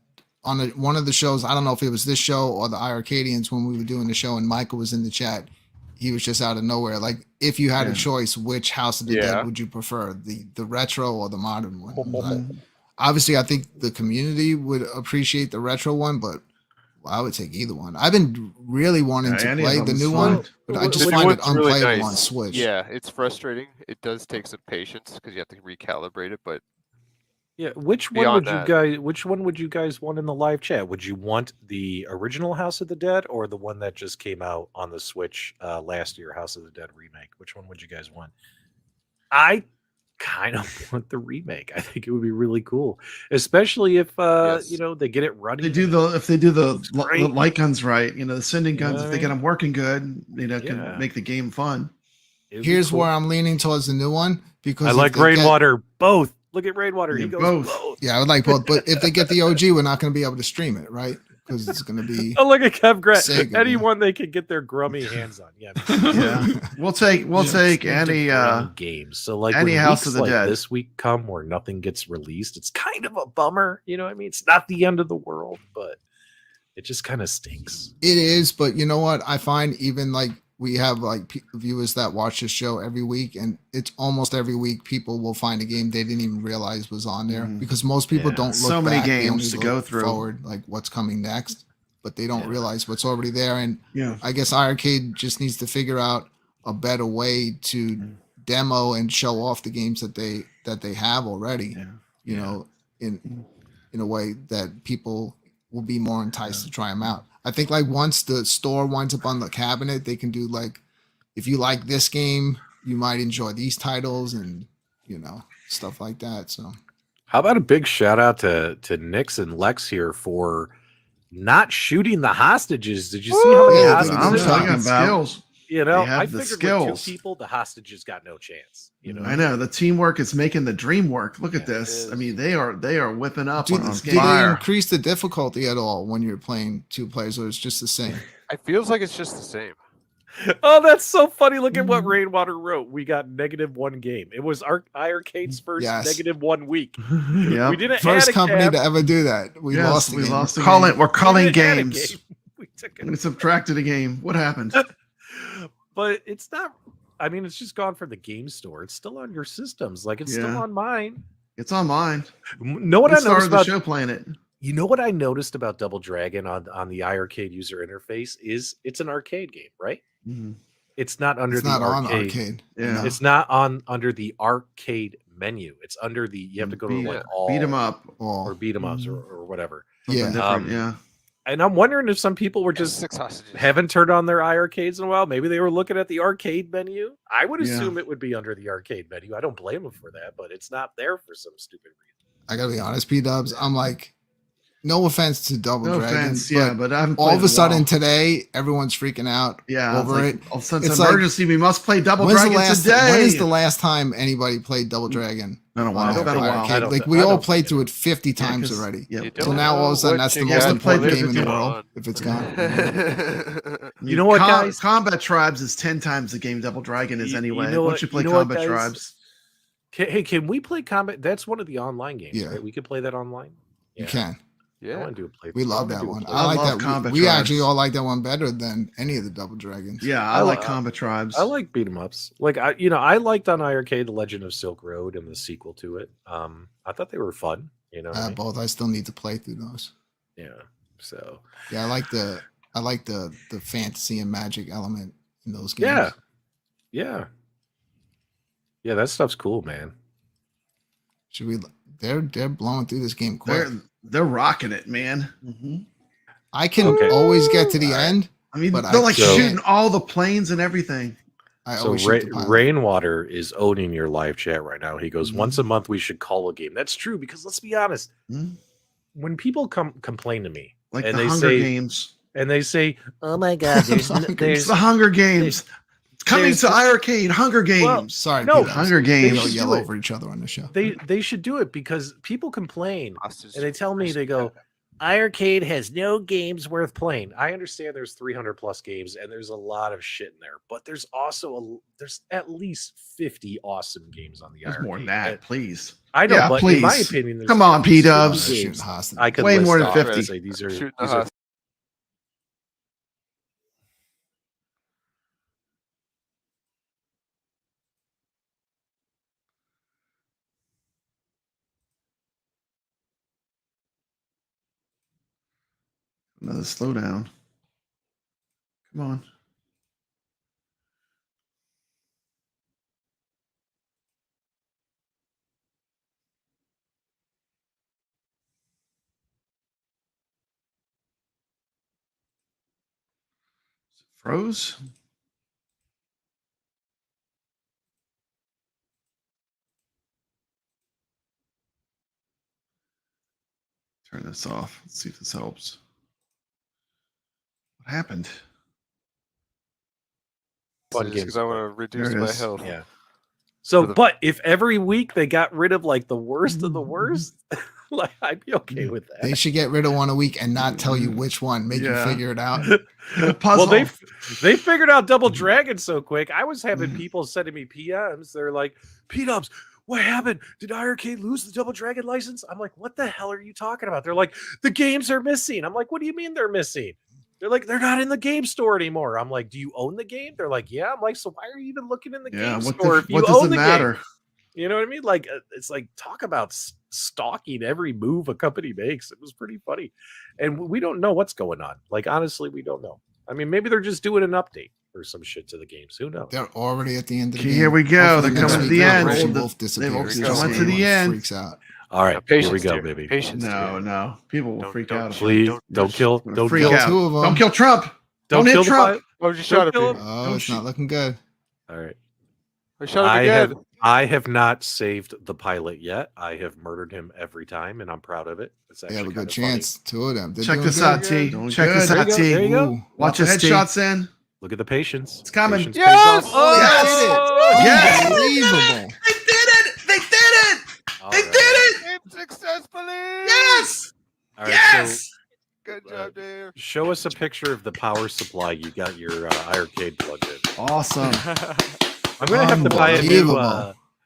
on one of the shows, I don't know if it was this show or the iiRcadians when we were doing the show and Michael was in the chat, he was just out of nowhere. Like, if you had a choice, which House of the Dead would you prefer, the retro or the modern one? Obviously, I think the community would appreciate the retro one, but I would take either one. I've been really wanting to play the new one, but I just find it unplayable on Switch. Yeah, it's frustrating. It does take some patience because you have to recalibrate it, but yeah, which one would you guys want in the live chat? Would you want the original House of the Dead or the one that just came out on the Switch last year, House of the Dead remake? Which one would you guys want? I kind of want the remake. I think it would be really cool, especially if they get it running. If they do the light guns right, the Sinden guns, if they get them working good, can make the game fun. Here's where I'm leaning towards the new one because I like Rainwater both. Look at Rainwater. He goes both. Yeah, I would like both. But if they get the OG, we're not going to be able to stream it, right? Because it's going to be. Oh, look at kevgret. Sega, Anyone they can get their grummy hands on. Yeah. Yeah. We'll take any games. So like any when House of the like Dead this week come where nothing gets released, it's kind of a bummer. You know what I mean? It's not the end of the world, but it just kind of stinks. It is, but you know what? I find even like we have like viewers that watch this show every week, and it's almost every week people will find a game they didn't even realize was on there because most people don't look so many back, games to go through forward, like what's coming next, but they don't realize what's already there. And yeah, I guess iiRcade just needs to figure out a better way to demo and show off the games that they have already. You know, in a way that people will be more enticed to try them out. I think like once the store winds up on the cabinet, they can do like, if you like this game, you might enjoy these titles and, you know, stuff like that. So how about a big shout out to Nix and Lex here for not shooting the hostages? Did you see how many hostages? I'm talking about skills. You know, I figured with 2 people, the hostages got no chance. You know, I know the teamwork is making the dream work. Look at this. I mean, they are whipping up on do they increase the difficulty at all when you're playing 2 players, or it's just the same? It feels like it's just the same. Oh, that's so funny. Look at what Rainwater wrote. We got -1 game. It was iiRcade's first -1 week. Yeah, we didn't first company to ever do that. We lost. We lost. We're calling games. We subtracted a game. What happened? But it's not. I mean, it's just gone from the game store. It's still on your systems. Like it's still on mine. It's on mine. Know what I noticed about the show playing it? You know what I noticed about Double Dragon on the iiRcade user interface is it's an arcade game, right? Mm-hmm. It's not under the on arcade. arcade. Yeah. It's not under the arcade menu. It's under the you have to go to like all beat 'em up or beat 'em ups or whatever. Yeah. And I'm wondering if some people were just haven't turned on their iiRcades in a while. Maybe they were looking at the arcade menu. I would assume it would be under the arcade menu. I don't blame them for that, but it's not there for some stupid reason. I gotta be honest, PDubs. I'm like, no offense to Double Dragon, but I haven't all of a sudden today, everyone's freaking out over it. All of a sudden, it's an emergency. We must play Double Dragon today. When is the last time anybody played Double Dragon? Been a while. Like we all played through it 50 times already. So now all of a sudden, that's the most important game in the world. If it's gone, you know what, guys? Combat Tribes is 10 times the game Double Dragon is anyway. Once you play Combat Tribes, hey, can we play Combat? That's one of the online games. Yeah, right? We could play that online. You can. Yeah, I want to do a play. We love that one. I like that. We actually all like that one better than any of the Double Dragons. Yeah, I like Combat Tribes. I like beat 'em ups. Like I liked on iiRcade The Legend of Silk Road and the sequel to it. I thought they were fun. You know, both. I still need to play through those. Yeah. So yeah, I like the fantasy and magic element in those games. Yeah. That stuff's cool, man. Should we? They're blowing through this game quick. They're rocking it, man. Mm-hmm. I can always get to the end. I mean, they're like shooting all the planes and everything. Rainwater is owning your live chat right now. He goes, once a month we should call a game. That's true, because let's be honest. When people complain to me, like and the they Hunger say, Games, and they say, "Oh my God, there's the Hunger Games." Coming to iiRcade, Hunger Games. Well, sorry, no Hunger Games. They yell over each other on the show. They should do it because people complain and they tell me, they go, iiRcade has no games worth playing. I understand there's 300 plus games and there's a lot of shit in there, but there's also there's at least 50 awesome games on the iiRcade. There's more than that, please. I know, but in my opinion, there's come on, PDubs. I could way more than 50. Say these are Another slowdown. Come on. Is it froze? Turn this off. Let's see if this helps. What happened? Because I want to reduce my health. Yeah. So, but if every week they got rid of like the worst of the worst, like I'd be okay with that. They should get rid of one a week and not tell you which one. Make you figure it out. Well, they figured out Double Dragon so quick. I was having people sending me PMs. They're like, PDubs, what happened? Did iiRcade lose the Double Dragon license? I'm like, what the hell are you talking about? They're like, the games are missing. I'm like, what do you mean they're missing? They're like, they're not in the game store anymore. I'm like, do you own the game? They're like, yeah. I'm like, so why are you even looking in the game store if you own the game? You know what I mean? Like, it's like, talk about stalking every move a company makes. It was pretty funny. And we don't know what's going on. Like, honestly, we don't know. I mean, maybe they're just doing an update or some shit to the games. Who knows? They're already at the end of the game. Here we go. Hopefully They're coming to the end. They're coming to the end. Freaks out. All right, here we go, baby. Patience. No. People will freak out. Please don't kill Two of them. Don't kill Trump. Don't hit Trump. Oh, you shot him. Oh, it's not looking good. All right. I shot him again. I have not saved the pilot yet. I have murdered him every time, and I'm proud of it. It's They have a good chance. Two of them. Check this out, T. Check this out, T. There you go. Watch the headshots in. Look at the patience. It's coming. Patience Yes! pays off. Oh, Yes! Unbelievable. They did it! They did it! They did it! Successfully. Yes! All right, Yes! Good job, Dave. Show us a picture of the power supply you got your iiRcade plugged in. Awesome. I'm gonna have to buy a new.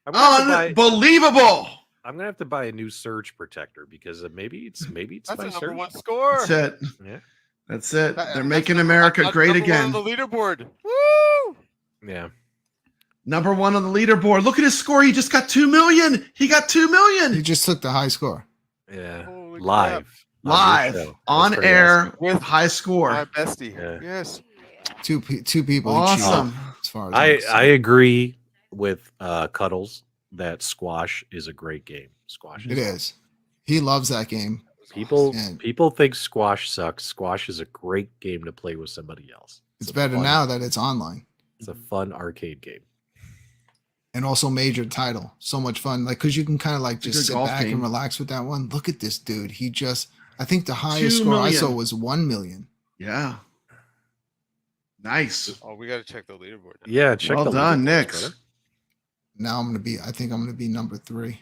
Unbelievable. I'm gonna have to buy a new surge protector because maybe it's That's my a surge. number one score. That's it. Yeah. That's it. They're making America great again. On the leaderboard. Woo! Yeah. Number one on the leaderboard. Look at his score. He just got 2 million. He got 2 million. He just took the high score. Yeah. Holy Live. Live on air with high score. My bestie. Yeah. Yes. Two people. Awesome. As far as I agree with Cuddles that Squash is a great game. Squash. It is. He loves that game. People think Squash sucks. Squash is a great game to play with somebody else. It's better now that it's online. It's a fun arcade game. And also major title. So much fun. Like, because you can kind of like just sit back and relax with that one. Look at this dude. He just, I think the highest score I saw was 1 million. Yeah. Nice. Oh, we got to check the leaderboard now. Yeah, check well the done, leaderboard, Nix. brother. Now I think I'm gonna be number 3.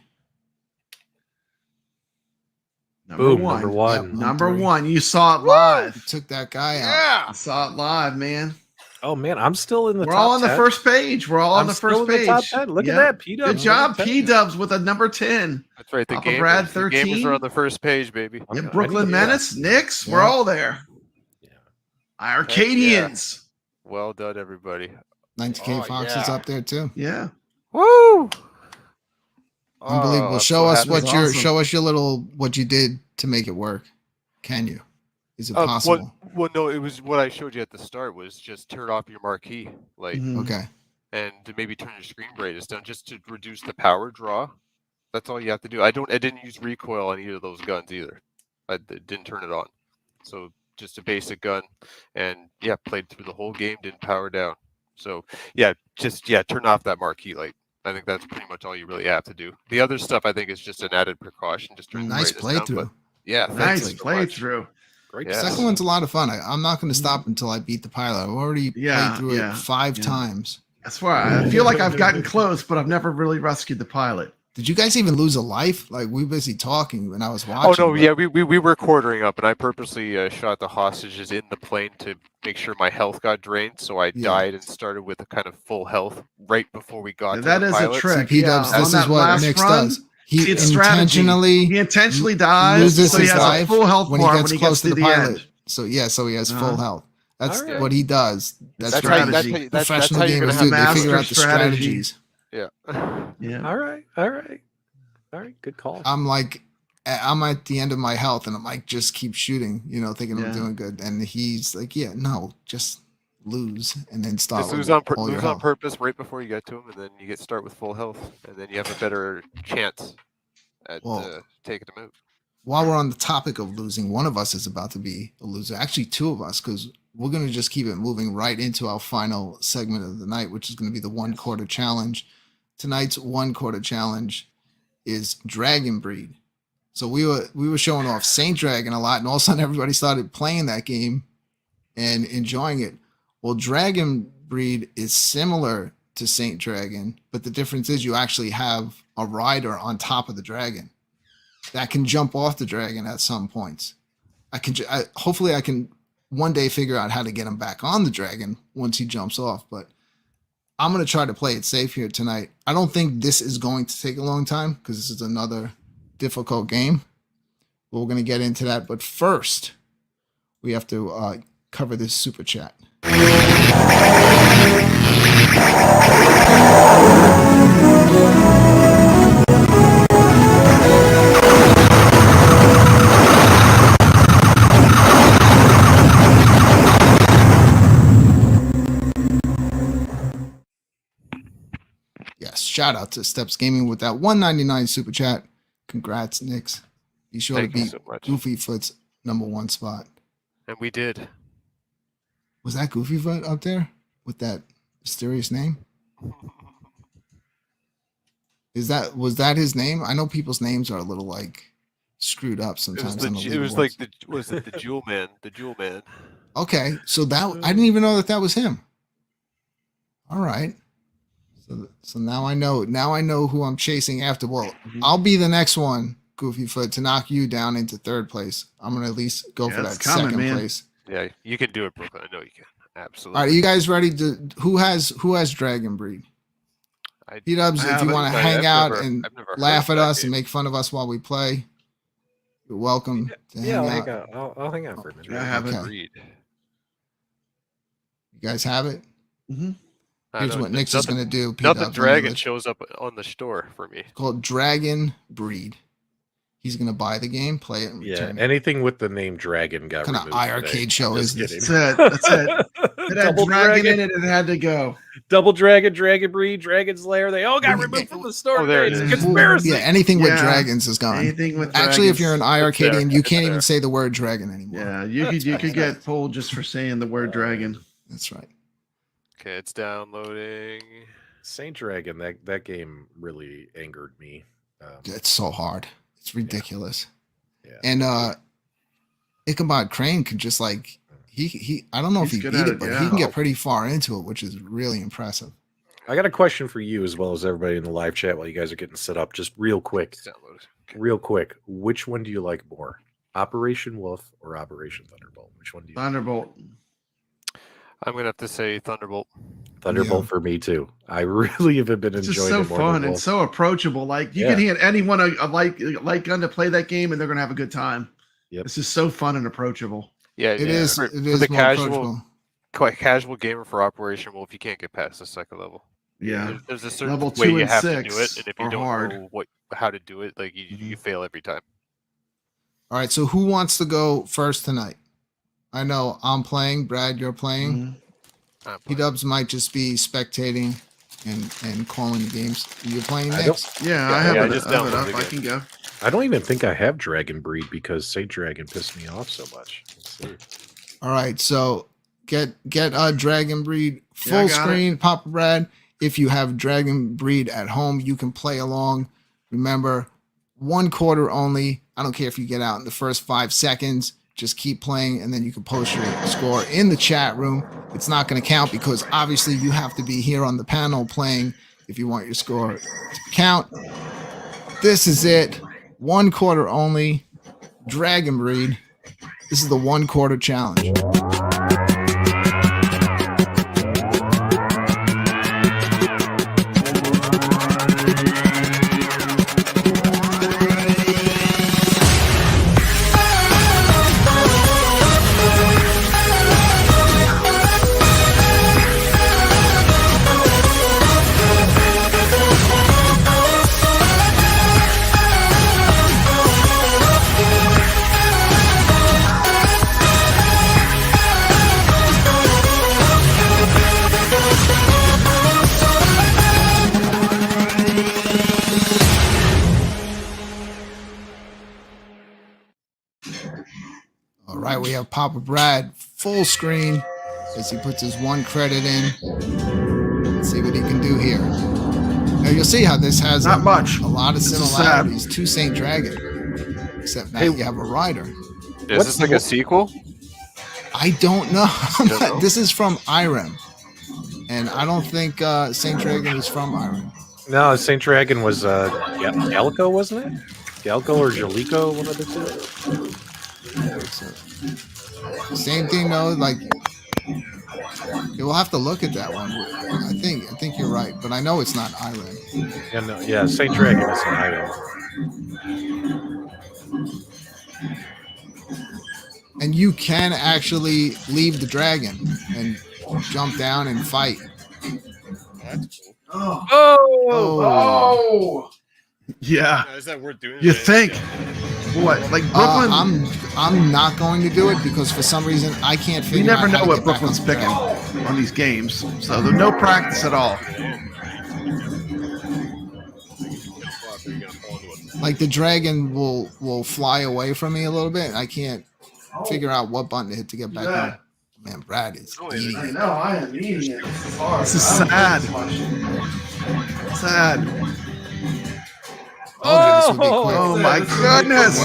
Boom, number one. Yep, Number 3. 1. You saw it live. You took that guy out. Yeah. You saw it live, man. Oh man, I'm still in the We're top all on the 10. first page. We're all on the still first in the top page. 10. Look at that, PDubs. Good job, PDubs with a number 10. That's right. The Papa gamers, Brad, the 13. gamers are on the first page, baby. Yeah, I Brooklyn need to- Menace, Knicks, we're all there. Yeah. iiRcadians. Well done, everybody. 90K Oh, Fox yeah. is up there too. Yeah. Woo! Unbelievable. I'm Show so us happy. what That's your awesome. show us your little what you did to make it work. Can you? Is it possible? Well, no, it was what I showed you at the start was just turn off your marquee, like, Mhm. Okay. and to maybe turn your screen brightness down just to reduce the power draw. That's all you have to do. I didn't use recoil on either of those guns either. I didn't turn it on. So just a basic gun, and yeah, played through the whole game, didn't power down. So yeah, turn off that marquee light. I think that's pretty much all you really have to do. The other stuff I think is just an added precaution. Just turn the Nice brightness down, but playthrough. yeah, Nice thanks so much. playthrough. Great. Yeah. Second one's a lot of fun. I'm not going to stop until I beat the pilot. I've already played through it 5 times. That's why I feel like I've gotten close, but I've never really rescued the pilot. Did you guys even lose a life? Like, we were busy talking when I was Oh watching. no, but- yeah, we were quartering up, and I purposely shot the hostages in the plane to make sure my health got drained. So I died and started with a kind of full health right before we got. That to the is a pilot. trick. See, Yeah, P-Dubs, on this that is what last Nix run, does. He it's strategy. intentionally He intentionally dies, loses so he his has life a full health when he bar gets when he close gets to the the pilot. end. So he has full health. That's All right. what he does. That's That's right. strategy. Professional how you're gamers gonna do. have They figure out master the strategy. strategies. Yeah. Yeah. All right. Good call. I'm at the end of my health, and I'm like, just keep shooting, thinking I'm doing good. And he's like, yeah, no, just lose and then stop. Just lose on purpose right before you get to him, and then you start with full health, and then you have a better chance at taking him out. While we're on the topic of losing, one of us is about to be a loser. Actually, 2 of us, because we're going to just keep it moving right into our final segment of the night, which is going to be the 1 quarter challenge. Tonight's 1 quarter challenge is Dragon Breed. So we were showing off Saint Dragon a lot, and all of a sudden everybody started playing that game and enjoying it. Well, Dragon Breed is similar to Saint Dragon, but the difference is you actually have a rider on top of the dragon that can jump off the dragon at some points. Hopefully I can one day figure out how to get him back on the dragon once he jumps off, but I'm going to try to play it safe here tonight. I don't think this is going to take a long time because this is another difficult game. But we're going to get into that. But first, we have to cover this super chat. Yes, shout out to Steps Gaming with that $1.99 super chat. Congrats, Nix. Be sure to beat Goofyfoot's #1 spot. And we did. Was that Goofyfoot up there with that mysterious name? Was that his name? I know people's names are a little like screwed up sometimes. It was like the Jewel Man? The Jewel Man. Okay, so I didn't even know that was him. All right. So now I know. Now I know who I'm chasing after. Well, I'll be the next one, Goofyfoot, to knock you down into 3rd place. I'm gonna at least go for that second place. Yeah, you can do it, Brooklyn. I know you can. Absolutely. All right, are you guys ready to? Who has Dragon Breed? PDubs, if you want to hang out and laugh at us and make fun of us while we play, you're welcome to hang out. I'll hang out for a minute. I have it. You guys have it? Mm-hmm. Here's what Nick's is going to do. Nothing Dragon shows up on the store for me. It's called Dragon Breed. He's going to buy the game, play it, and return it. Anything with the name Dragon got removed. What kind of iiRcade show is this? That's it. It had Dragon in it. It had to go. Double Dragon, Dragon Breed, Dragon's Lair. They all got removed from the store. There it is. It's a conspiracy. Yeah, anything with dragons is gone. Anything with Actually, if you're an iiRcadian, you can't even say the word dragon anymore. Yeah, you could get pulled just for saying the word dragon. That's right. Okay, it's downloading. Saint Dragon, that game really angered me. It's so hard. It's ridiculous. Yeah. And Ichabod Crane could just like he I don't know if he beat it, but he can get pretty far into it, which is really impressive. I got a question for you as well as everybody in the live chat while you guys are getting set up. Just real quick. Real quick. Which one do you like more? Operation Wolf or Operation Thunderbolt? Which one do you Thunderbolt. I'm gonna have to say Thunderbolt. Thunderbolt for me too. I really have been enjoying it. It's so fun and so approachable. Like you can hand anyone a light gun to play that game, and they're gonna have a good time. Yep. This is so fun and approachable. Yeah, it is. For the casual gamer for Operation Wolf, you can't get past the second level. Yeah, there's a certain level way 2 you and have 6 to do it, and if you don't know how to do it, like you fail every time. All right, so who wants to go first tonight? I know I'm playing. Brad, you're playing. PDubs might just be spectating and calling the games. You're playing next? Yeah, I have it up. I can go. I don't even think I have Dragon Breed because Saint Dragon pissed me off so much. Let's see. All right, so get Dragon Breed full screen, Papa Brad. If you have Dragon Breed at home, you can play along. Remember, 1 quarter only. I don't care if you get out in the first 5 seconds. Just keep playing, and then you can post your score in the chat room. It's not going to count because obviously you have to be here on the panel playing if you want your score to count. This is it. 1 quarter only. Dragon Breed. This is the 1 quarter challenge. All right, we have Papa Brad full screen as he puts his 1 credit in. Let's see what he can do here. Now you'll see how this has not much. A lot of similarities to Saint Dragon, except now you have a rider. Is this like a sequel? I don't know. This is from iRem. and I don't think Saint Dragon is from Ireland. No, Saint Dragon was Galco, wasn't it? Galco or Jalico, one of the two. Same thing though. Like you'll have to look at that one. I think you're right, but I know it's not Ireland. Yeah, Saint Dragon is in Ireland. And you can actually leave the dragon and jump down and fight. Oh! Yeah. Is that worth doing? You think? What? Like Brooklyn? I'm not going to do it because for some reason I can't figure. You never out know how to what get back Brooklyn's on the picking dragon. on these games, so there's no practice at all. Like the dragon will fly away from me a little bit. I can't figure out what button to hit to get back on. Man, Brad is eating it. know, I am eating it. This is sad. Sad. Oh my goodness!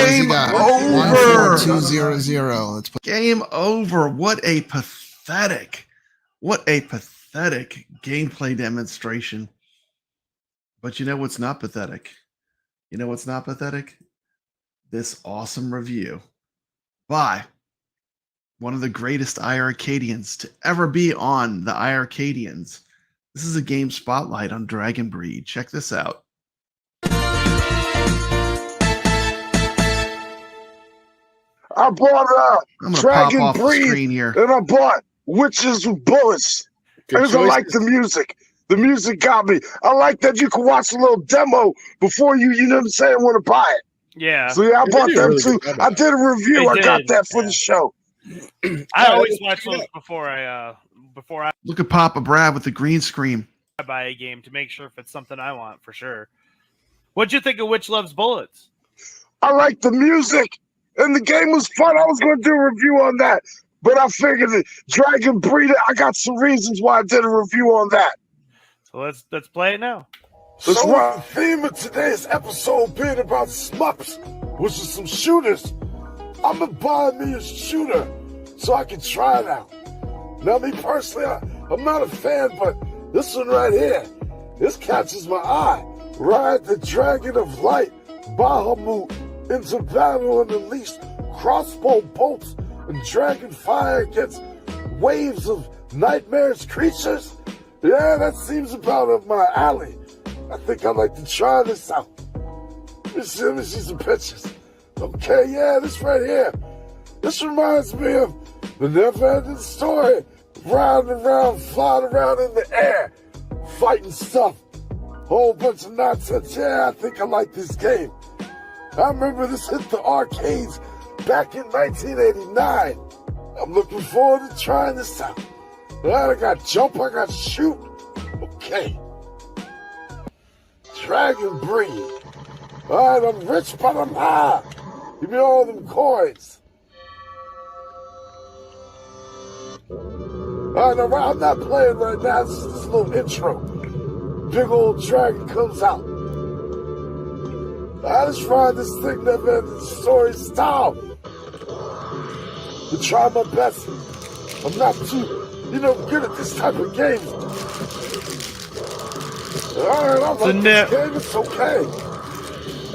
Game over. 14200. Let's put Game over. What a pathetic gameplay demonstration. But you know what's not pathetic? You know what's not pathetic? This awesome review by one of the greatest iiRcadians to ever be on the iiRcadians. This is a game spotlight on Dragon Breed. Check this out. I bought I'm gonna Dragon pop off the Breed, screen here. and I bought Witches with Bullets. Because I like the music. The music got me. I like that you can watch a little demo before you know what I'm saying, want to buy it. Yeah. So yeah, I bought them really too. I did a review. I got that for the show. I always watch those before I Look at Papa Brad with the green screen. buy a game to make sure if it's something I want for sure. What'd you think of Witch Loves Bullets? I like the music, and the game was fun. I was going to do a review on that, but I figured that Dragon Breed. I got some reasons why I did a review on that. So let's play it now. So the theme of today's episode being about shmups, which is some shooters. I'm gonna buy me a shooter so I can try it out. Now, me personally, I'm not a fan, but this one right here, this catches my eye. Ride the Dragon of Light, Bahamut, into battle and unleash crossbow bolts and dragon fire against waves of nightmarish creatures. Yeah, that seems about up my alley. I think I'd like to try this out. Let me see some pictures. Okay, yeah, this right here. This reminds me of the never-ending story. Round and round, flying around in the air, fighting stuff. Whole bunch of nonsense. Yeah, I think I like this game. I remember this hit the arcades back in 1989. I'm looking forward to trying this out. All right, I got jump, I got shoot. Okay. Dragon Breed. All right, I'm rich, but I'm high. Give me all them coins. All right, now, I'm not playing right now. This is this little intro. Big old dragon comes out. I just ride this thing never ending story style. To try my best. I'm not too, good at this type of game. Alright, I like this game. It's okay.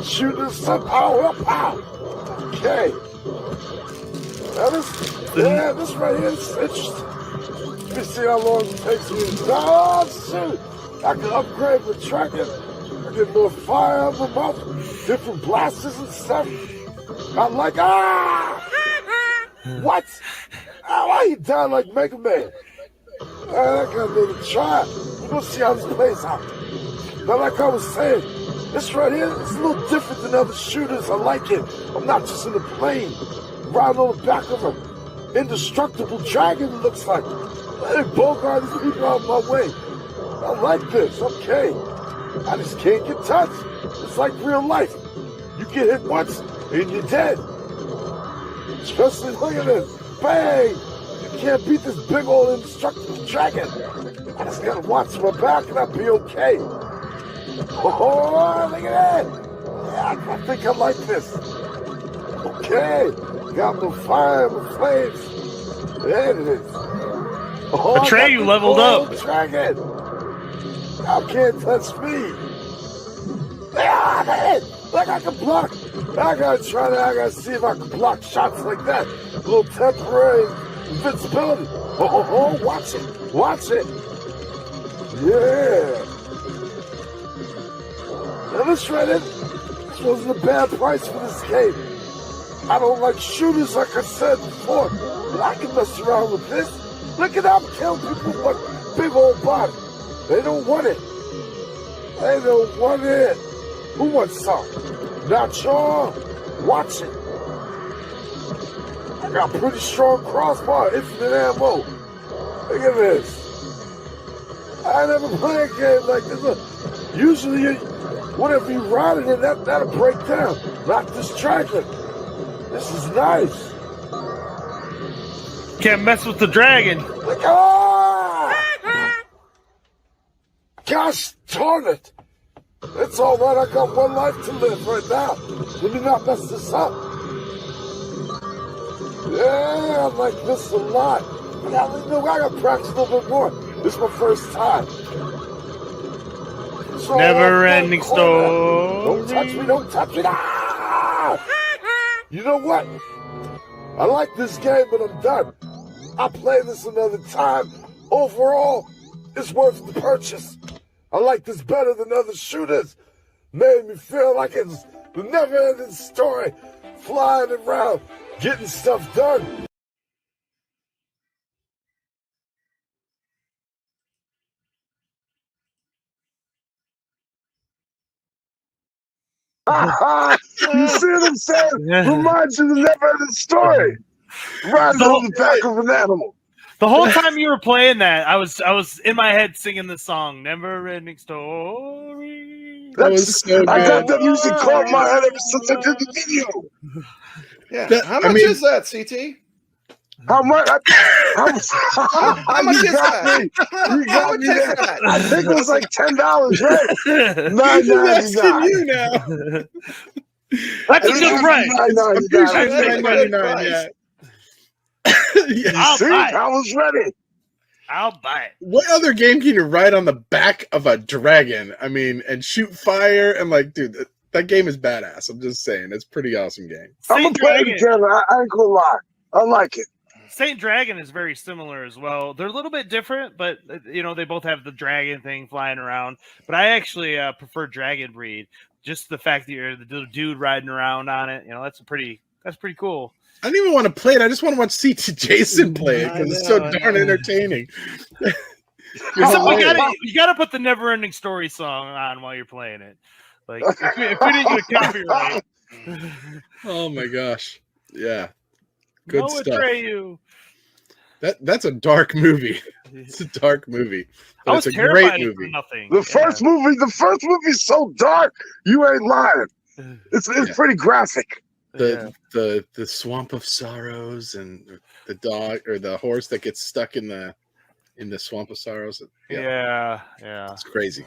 Shooting stuff. Pow, pow. Okay. Now this right here is interesting. Let me see how long it takes me. Oh, shoot. I can upgrade the dragon. I get more fire out of my mouth. Different blasters and stuff. I'm like, what? Why you down like Mega Man? I gotta make a try. We're gonna see how this plays out. Now, like I was saying, this right here is a little different than other shooters. I like it. I'm not just in a plane, riding on the back of an indestructible dragon, it looks like. Let me bogart these people out of my way. I like this, okay. I just can't get touched. It's like real life. You get hit once and you're dead. Especially, look at this. Bang! You can't beat this big old indestructible dragon. I just gotta watch my back and I'll be okay. Oh, look at that! Yeah, I think I like this. Okay, got my fire, my flames. There it is. Oh, Atreyu leveled up. Dragon. Y'all can't touch me. Ah, like I can block. I gotta see if I can block shots like that. A little temporary invincibility. Oh, watch it. Watch it. Yeah. Now this wasn't a bad price for this game. I don't like shooters like I said before, but I can mess around with this. Look at how I'm killing people with one big old body. They don't want it. They don't want it. Who wants some? Not sure. Watch it. I got pretty strong crossbar, infinite ammo. Look at this. I never play a game like this. Look, usually, whatever you ride it in, that'll break down. Not this dragon. This is nice. Can't mess with the dragon. Look, gosh darn it. It's all right. I got one life to live right now. Let me not mess this up. Yeah, I like this a lot. I got to practice a little bit more. This is my first time. So Never ending story. Don't touch me, don't touch me. Ah! You know what? I like this game, but I'm done. I'll play this another time. Overall, it's worth the purchase. I like this better than other shooters. Made me feel like it's the never-ending story. Flying around, getting stuff done. You see what I'm saying? Reminds you of the never-ending story. Riding on the back of an animal. The whole time you were playing that, I was in my head singing the song "Never Ending Story." That was so good. I got that music caught in my head ever since I did the video. Yeah. How much is that, CT? How much? How much is that? You got me there. I think it was like $10, right? $9.99. You now. That's a good price. $9.99. Yeah. I'll See, buy it. I was ready. I'll buy it. What other game can you ride on the back of a dragon? I mean, and shoot fire and dude, that game is badass. I'm just saying, it's a pretty awesome game. I'm gonna play it again. I ain't gonna lie. I like it. Saint Dragon is very similar as well. They're a little bit different, but they both have the dragon thing flying around. But I actually prefer Dragon Breed. Just the fact that you're the little dude riding around on it, that's pretty cool. I don't even want to play it. I just want to watch CT Jason play it because it's so darn entertaining. You gotta put the Never Ending Story song on while you're playing it. Like if we didn't get a copyright. Oh my gosh. Yeah. Good stuff. Atreyu. That's a dark movie. It's a dark movie. But I was it's a terrified great movie. for nothing. The first movie's so dark, you ain't lying. It's pretty graphic. The swamp of sorrows and the dog or the horse that gets stuck in the swamp of sorrows. Yeah. It's crazy.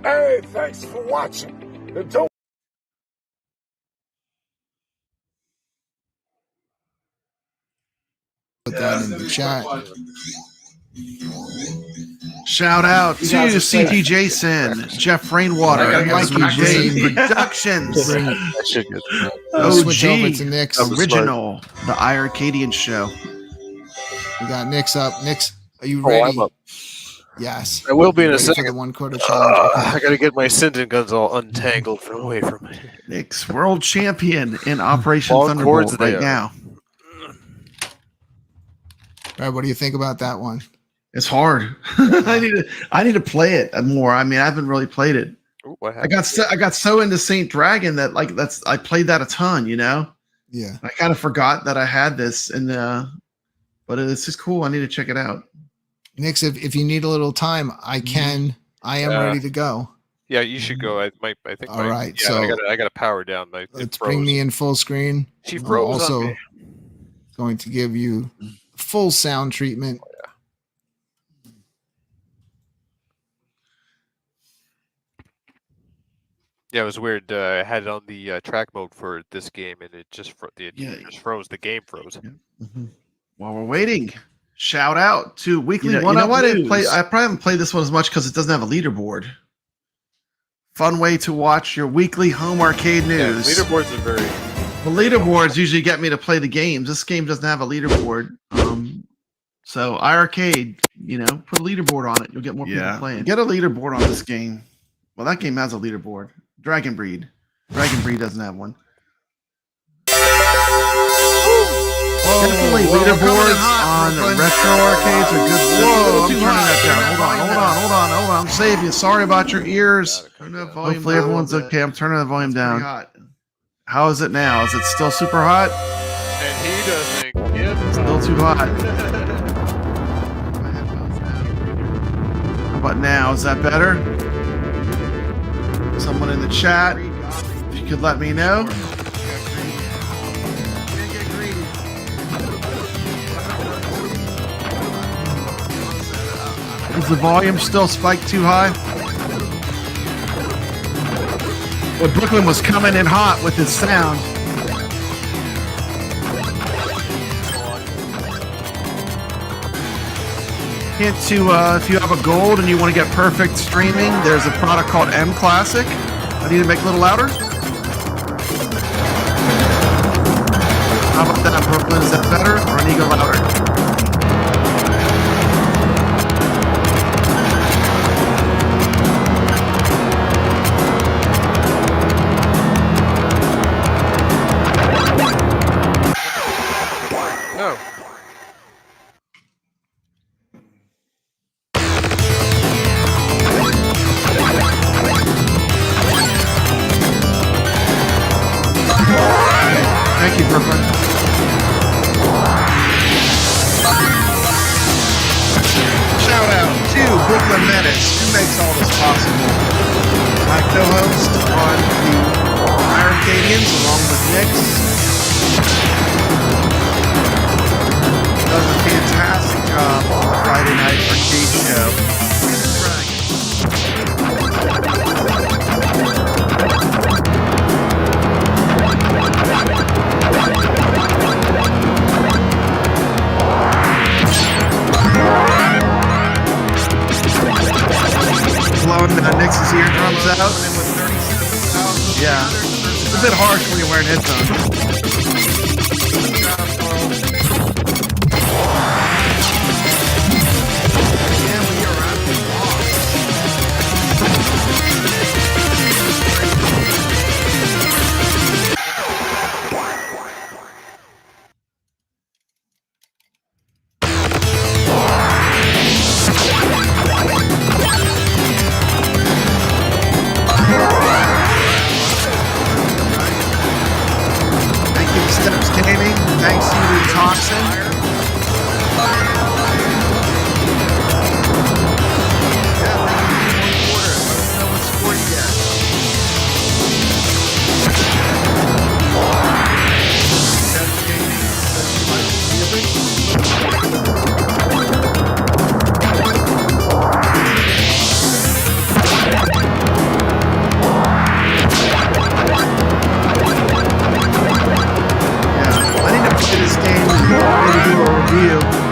Hey, thanks for watching. And don't put that in the chat. Shout out to CT Jason, Jeff Rainwater, and Mikey J Productions. Switch over to Nick's original, the iiRcadians show. We got Nick's up. Nick's, are you ready? I'm up. Yes. I will be in a Ready for second. the 1 quarter challenge. I gotta get my Sinden guns all untangled away from me. Nick's world champion in Operation Long Thunderbolt cords right there. now. All right, what do you think about that one? It's hard. I need to play it more. I mean, I haven't really played it. Ooh, what I got so into Saint Dragon that I played that a ton. Yeah. I kind of forgot that I had this, but it's just cool. I need to check it out. Nick's, if you need a little time, I am ready to go. Yeah, you should go. I think. All right, Yeah, so I gotta power down. Let's bring me in full screen. She I'm froze on also me. going to give you full sound treatment. Yeah, it was weird. I had it on the track mode for this game, and it just just froze. The game froze. While we're waiting, Shout out to Weekly You know One Up what? News. I probably haven't played this one as much because it doesn't have a leaderboard. Fun way to watch your weekly home arcade news. Yeah, leaderboards are very. The leaderboards usually get me to play the games. This game doesn't have a leaderboard. So iiRcade, put a leaderboard on it. You'll get more people playing. Get a leaderboard on this game. Well, that game has a leaderboard. Dragon Breed. Dragon Breed doesn't have one. Definitely leaderboards on retro arcades are good. Whoa, I'm turning that down. Hold on. I'm saving you. Sorry about your ears. Hopefully everyone's okay. I'm turning the volume down. How is it now? Is it still super hot? And he doesn't give. Still too hot. How about now? Is that better? Someone in the chat, if you could let me know. Is the volume still spiked too high? Well, Brooklyn was coming in hot with his sound. Hint to if you have a gold and you want to get perfect streaming, there's a product called M Classic. I need to make it a little louder. How about that, Brooklyn? Is that better, or I need to go louder? Thank you, Brooklyn. Shout out to Brooklyn Menace, who makes all this possible. My co-host on the iiRcadians, along with Nick. Does a fantastic job on the Friday night arcade show. Blowing Nix's eardrums out. Yeah, it's a bit harsh when you're wearing headphones. Thanks to the Toxin.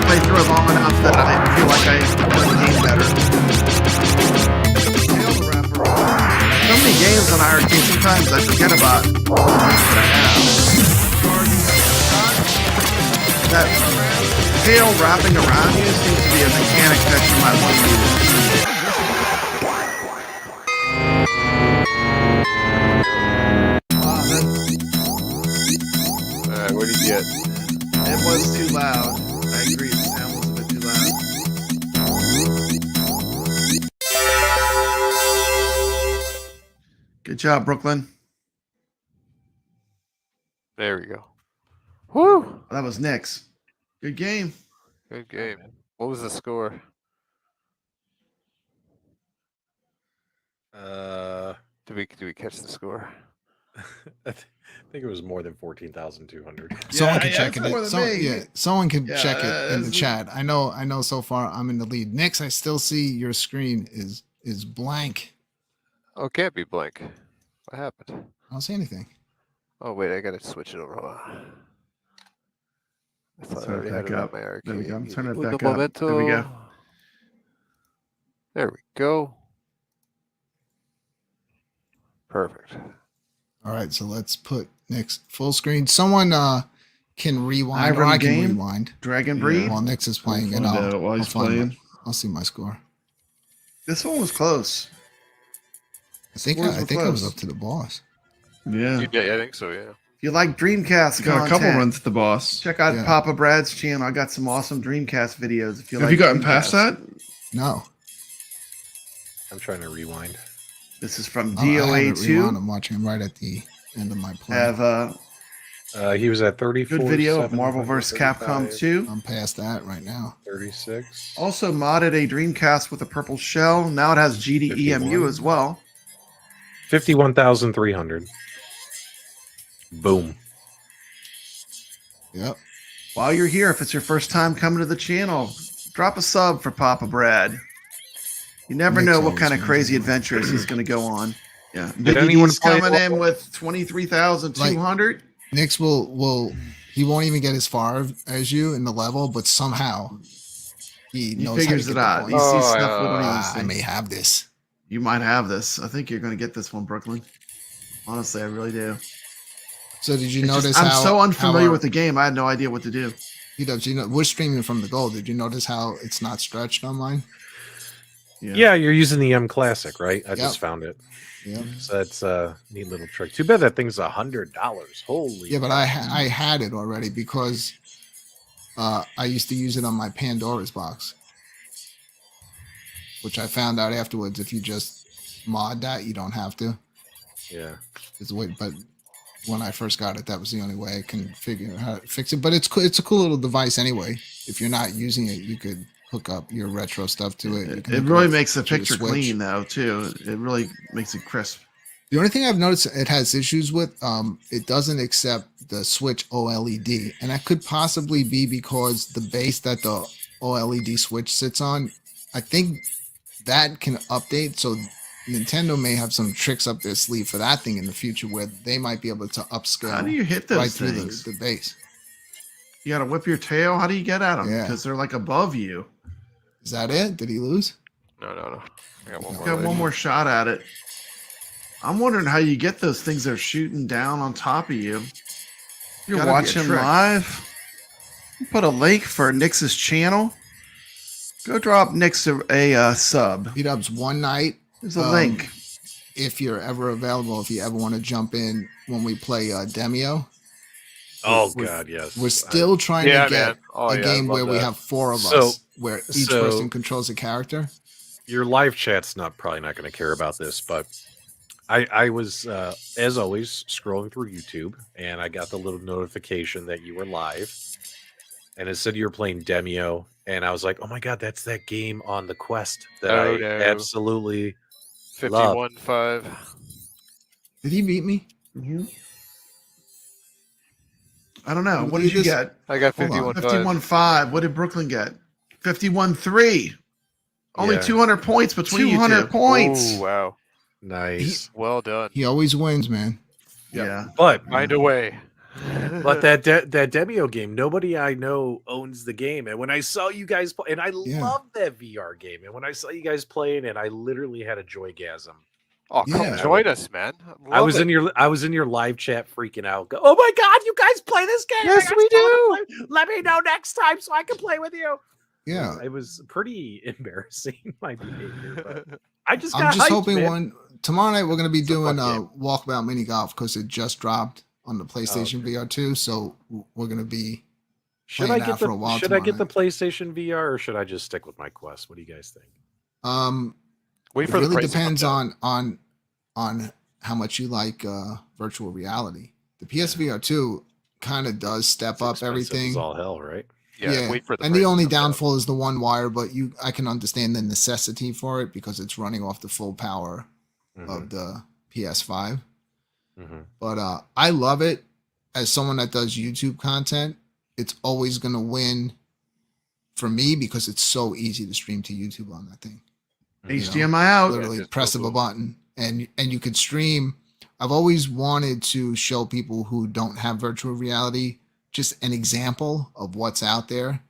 Play through it long enough that I feel like I know the game better. So many games on iiRcade, sometimes I forget about all the games that I have. That tail wrapping around you seems to be a mechanic that you might want to use. Alright, what did you get? It was too loud. I agree, the sound was a bit too loud. Good job, Brooklyn. There we go. Woo! That was Nick's. Good game. Good game. What was the score? Did we catch the score? I think it was more than 14,200. Someone can check it. Someone can check it in the chat. I know. So far, I'm in the lead. Nix, I still see your screen is blank. Oh, it can't be blank. What happened? I don't see anything. Oh wait, I gotta switch it over. Hold on. I thought I Turn it already had back it on up. my arcade. There we go. Turn it With back the up. There we go. Momento. There we go. Perfect. All right, so let's put Nick's full screen. Someone can rewind, or Iron I can game? rewind. Dragon Breed? While Nick's is playing We'll it, find out while he's playing. I'll see my score. This one was close. I think Scores I were think I was close. up to the boss. Yeah. I think so, yeah. If you like Dreamcast Got a couple content, runs at the boss. check out Yeah. Papa Brad's channel. I got some awesome Dreamcast videos. If you Have like you gotten past Dreamcast. that? No. I'm trying to rewind. This is from I haven't rewound. DOA2. I'm watching him right at the end of my play. Have He was at 34. good video of Marvel vs. Capcom 2. I'm past that right now. 36. Also modded a Dreamcast with a purple shell. Now it has GDEMU 51. as well. 51,300. Boom. Yep. While you're here, if it's your first time coming to the channel, drop a sub for Papa Brad. You never Nick's know what always kind of been crazy doing adventures he's going to go on. Yeah, Did anyone He's play coming it? in with 23,200. Nick's will he won't even get as far as you in the level, but somehow he knows figures how to it get out. the He points. sees stuff we don't even I see. may have this. You might have this. I think you're going to get this one, Brooklyn. Honestly, I really do. So did you It's notice just, I'm how so unfamiliar how with the game. I had no idea what to do. we're streaming from the goal. Did you notice how it's not stretched on mine? Yeah, you're using the M Classic, right? I just Yep. found it. Yeah. So that's a neat little trick. Too bad that thing's $100. Holy. Yeah, but I had it already because I used to use it on my Pandora's box, which I found out afterwards. If you just mod that, you don't have to. Yeah. It's weird, but when I first got it, that was the only way I can figure out how to fix it. But it's cool. It's a cool little device anyway. If you're not using it, you could hook up your retro stuff to it. You can It hook really up makes the to picture Switch. clean, though, too. It really makes it crisp. The only thing I've noticed it has issues with, it doesn't accept the Switch OLED, and that could possibly be because the base that the OLED Switch sits on, I think that can update. So Nintendo may have some tricks up their sleeve for that thing in the future, where they might be able to upscale. How do you hit those right through things? the base? You got to whip your tail. How do you get at them? Yeah. Because they're like above you. Is that it? Did he lose? No. I got one more. Got one more shot at it. I'm wondering how you get those things that are shooting down on top of you. You're Gotta be a watching trick. live. Put a link for Nix's channel. Go drop Nix a sub. PDubs one night. There's a link. If you're ever available, if you ever want to jump in when we play Demio. Oh God, yes. We're still trying Yeah, to get man. Oh, a yeah, game I love where we that. have four of So- us, where each so- person controls a character. Your live chat's probably not going to care about this, but I was as always scrolling through YouTube, and I got the little notification that you were live, and it said you were playing Demio, and I was like, oh my God, that's that game on the Quest that Oh, I no. absolutely love. 51.5. Did he beat me? I don't know. Who What did did you this? get? I got Hold on. 51.5. 51.5. What did Brooklyn get? 51.3. Only Yeah. 200 points between 200 200 you two. Points. Oh, wow. Nice. Well done. He always wins, man. Yeah. But Find a way. But that Demio game, nobody I know owns the game. And when I saw you guys play, and I love that VR game, and when I saw you guys playing, and I literally had a joygasm. Oh, come Yeah. join us, man. I was in your live chat freaking out. Go, oh my God, you guys play this game? Yes, I we still wanna do. play. Let me know next time so I can play with you. Yeah. It was pretty embarrassing, my behavior. But I just got I'm just hyped, hoping man. tomorrow night we're going to be It's a doing fun Walkabout Mini Golf because it just dropped on the PlayStation okay. VR 2. So we're going to be Should playing I that get for a while should I get tomorrow the PlayStation VR or should I just stick with my Quest? What do you guys think? Wait It for the really price to come depends down. on how much you like virtual reality. The PSVR 2 kind of does step up Expensive everything. as all hell, right? Yeah, wait for the and price the to only come down. downfall is the one wire, but I can understand the necessity for it because it's running off the full power of the PS5. But I love it. As someone that does YouTube content, it's always going to win for me because it's so easy to stream to YouTube on that thing. HDMI out. Literally just press of a button and you could stream. I've always wanted to show people who don't have virtual reality just an example of what's out there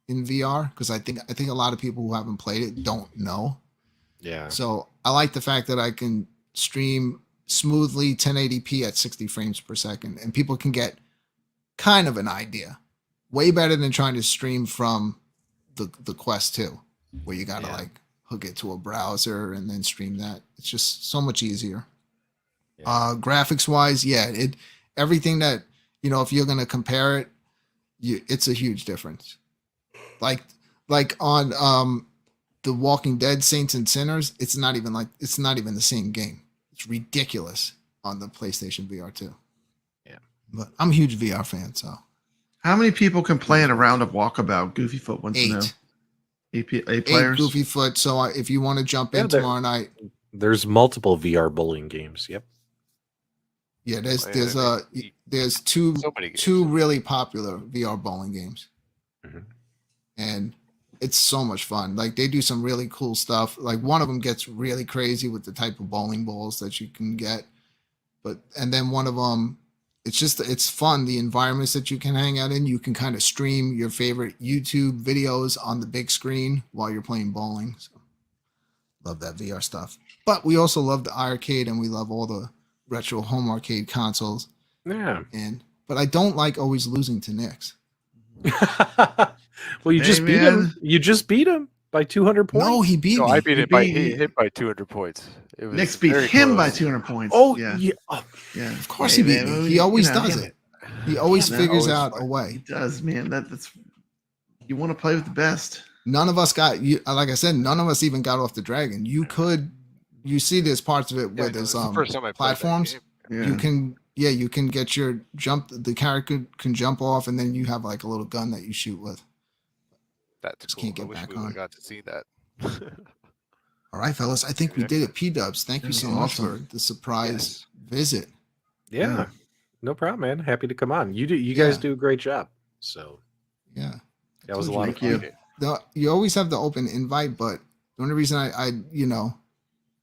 in VR, because I think a lot of people who haven't played it don't know. Yeah. So I like the fact that I can stream smoothly 1080p at 60 frames per second, and people can get kind of an idea. Way better than trying to stream from the Quest 2, where you gotta like hook it to a browser and then stream that. It's just so much easier. Graphics wise, everything that, you know, if you're gonna compare it, it's a huge difference. Like on The Walking Dead Saints and Sinners, it's not even the same game. It's ridiculous on the PlayStation VR 2. Yeah. But I'm a huge VR fan, so. How many people can play in a round of Walkabout? Goofyfoot wants to know. 8 players? 8 Goofyfoot. So if you want to jump in tomorrow night. There's multiple VR bowling games. Yep. Yeah, there's two really popular VR bowling games. Mm-hmm. And it's so much fun. Like they do some really cool stuff. Like one of them gets really crazy with the type of bowling balls that you can get. And then one of them, it's fun. The environments that you can hang out in, you can kind of stream your favorite YouTube videos on the big screen while you're playing bowling. So love that VR stuff. But we also love the iiRcade, and we love all the retro home arcade consoles. Yeah. But I don't like always losing to Nyx. Well, you just beat him. You just beat him by 200 points. No, he beat me. I beat it by he hit by 200 points. It was Nyx beat him by 200 points. Oh, yeah. Yeah. Of course he beat me. He always does it. He always figures out a way. He does, man. That's you want to play with the best. None of us got you. Like I said, none of us even got off the dragon. You see, there's parts of it where there's platforms. You can get your jump. The character can jump off, and then you have like a little gun that you shoot with. That's cool. Can't get I wish back we on. got to see that. All right, fellas. I think we did it. PDubs. Thank you so much for the surprise visit. Yeah. No problem, man. Happy to come on. You guys do a great job. So yeah, that was a lot of fun. You always have the open invite, but the only reason I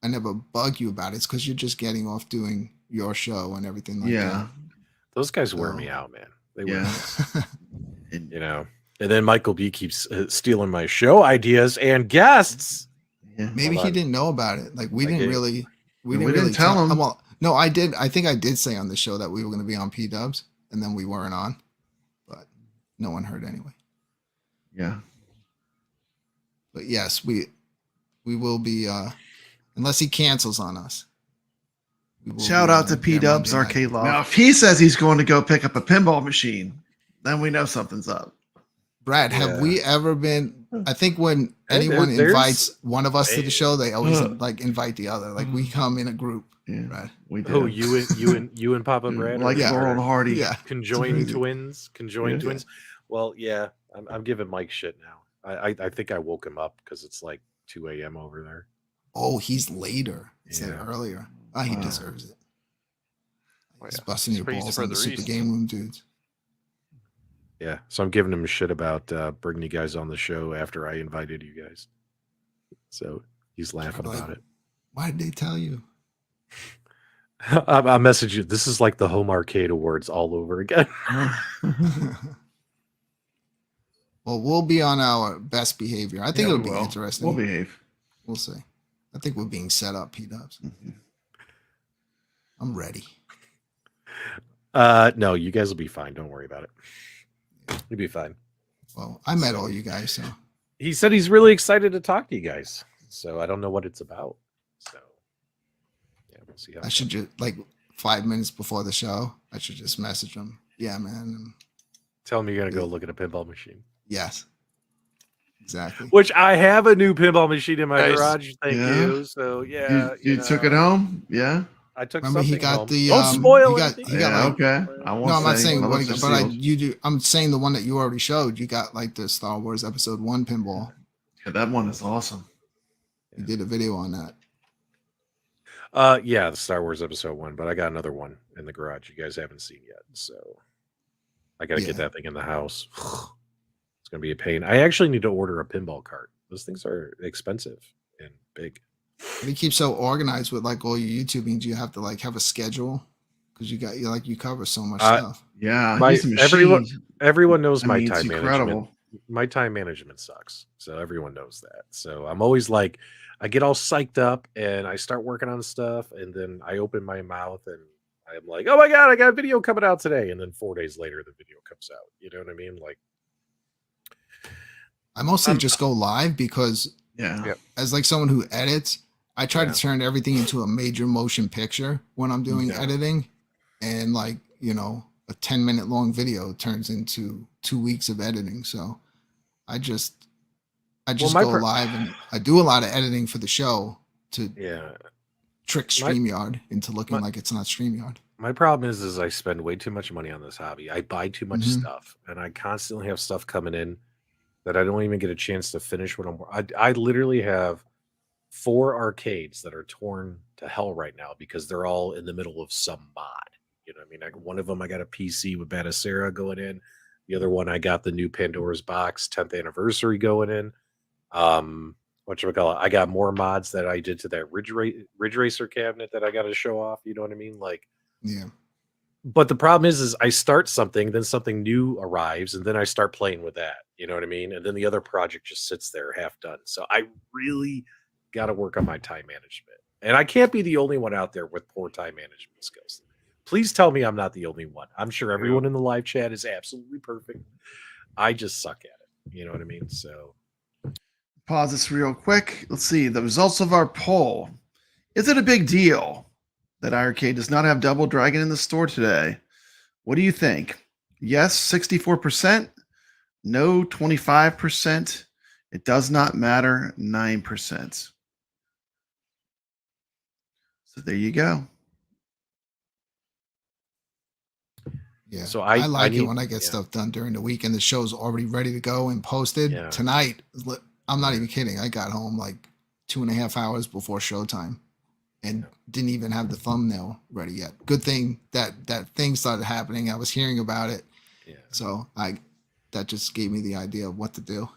never bug you about it is because you're just getting off doing your show and everything like that. Those guys wear me out, man. They wear me out. You know. And then Michael B keeps stealing my show ideas and guests. Yeah. Maybe he didn't know about it. Like we didn't really tell him. Well, no, I did. I think I did say on the show that we were going to be on PDubs, and then we weren't on, but no one heard anyway. Yeah. But yes, we will be unless he cancels on us. Shout out to PDubs ArcadeLoft. Now, if he says he's going to go pick up a pinball machine, then we know something's up. Brad, have we ever been? I think when anyone invites one of us to the show, they always like invite the other. Like we come in a group. Yeah, Brad. We do. Oh, you and Papa Brad, like Laurel and Hardy. Yeah, conjoined twins. Well, yeah, I'm giving Mike shit now. I think I woke him up because it's like 2 a.m. over there. Oh, he's later instead of earlier. He deserves it. He's busting your balls in the Super Game Room, dudes. Yeah, so I'm giving him shit about bringing you guys on the show after I invited you guys. So he's laughing about it. Why did they tell you? I message you. This is like the Home Arcade Awards all over again. Well, we'll be on our best behavior. I think it'll be interesting. We'll behave. We'll see. I think we're being set up, PDubs. I'm ready. No, you guys will be fine. Don't worry about it. You'll be fine. Well, I met all you guys, so he said he's really excited to talk to you guys. So I don't know what it's about. So yeah, we'll see how I should just 5 minutes before the show, I should just message him. Yeah, man. Tell him you're gonna go look at a pinball machine. Yes. Exactly. Which I have a new pinball machine in my garage. Thank you. So yeah. You took it home? Yeah. I took Remember he got home. the Don't spoil he it. got okay. I'm not saying what he got, but you do. I'm saying the one that you already showed. You got like the Star Wars Episode 1 pinball. Yeah, that one is awesome. You did a video on that. Yeah, the Star Wars Episode 1, but I got another one in the garage you guys haven't seen yet. So I gotta get that thing in the house. It's gonna be a pain. I actually need to order a pinball cart. Those things are expensive and big. You keep so organized with like all your YouTubing. Do you have to like have a schedule? because you cover so much stuff. Yeah, everyone knows my it's time management. My time management sucks, so everyone knows that. So I'm always like, I get all psyched up and I start working on stuff, and then I open my mouth and I'm like, oh my god, I got a video coming out today, and then 4 days later the video comes out. You know what I mean? Like, I mostly just go live because as like someone who edits, I try to turn everything into a major motion picture when I'm doing editing, and like, you know, a 10-minute long video turns into 2 weeks of editing. So I just go live, and I do a lot of editing for the show to trick StreamYard into looking like it's not StreamYard. My problem is I spend way too much money on this hobby. I buy too much stuff, and I constantly have stuff coming in that I don't even get a chance to finish when I literally have 4 arcades that are torn to hell right now because they're all in the middle of some mod. You know what I mean? One of them I got a PC with Menace going in. The other one I got the new Pandora's Box 10th anniversary going in. Whatchamacallit, I got more mods that I did to that Ridge Racer cabinet that I got to show off. You know what I mean? Like, yeah. But the problem is I start something, then something new arrives, and then I start playing with that. You know what I mean? And then the other project just sits there half done. So I really got to work on my time management. And I can't be the only one out there with poor time management skills. Please tell me I'm not the only one. I'm sure everyone in the live chat is absolutely perfect. I just suck at it. You know what I mean? So pause this real quick. Let's see the results of our poll. Is it a big deal that iiRcade does not have Double Dragon in the store today? What do you think? Yes, 64%. No, 25%. It does not matter, 9%. So there you go. Yeah. So I like it when I get stuff done during the week and the show's already ready to go and posted. Yeah. Tonight, I'm not even kidding. I got home like 2.5 hours before showtime and didn't even have the thumbnail ready yet. Good thing that thing started happening. I was hearing about it. Yeah. So that just gave me the idea of what to do.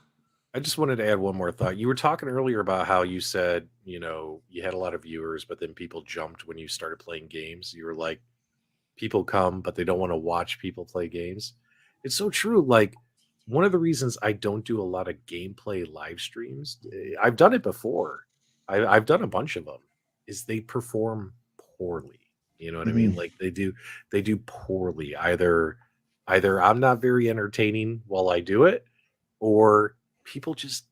I just wanted to add one more thought. You were talking earlier about how you said, you know, you had a lot of viewers, but then people jumped when you started playing games. You were like, people come, but they don't want to watch people play games. It's so true. Like, one of the reasons I don't do a lot of gameplay live streams, I've done it before. I've done a bunch of them, is they perform poorly. You know what I mean? Like they do poorly. Either I'm not very entertaining while I do it, or people just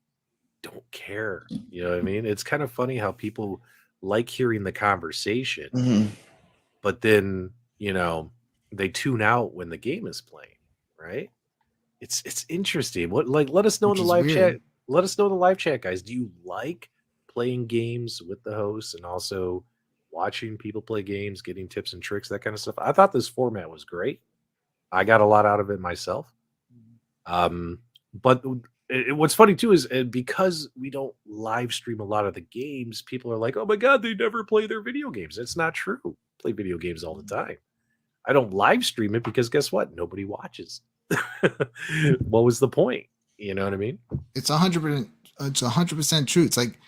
don't care. You know what I mean? It's kind of funny how people like hearing the conversation, but then, you know, they tune out when the game is playing, right? It's interesting. Let us know in the live chat. Let us know in the live chat, guys. Do you like playing games with the hosts and also watching people play games, getting tips and tricks, that kind of stuff? I thought this format was great. I got a lot out of it myself. But what's funny too is because we don't live stream a lot of the games, people are like, "Oh my god, they never play their video games." It's not true. I play video games all the time. I don't live stream it because guess what? Nobody watches. What was the point? You know what I mean? It's 100%. It's 100% true. It's like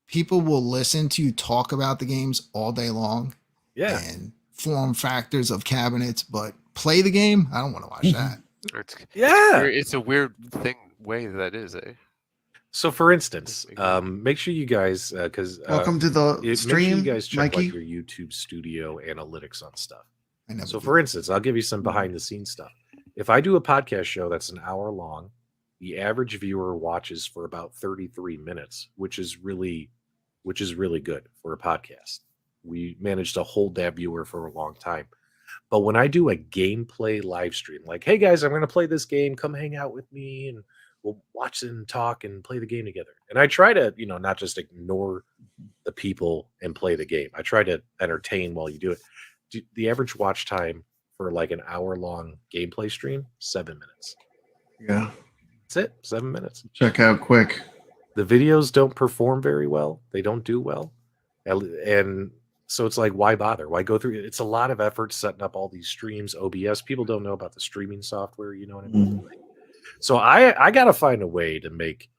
people will listen to you talk about the games all day long. Yeah. And form factors of cabinets, but play the game. I don't want to watch that. It's a weird way that is. So, for instance, make sure you guys, because welcome to the stream, make sure you guys check Mikey. like your YouTube studio analytics on stuff. So, for instance, I'll give you some behind the scenes stuff. If I do a podcast show that's an hour long, the average viewer watches for about 33 minutes, which is really good for a podcast. We managed to hold that viewer for a long time. But when I do a gameplay live stream, like, hey guys, I'm going to play this game, come hang out with me and we'll watch and talk and play the game together. And I try to, you know, not just ignore the people and play the game. I try to entertain while you do it. The average watch time for like an hour-long gameplay stream, 7 minutes. Yeah. That's it, 7 minutes. Check out quick. The videos don't perform very well. They don't do well. And so it's like, why bother? Why go through it? It's a lot of effort setting up all these streams, OBS. People don't know about the streaming software, you know what I mean? So I got to find a way to make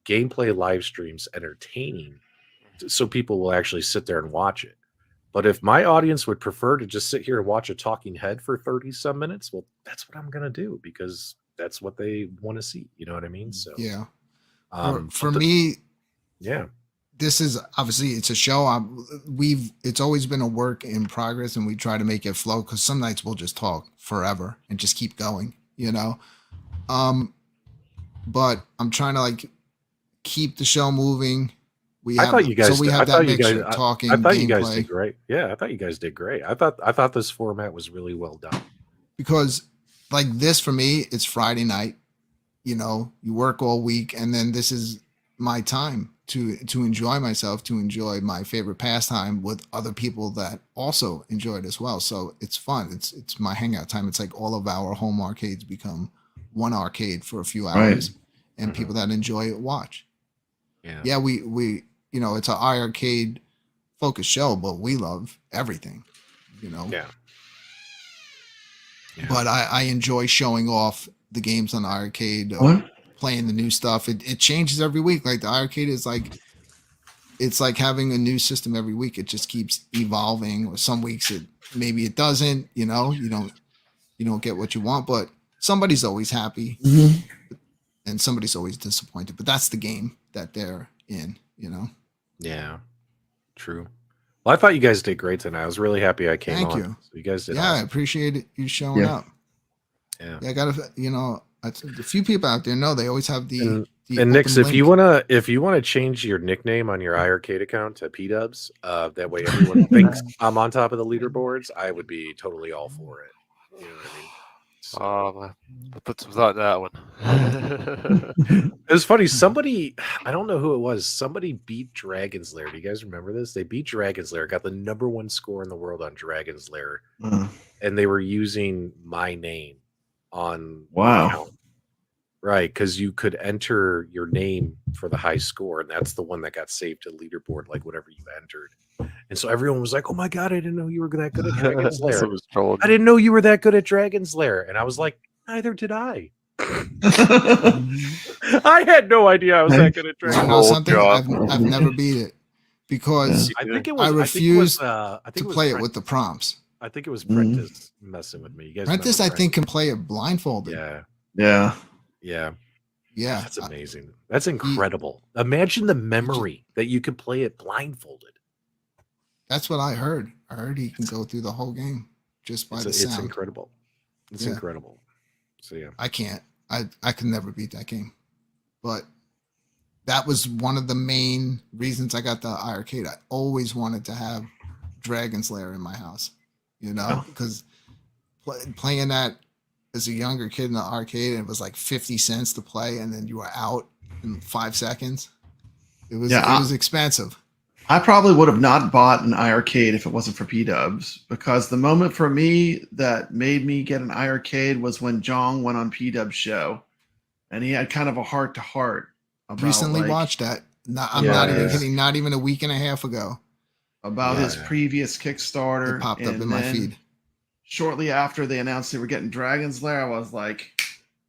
gameplay live streams entertaining so people will actually sit there and watch it. But if my audience would prefer to just sit here and watch a talking head for 30 some minutes, well, that's what I'm going to do because that's what they want to see. You know what I mean? So, yeah. For me, yeah, this is obviously it's a show. It's always been a work in progress, and we try to make it flow because some nights we'll just talk forever and just keep going, you know. But I'm trying to like keep the show moving. I thought you guys talking. I thought gameplay. you guys did great. Yeah, I thought you guys did great. I thought this format was really well done. Because like this for me, it's Friday night. You know, you work all week, and then this is my time to enjoy myself, to enjoy my favorite pastime with other people that also enjoy it as well. So it's fun. It's my hangout time. It's like all of our home arcades become one arcade for a few hours, and people that enjoy it watch. Yeah, we you know, it's an iiRcade focused show, but we love everything, you know. Yeah. But I enjoy showing off the games on iiRcade, playing the new stuff. It changes every week. Like the iiRcade is like, it's like having a new system every week. It just keeps evolving. Or some weeks maybe it doesn't. You know, you don't get what you want, but somebody's always happy, and somebody's always disappointed. But that's the game that they're in. You know. Yeah, true. Well, I thought you guys did great tonight. I was really happy I came on. Thank you. So you guys did. Yeah, awesome. I appreciate you showing up. Yeah, I gotta, you know, a few people out there know they always have the and Nix, if link. you wanna change your nickname on your iiRcade account to PDubs, that way everyone thinks I'm on top of the leaderboards, I would be totally all for it. You know what I mean? So. I put some thought in that one. It was funny. Somebody, I don't know who it was. Somebody beat Dragon's Lair. Do you guys remember this? They beat Dragon's Lair, got the #1 score in the world on Dragon's Lair, and they were using my name on the account. Right, because you could enter your name for the high score, and that's the one that got saved to leaderboard, like whatever you entered. And so everyone was like, "Oh my god, I didn't know you were that good at Dragon's Lair. I didn't know you were that good at Dragon's Lair." And I was like, "Neither did I." I had no idea I was that good at Dragon's Lair. Something I've never beat it because I refuse to play it with the prompts. I think it was Prentice messing with me. You guys, Prentice, I think, can play it blindfolded. Yeah. That's amazing. That's incredible. Imagine the memory that you could play it blindfolded. That's what I heard. I heard he can go through the whole game just by the sound. It's incredible. It's incredible. So yeah, I can't. I can never beat that game. But that was one of the main reasons I got the iiRcade. I always wanted to have Dragon's Lair in my house, you know, because playing that as a younger kid in the arcade, and it was like 50 cents to play, and then you were out in 5 seconds. It was expensive. I probably would have not bought an iiRcade if it wasn't for PDubs, because the moment for me that made me get an iiRcade was when Jong went on PDubs show, and he had kind of a heart-to-heart. Recently watched that. I'm not even kidding. Not even a week and a half ago. About his previous Kickstarter. It popped up in my feed. Shortly after they announced they were getting Dragon's Lair, I was like,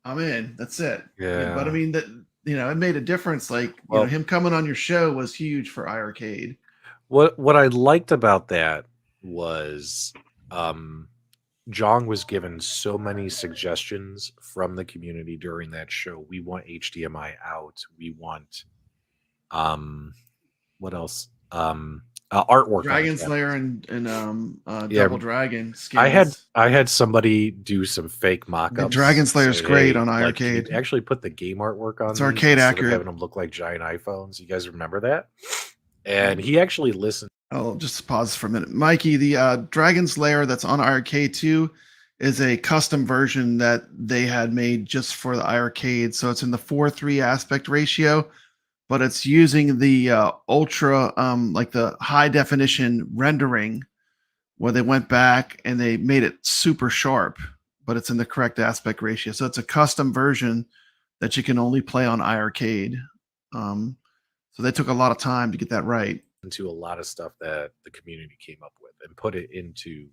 I'm in. That's it. Yeah. But I mean, that, you know, it made a difference. Like, you know, him coming on your show was huge for iiRcade. What I liked about that was Jong was given so many suggestions from the community during that show. We want HDMI out. We want what else? Artwork. Dragon's Lair and Double Dragon skins. I had somebody do some fake mock-ups. The Dragon's Lair is great on iiRcade. Actually put the game artwork on. It's arcade accurate. Having them look like giant iPhones. You guys remember that? And he actually listened. I'll just pause for a minute. Mikey, the Dragon's Lair that's on iiRcade 2 is a custom version that they had made just for the iiRcade. So it's in the 4:3 aspect ratio, but it's using the ultra, like the high definition rendering, where they went back and they made it super sharp, but it's in the correct aspect ratio. So it's a custom version that you can only play on iiRcade. So they took a lot of time to get that right. Into a lot of stuff that the community came up with and put it into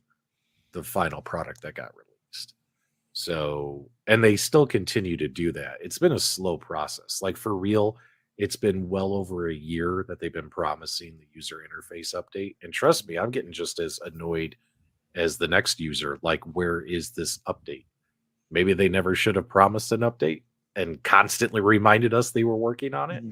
the final product that got released. So, and they still continue to do that. It's been a slow process. Like for real, It's been well over a year that they've been promising the user interface update. And trust me, I'm getting just as annoyed as the next user. Like, where is this update? Maybe they never should have promised an update and constantly reminded us they were working on it.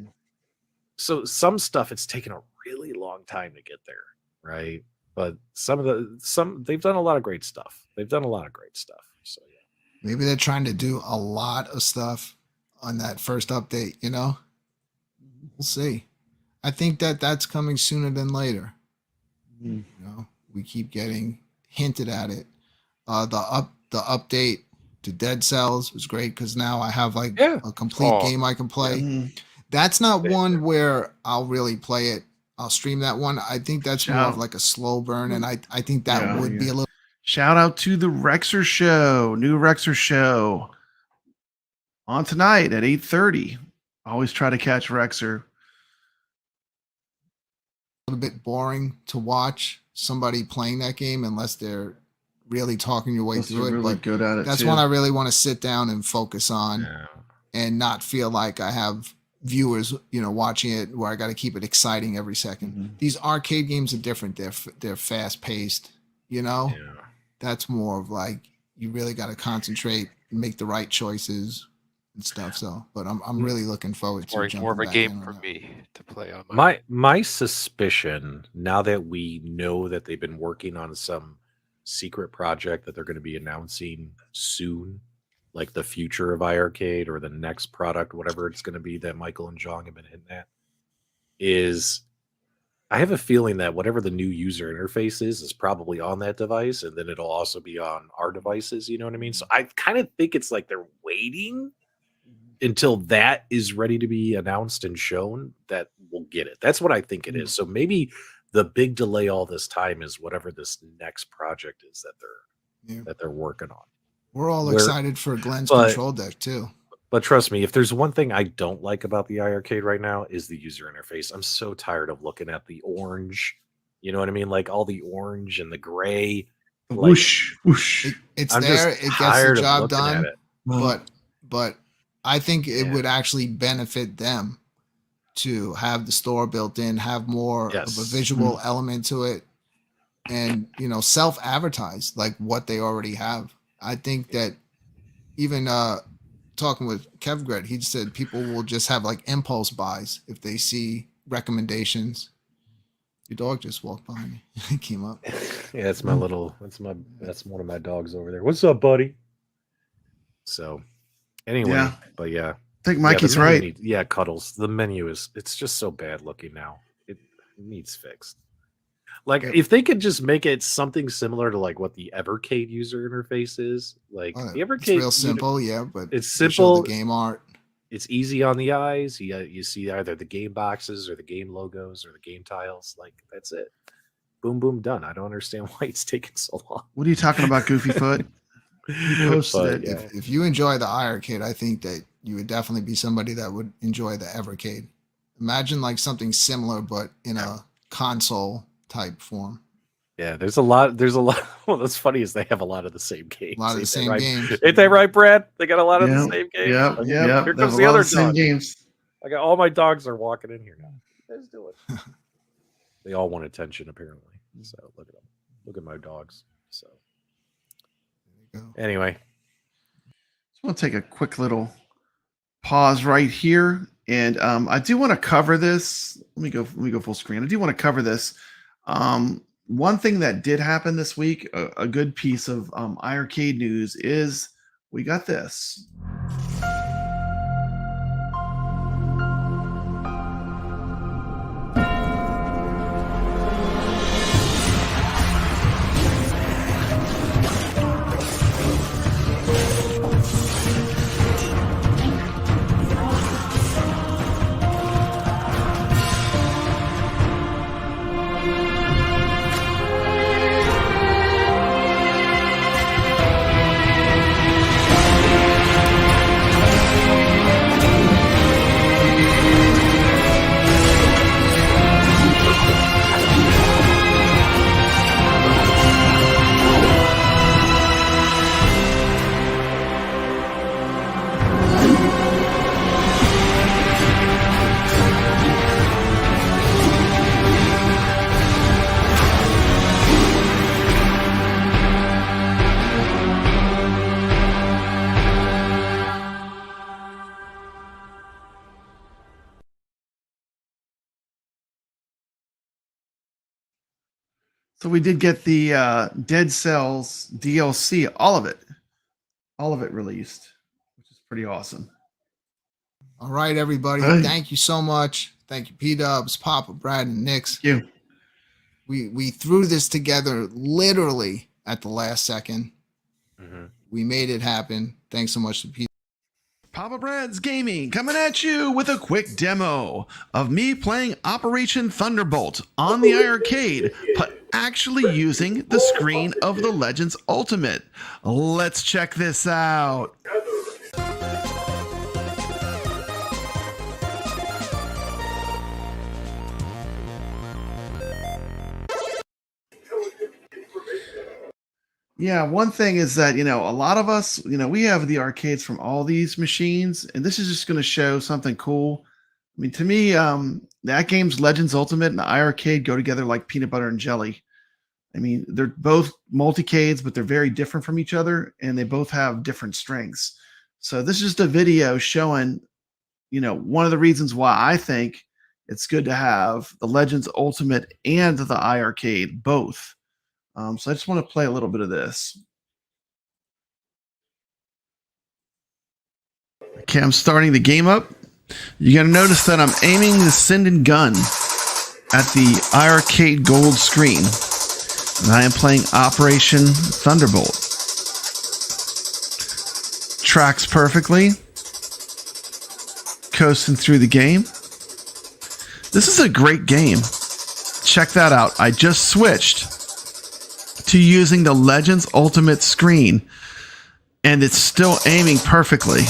So some stuff, it's taken a really long time to get there, right? But they've done a lot of great stuff. So yeah. Maybe they're trying to do a lot of stuff on that first update, you know? We'll see. I think that's coming sooner than later. You know, we keep getting hinted at it. The update to Dead Cells was great because now I have like a complete game I can play. That's not one where I'll really play it. I'll stream that one. I think that's more of like a slow burn, and I think that would be a little. Shout out to the Rexer show, new Rexer show on tonight at 8:30. Always try to catch Rexer. A little bit boring to watch somebody playing that game unless they're really talking your way through it. Really but good at it. That's one I really want to sit down and focus on, and not feel like I have viewers, watching it where I got to keep it exciting every second. These arcade games are different. They're fast paced. That's more of like you really got to concentrate and make the right choices and stuff. So, but I'm really looking forward to more of a game for me to play on. My suspicion, now that we know that they've been working on some secret project that they're going to be announcing soon, like the future of iiRcade or the next product, whatever it's going to be that Michael and Jong have been hitting at, is I have a feeling that whatever the new user interface is probably on that device, and then it'll also be on our devices. You know what I mean? So I kind of think it's like they're waiting until that is ready to be announced and shown that we'll get it. That's what I think it is. So maybe the big delay all this time is whatever this next project is that they're working on. We're all excited for Glenn's control deck too. But trust me, if there's one thing I don't like about the iiRcade right now is the user interface. I'm so tired of looking at the orange, you know what I mean? Like all the orange and the gray. Whoosh, whoosh. It's there. It gets the job done. But I think it would actually benefit them to have the store built in, have more of a visual element to it, and self-advertise like what they already have. I think that even talking with kevgret, he said people will just have like impulse buys if they see recommendations. Your dog just walked behind me. He came up. Yeah, that's my little. That's one of my dogs over there. What's up, buddy? So, anyway, but yeah, I think Mikey's right. Cuddles. The menu it's just so bad looking now. It needs fixed. Like if they could just make it something similar to like what the Rcade user interface is, like the Rcade, it's real simple, but it's simple. The game art, it's easy on the eyes. You see either the game boxes or the game logos or the game tiles. Like that's it. Boom, boom, done. I don't understand why it's taking so long. What are you talking about, Goofy Foot? If you enjoy the iiRcade, I think that you would definitely be somebody that would enjoy the Rcade. Imagine like something similar, but in a console type form. Yeah, there's a lot. Well, what's funny is they have a lot of the same games. A lot of the same games. Ain't they right, Brad? They got a lot of the same games. Yeah. Here comes the other dog. Games. I got all my dogs are walking in here now. What are you guys doing? They all want attention apparently. So look at them. Look at my dogs. So anyway, just want to take a quick little pause right here, and I do want to cover this. Let me go full screen. I do want to cover this. One thing that did happen this week, a good piece of iiRcade news, is we got this. So we did get the Dead Cells DLC, all of it released, which is pretty awesome. All right, everybody. Hey. Thank you so much. Thank you, P-Dubs, Papa, Brad, and Nix. Thank you. We threw this together literally at the last second. We made it happen. Thanks so much to P. Papa Brad's Gaming coming at you with a quick demo of me playing Operation Thunderbolt on the iiRcade, but actually using the screen of the Legends Ultimate. Let's check this out. Yeah, one thing is that, a lot of us, we have the arcades from all these machines, and this is just going to show something cool. I mean, to me, that game's Legends Ultimate and the iiRcade go together like peanut butter and jelly. I mean, they're both multicades, but they're very different from each other, and they both have different strengths. So this is just a video showing, one of the reasons why I think it's good to have the Legends Ultimate and the iiRcade both. So I just want to play a little bit of this. Okay, I'm starting the game up. You're going to notice that I'm aiming the Sinden gun at the iiRcade gold screen. And I am playing Operation Thunderbolt. Tracks perfectly. Coasting through the game. This is a great game. Check that out. I just switched to using the Legends Ultimate screen, and it's still aiming perfectly.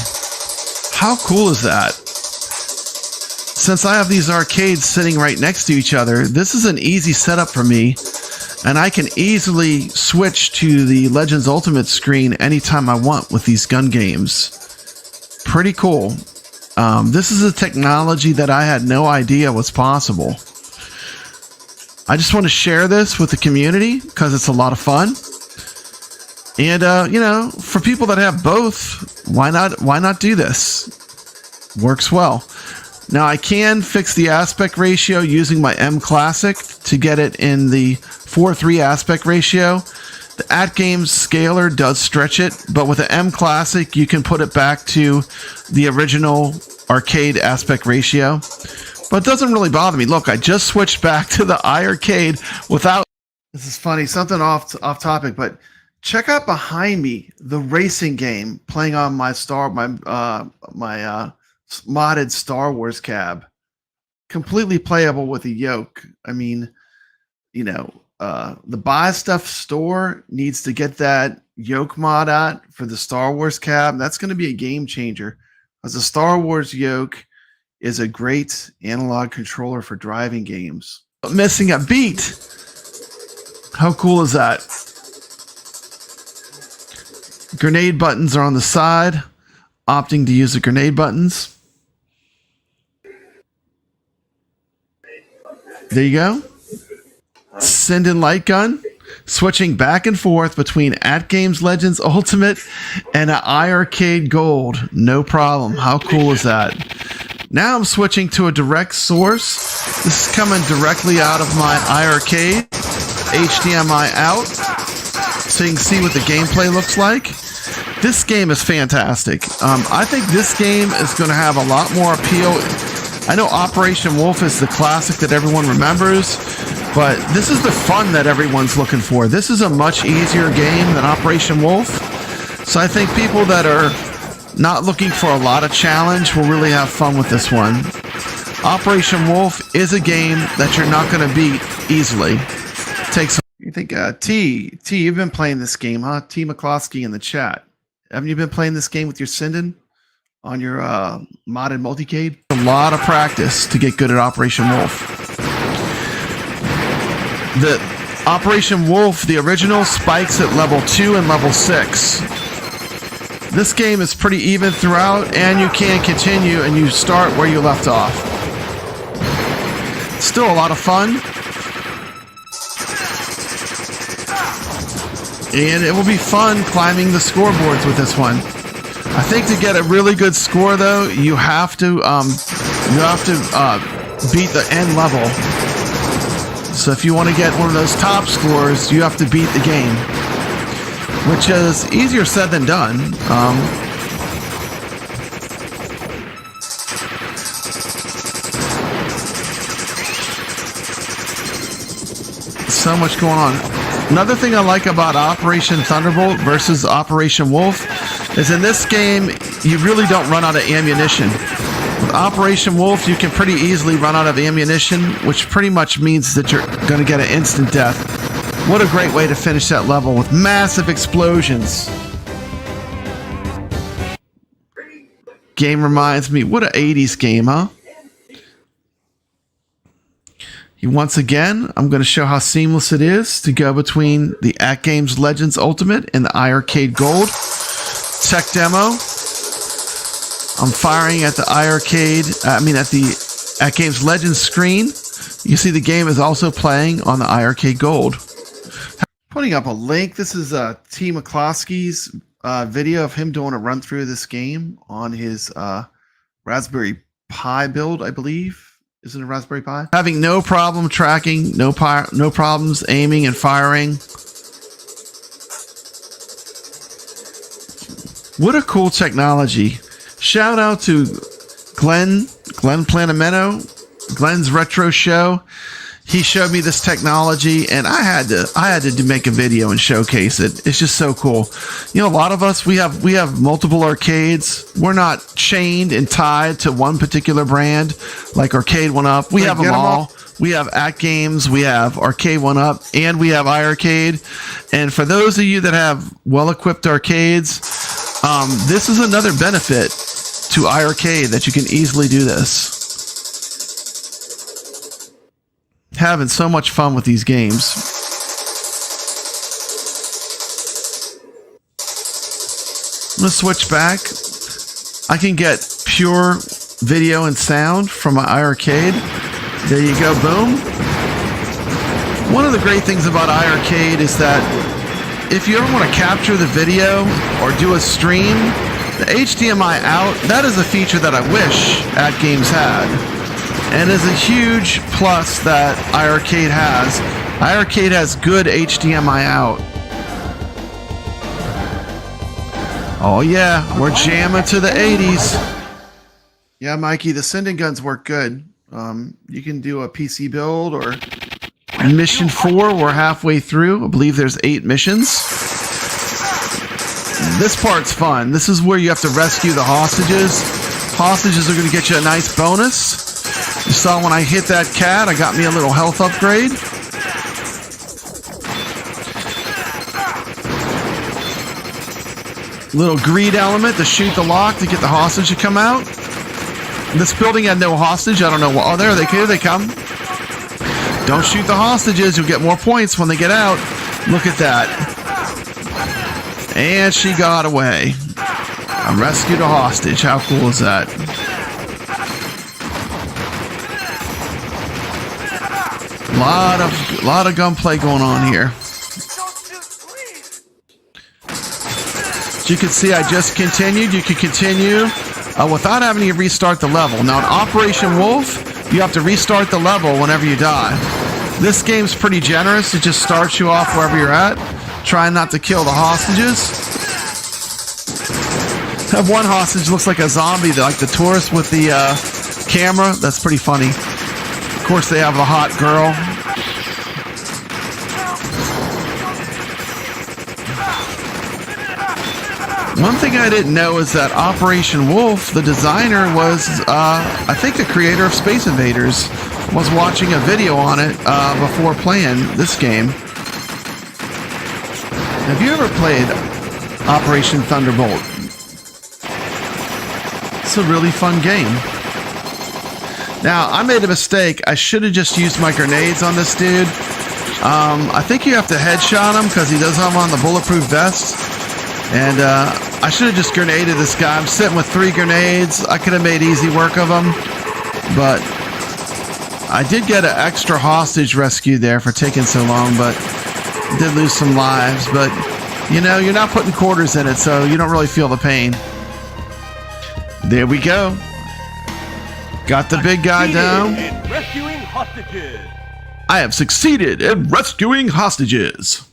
How cool is that? Since I have these arcades sitting right next to each other, this is an easy setup for me, and I can easily switch to the Legends Ultimate screen anytime I want with these gun games. Pretty cool. This is a technology that I had no idea was possible. I just want to share this with the community because it's a lot of fun. And, for people that have both, why not do this? Works well. Now, I can fix the aspect ratio using my M Classic to get it in the 4:3 aspect ratio. The AtGames scaler does stretch it, but with the M Classic, you can put it back to the original arcade aspect ratio. But it doesn't really bother me. Look, I just switched back to the iiRcade without... This is funny, something off topic, but check out behind me the racing game playing on my modded Star Wars cab. Completely playable with a yoke. I mean, the Buy Stuff store needs to get that yoke mod out for the Star Wars cab. That's going to be a game changer, because the Star Wars yoke is a great analog controller for driving games. Missing a beat. How cool is that? Grenade buttons are on the side. Opting to use the grenade buttons. There you go. Sinden light gun. Switching back and forth between AtGames Legends Ultimate and an iiRcade Gold. No problem. How cool is that? Now I'm switching to a direct source. This is coming directly out of my iiRcade. HDMI out. So you can see what the gameplay looks like. This game is fantastic. I think this game is going to have a lot more appeal. I know Operation Wolf is the classic that everyone remembers, but this is the fun that everyone's looking for. This is a much easier game than Operation Wolf. So I think people that are not looking for a lot of challenge will really have fun with this one. Operation Wolf is a game that you're not going to beat easily. Takes. You think T, you've been playing this game, huh? T McCloskey in the chat. Haven't you been playing this game with your Sinden on your modded multicade? A lot of practice to get good at Operation Wolf. The Operation Wolf, the original, spikes at level 2 and level 6. This game is pretty even throughout, and you can continue and you start where you left off. Still a lot of fun. And it will be fun climbing the scoreboards with this one. I think to get a really good score, though, you have to beat the end level. So if you want to get one of those top scores, you have to beat the game, which is easier said than done. So much going on. Another thing I like about Operation Thunderbolt versus Operation Wolf is in this game, you really don't run out of ammunition. With Operation Wolf, you can pretty easily run out of ammunition, which pretty much means that you're going to get an instant death. What a great way to finish that level with massive explosions. Game reminds me, what an 80s game, huh? Once again, I'm going to show how seamless it is to go between the AtGames Legends Ultimate and the iiRcade Gold. Tech demo. I'm firing at the iiRcade, at the AtGames Legends screen. You see the game is also playing on the iiRcade Gold. Putting up a link. This is T. McCloskey's video of him doing a run through of this game on his Raspberry Pi build, I believe. Is it a Raspberry Pi? Having no problem tracking, no problems aiming and firing. What a cool technology. Shout out to Glenn Planameno, Glenn's Retro Show. He showed me this technology, and I had to make a video and showcase it. It's just so cool. You know, a lot of us, we have multiple arcades. We're not chained and tied to one particular brand like Arcade 1-Up. We have them all. We have AtGames, we have Arcade 1-Up, and we have iiRcade. And for those of you that have well-equipped arcades, this is another benefit to iiRcade that you can easily do this. Having so much fun with these games. I'm going to switch back. I can get pure video and sound from my iiRcade. There you go, boom. One of the great things about iiRcade is that if you ever want to capture the video or do a stream, the HDMI out, that is a feature that I wish AtGames had. And is a huge plus that iiRcade has. iiRcade has good HDMI out. Oh yeah, we're jamming to the 80s. Yeah, Mikey, the Sinden guns work good. You can do a PC build or mission 4. We're halfway through. I believe there's 8 missions. This part's fun. This is where you have to rescue the hostages. Hostages are going to get you a nice bonus. You saw when I hit that cat, I got me a little health upgrade. Little greed element to shoot the lock to get the hostage to come out. This building had no hostage. I don't know what. Oh, there they come. Don't shoot the hostages. You'll get more points when they get out. Look at that. And she got away. I rescued a hostage. How cool is that? Lot of gunplay going on here. As you can see, I just continued. You can continue without having to restart the level. Now in Operation Wolf, you have to restart the level whenever you die. This game's pretty generous. It just starts you off wherever you're at. Trying not to kill the hostages. I have one hostage looks like a zombie, like the tourist with the camera. That's pretty funny. Of course, they have a hot girl. One thing I didn't know is that Operation Wolf, the designer, was, I think the creator of Space Invaders, was watching a video on it before playing this game. Have you ever played Operation Thunderbolt? It's a really fun game. Now, I made a mistake. I should have just used my grenades on this dude. I think you have to headshot him because he does have on the bulletproof vest. And I should have just grenaded this guy. I'm sitting with 3 grenades. I could have made easy work of him. But I did get an extra hostage rescue there for taking so long, but did lose some lives. But, you know, you're not putting quarters in it, so you don't really feel the pain. There we go. Got the big guy down. Rescuing hostages. I have succeeded in rescuing hostages.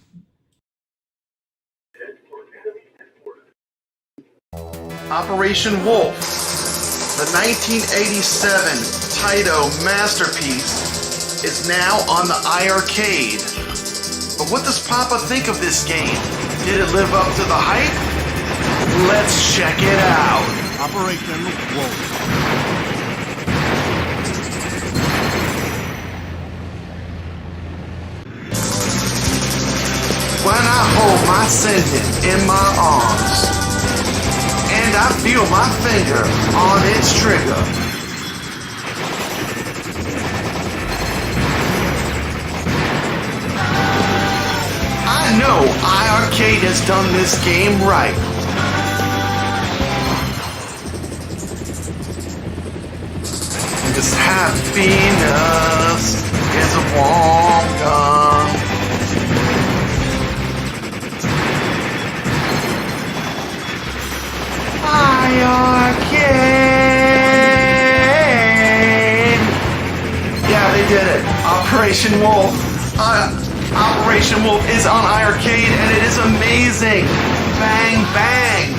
Operation Wolf, the 1987 Taito masterpiece, is now on the iiRcade. But what does Papa think of this game? Did it live up to the hype? Let's check it out. Operation Wolf. When I hold my Sinden in my arms, and I feel my finger on its trigger, I know iiRcade has done this game right. This happiness is a warm gun. iiRcade. Yeah, they did it. Operation Wolf. Operation Wolf is on iiRcade, and it is amazing. Bang, bang.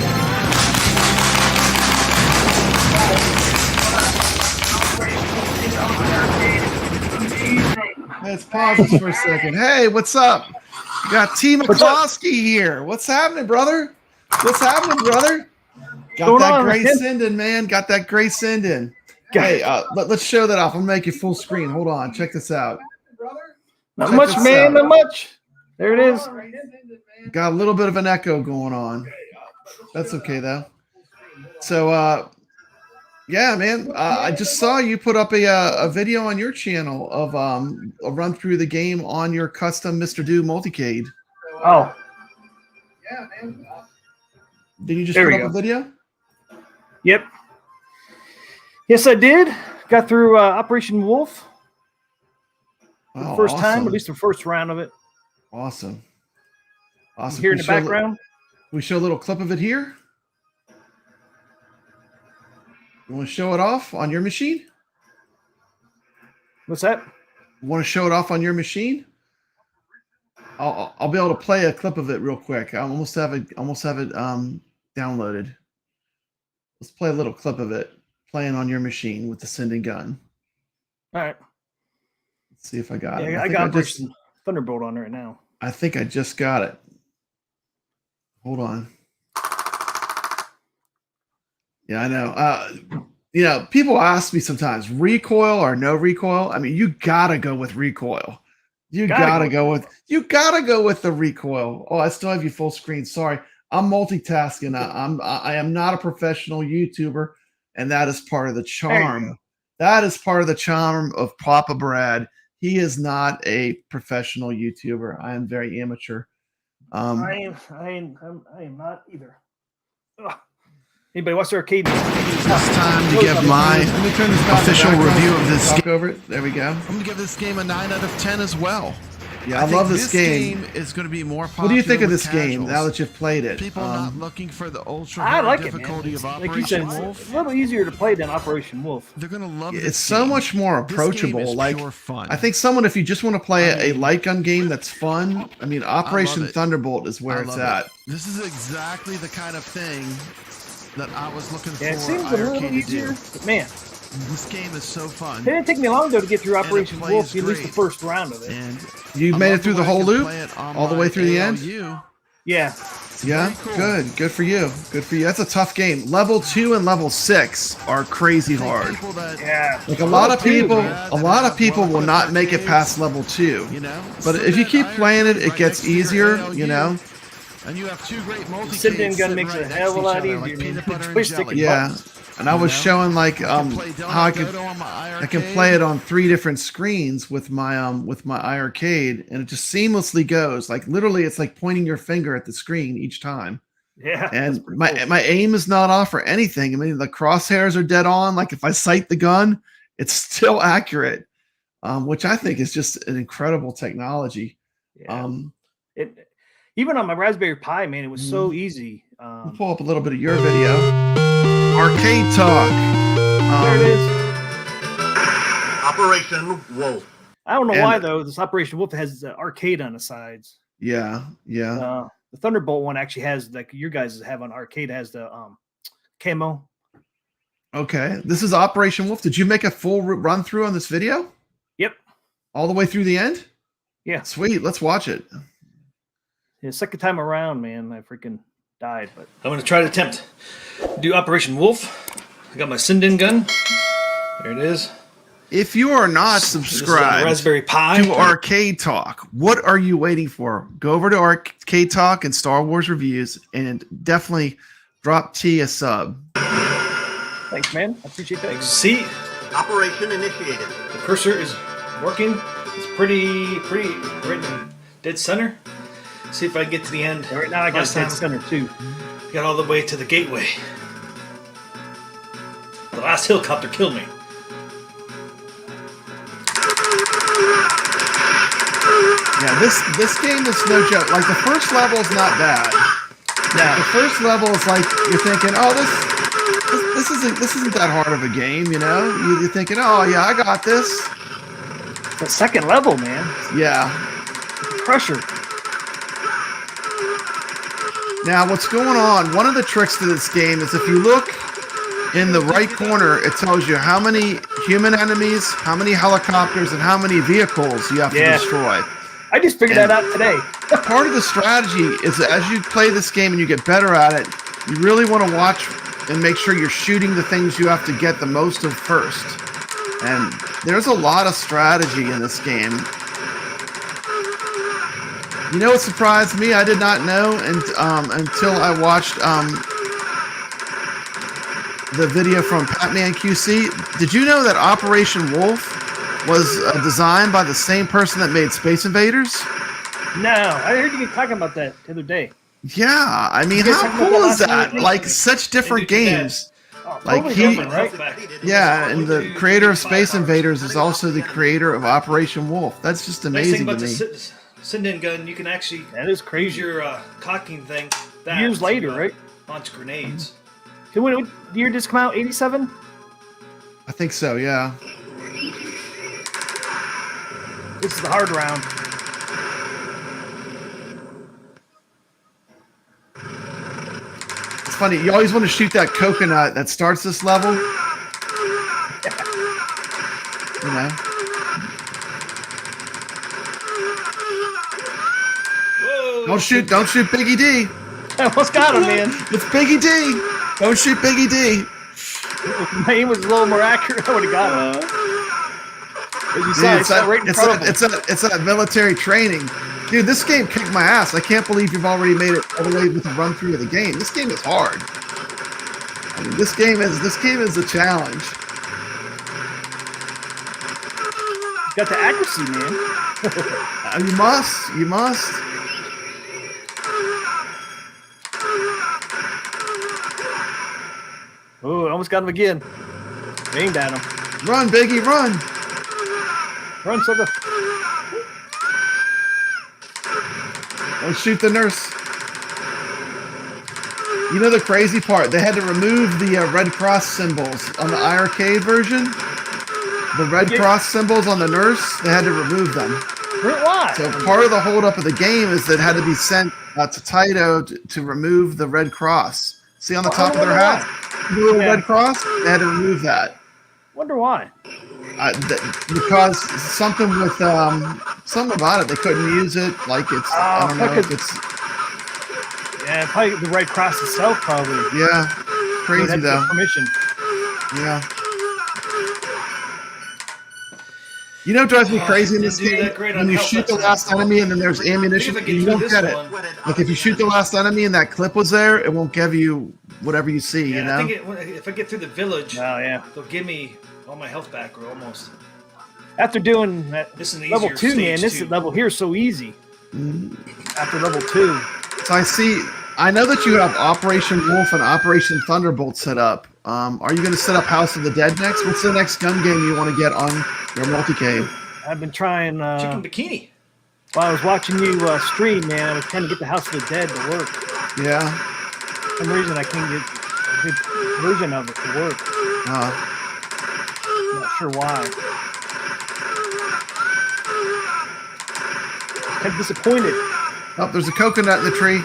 Let's pause this for a second. Hey, what's up? We got T. McCloskey here. What's happening, brother? What's happening, brother? Got that great Sinden, man. Got that great Sinden. Hey, let's show that off. I'm gonna make it full screen. Hold on. Check this out. Not much, man. Not much. There it is. Got a little bit of an echo going on. That's okay, though. So, yeah, man. I just saw you put up a video on your channel of a run through the game on your custom Mr. Do multicade. Oh. Yeah, man. Did you just put up a video? Yep. Yes, I did. Got through Operation Wolf. For the first time, at least the first round of it. Awesome. Awesome. Here in the background. We show a little clip of it here. You want to show it off on your machine? What's that? You want to show it off on your machine? I'll be able to play a clip of it real quick. I almost have it downloaded. Let's play a little clip of it playing on your machine with the Sinden gun. All right. Let's see if I got it. I got Thunderbolt on right now. I think I just got it. Hold on. Yeah, I know. You know, people ask me sometimes, recoil or no recoil. I mean, you gotta go with recoil. You gotta go with the recoil. Oh, I still have you full screen. Sorry, I'm multitasking. I am not a professional YouTuber, and that is part of the charm. That is part of the charm of Papa Brad. He is not a professional YouTuber. I am very amateur. I am not either. Ugh. Anybody watch Rcade? It's time to give my official review of this game. Over it. There we go. I'm gonna give this game a 9 out of 10 as well. Yeah, I love this game. Is going to be more popular. What do you think of this game now that you've played it? People not looking for the ultra difficulty of Operation Wolf. It's a little easier to play than Operation Wolf. They're going to love it. It's so much more approachable. Like fun. I think someone, if you just want to play a light gun game that's fun, I mean, Operation Thunderbolt is where it's at. This is exactly the kind of thing that I was looking for. It seems a little easier, but man, this game is so fun. It didn't take me long though to get through Operation Wolf, at least the first round of it. And you made it through the whole loop, all the way through the end. Yeah. Yeah. Good. Good for you. Good for you. That's a tough game. Level 2 and level 6 are crazy hard. Yeah. Like a lot of people will not make it past level 2. But if you keep playing it, it gets easier. You know. And you have two great multi-cades. Sinden gun makes it a hell of a lot easier. Yeah, and I was showing like how I can play it on 3 different screens with my iiRcade, and it just seamlessly goes. Like literally, it's like pointing your finger at the screen each time. Yeah, and my aim is not off or anything. I mean, the crosshairs are dead on. Like if I sight the gun, it's still accurate, which I think is just an incredible technology. Yeah. Even on my Raspberry Pi, man, it was so easy. We'll pull up a little bit of your video. Arcade Talk. There it is. Operation Wolf. I don't know why though. This Operation Wolf has arcade on the sides. Yeah. The Thunderbolt one actually has, like your guys have on Arcade, has the camo. Okay, this is Operation Wolf. Did you make a full run through on this video? Yep. All the way through the end? Yeah. Sweet. Let's watch it. Yeah, second time around, man. I freaking died. But I'm going to try to attempt to do Operation Wolf. I got my Sinden gun. There it is. If you are not subscribed Raspberry Pi to Arcade Talk, what are you waiting for? Go over to Arcade Talk and Star Wars Reviews and definitely drop T a sub. Thanks, man. I appreciate that. See, Operation initiated. the cursor is working. It's pretty right in dead center. See if I can get to the end. Yeah, right now I got Last dead time, center too. Got all the way to the gateway. The last helicopter killed me. Yeah, this game is no joke. Like the first level is not bad. Yeah, the first level is like you're thinking, oh, this isn't that hard of a game, you know? You're thinking, oh yeah, I got this. The second level, man. Yeah. Pressure. Now, what's going on? One of the tricks to this game is if you look in the right corner, it tells you how many human enemies, how many helicopters, and how many vehicles you have to destroy. I just figured that out today. Part of the strategy is that as you play this game and you get better at it, you really want to watch and make sure you're shooting the things you have to get the most of first. And there's a lot of strategy in this game. You know what surprised me? I did not know until I watched the video from Patman QC. Did you know that Operation Wolf was designed by the same person that made Space Invaders? No, I heard you talking about that the other day. Yeah, I mean, how cool is that? Like, such different games. Like right? Yeah, and the creator of Space Invaders is also the creator of Operation Wolf. That's just amazing to me. The Sinden gun, you can actually use your cocking thing Years later, right? Launch grenades. What year did this come out? 87? I think so, yeah. This is the hard round. It's funny, you always want to shoot that coconut that starts this level. You know? Whoa, Don't shoot Biggie D. I almost got him, man. It's Biggie D. Don't shoot Biggie D. If my aim was a little more accurate, I would have got him. As you saw, it's that military training. Dude, this game kicked my ass. I can't believe you've already made it all the way with the run through of the game. This game is hard. I mean, this game is a challenge. You got the accuracy, man. You must. Oh, I almost got him again. Aimed at him. Run, Biggie, run. Run, sucker. Don't shoot the nurse. You know the crazy part? They had to remove the Red Cross symbols on the iiRcade version. The Red Cross symbols on the nurse, they had to remove them. Why? So part of the holdup of the game is that it had to be sent to Taito to remove the Red Cross. See on the top of their hat? The little Red Cross? They had to remove that. Wonder why. Because something with something about it, they couldn't use it. Like it's I don't know if it's probably the Red Cross itself, probably. Yeah, crazy though. Permission. Yeah. You know what drives me crazy in this game? When you shoot the last enemy and then there's ammunition, you won't get it. Like if you shoot the last enemy and that clip was there, it won't give you whatever you see. You know. I think if I get through the village, they'll give me all my health back, or almost. After doing that, this is level 2, man. This level here is so easy. After level 2. So I know that you have Operation Wolf and Operation Thunderbolt set up. Are you going to set up House of the Dead next? What's the next gun game you want to get on your multi-game? I've been trying. Chicken Bikini. While I was watching you stream, man, I was trying to get the House of the Dead to work. Yeah. For some reason, I can't get a good version of it to work. I'm not sure why. kind of disappointed. Oh, there's a coconut in the tree.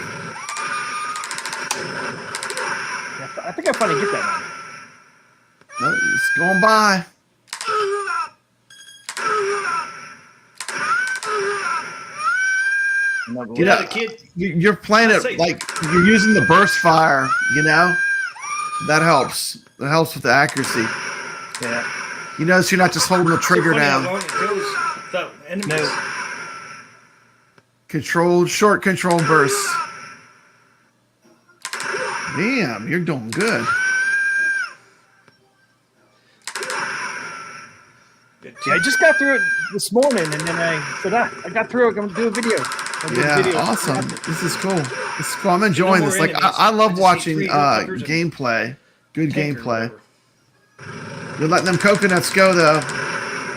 Yeah, I think I finally get that one. Oh, it's going by. You know, you're playing it like you're using the burst fire, you know? That helps. That helps with the accuracy. Yeah. You notice you're not just holding the trigger down. No. Short control bursts. Damn, you're doing good. Yeah, I just got through it this morning, and then I said, I got through it. I'm going to do a video. Yeah, awesome. This is cool. This is cool. I'm enjoying this. Like, I love watching gameplay. Good gameplay. You're letting them coconuts go, though.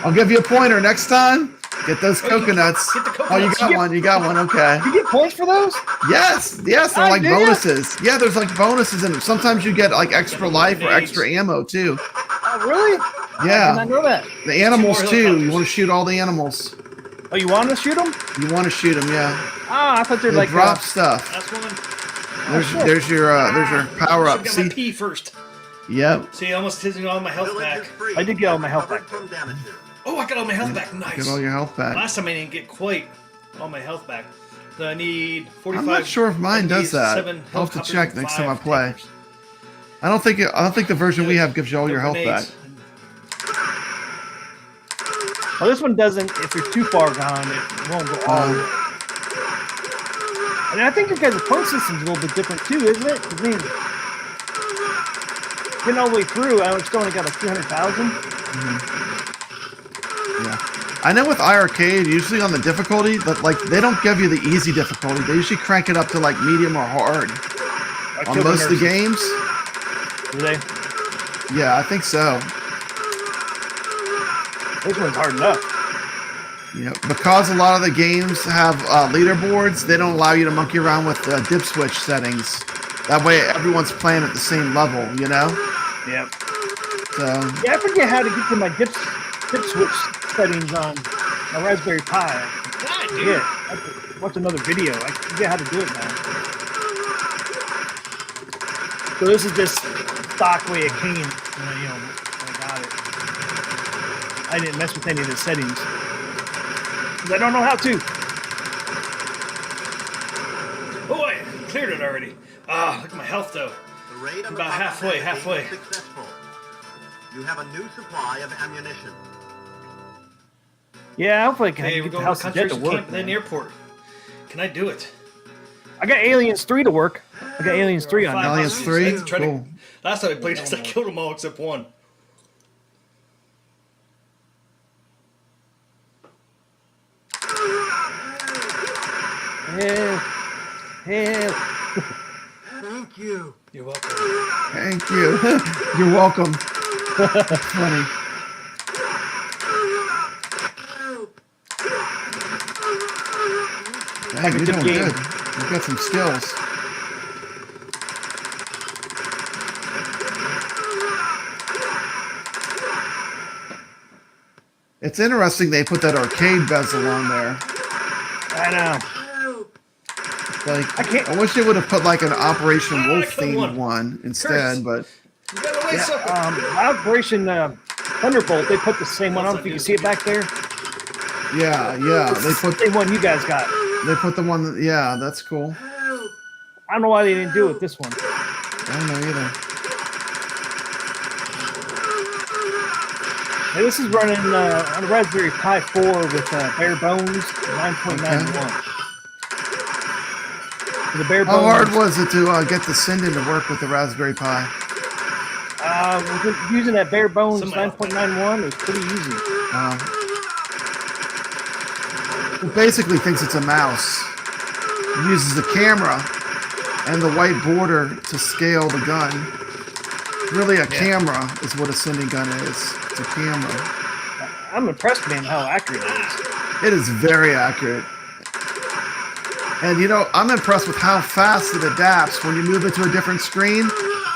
I'll give you a pointer next time. Get those coconuts. Oh, you got one. You got one. Okay. You get points for those? Yes. Yes. They're like bonuses. Yeah, there's like bonuses in it. Sometimes you get like extra life or extra ammo, too. Oh, really? Yeah. I did not know that. The animals, too. You want to shoot all the animals. Oh, you want to shoot them? You want to shoot them, yeah. Ah, I thought they're like drop stuff. That's one. There's your power up. I got my P first. Yep. See, almost hitting all my health back. I did get all my health back. Oh, I got all my health back. Nice. Get all your health back. Last time I didn't get quite all my health back. So I need 45. I'm not sure if mine does that. I'll have to check next time I play. I don't think the version we have gives you all your health back. Well, this one doesn't. If you're too far gone, it won't go on. And I think your guys' point system's a little bit different too, isn't it? I mean, getting all the way through, I still only got like 200,000. Yeah, I know with iiRcade, usually on the difficulty, that like they don't give you the easy difficulty. They usually crank it up to like medium or hard on most of the games. Do they? Yeah, I think so. This one's hard enough. Yeah, because a lot of the games have leaderboards, they don't allow you to monkey around with dip switch settings. That way, everyone's playing at the same level, you know? Yep. So. Yeah, I forget how to get to my dip switch settings on my Raspberry Pi. Yeah, I have to watch another video. I forget how to do it now. So this is just stock way it came. I got it. I didn't mess with any of the settings. Because I don't know how to. Oh, I cleared it already. Ah, look at my health though. I'm about halfway. Successful. You have a new supply of ammunition. Yeah, hopefully I can Hey, get we're the going House to of Jet to countries work. camp in the airport. Can I do it? I got Aliens 3 to work. I got Aliens 3 on. Aliens 3? Cool. Last time I played this, I killed them all except one. Help. Thank you. You're welcome. Thank you. You're welcome. That's funny. Dang, you're doing good. You've got some skills. It's interesting they put that arcade bezel on there. I know. Like, I wish they would have put like an Operation Wolf themed one instead, but Operation Thunderbolt, they put the same one. I don't know if you can see it back there. Yeah, they put the same one you guys got. They put the one that, yeah, that's cool. I don't know why they didn't do it with this one. I don't know either. Hey, this is running on a Raspberry Pi 4 with bare bones 9.91. The bare bones. How hard was it to get the Sinden to work with the Raspberry Pi? Using that bare bones 9.91 is pretty easy. It basically thinks it's a mouse. It uses the camera and the white border to scale the gun. Really, a camera is what a Sinden gun is. It's a camera. I'm impressed, man, how accurate it is. It is very accurate. And you know, I'm impressed with how fast it adapts when you move it to a different screen,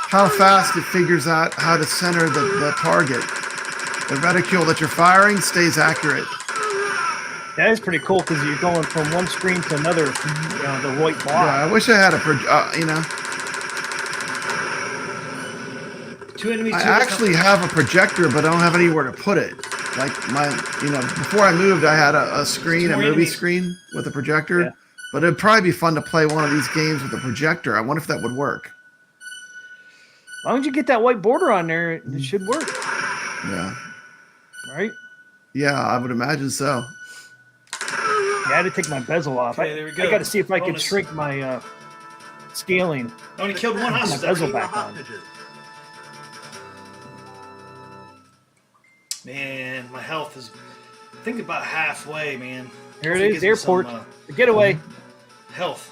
how fast it figures out how to center the target. The reticule that you're firing stays accurate. That is pretty cool because you're going from one screen to another. The white block. Yeah, I wish I had a Two enemies. I actually have a projector, but I don't have anywhere to put it. Like before I moved, I had a screen, a movie screen with a projector. Yeah. But it'd probably be fun to play one of these games with a projector. I wonder if that would work. As long as you get that white border on there, it should work. Yeah. Right? Yeah, I would imagine so. Yeah, I had to take my bezel off. Okay, there we go. I got to see if I can Bonus. shrink my scaling. I only killed one Put my hostage. bezel back on. Man, my health is, I think, about halfway, man. Here it Hopefully is, gives me airport. some, The getaway. health.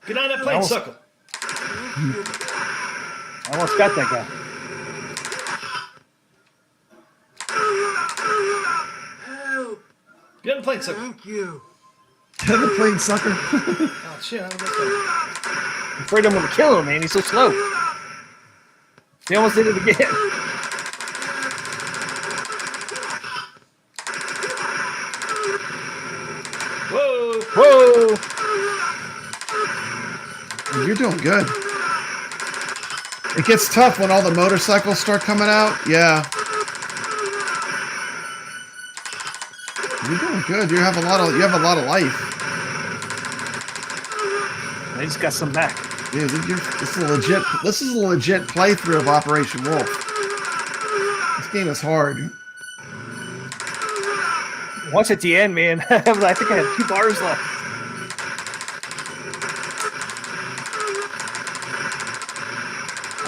Get on that plane, sucker. I almost got that guy. Get on the plane, sucker. Thank you. Get on the plane, sucker. Oh, shit. I don't know. I'm afraid I'm going to kill him, man. He's so slow. He almost did it again. Whoa. Whoa. You're doing good. It gets tough when all the motorcycles start coming out. Yeah. You're doing good. You have a lot of life. I just got some back. Dude, this is a legit playthrough of Operation Wolf. This game is hard. Once at the end, man, I think I had 2 bars left.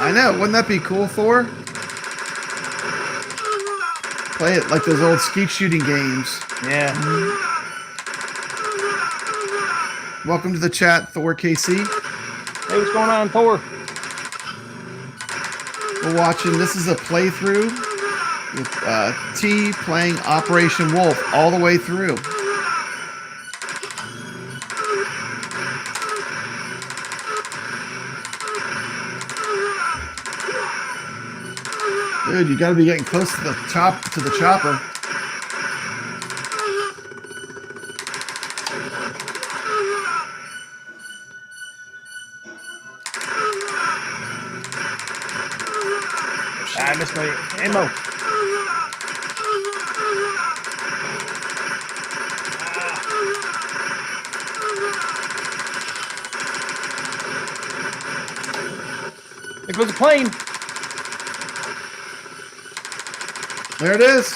I know. Wouldn't that be cool, Thor? Play it like those old skeet shooting games. Yeah. Welcome to the chat, Thor KC. Hey, what's going on, Thor? We're watching. This is a playthrough with T playing Operation Wolf all the way through. Dude, you got to be getting close to the chopper. I missed my ammo. There goes the plane. There it is.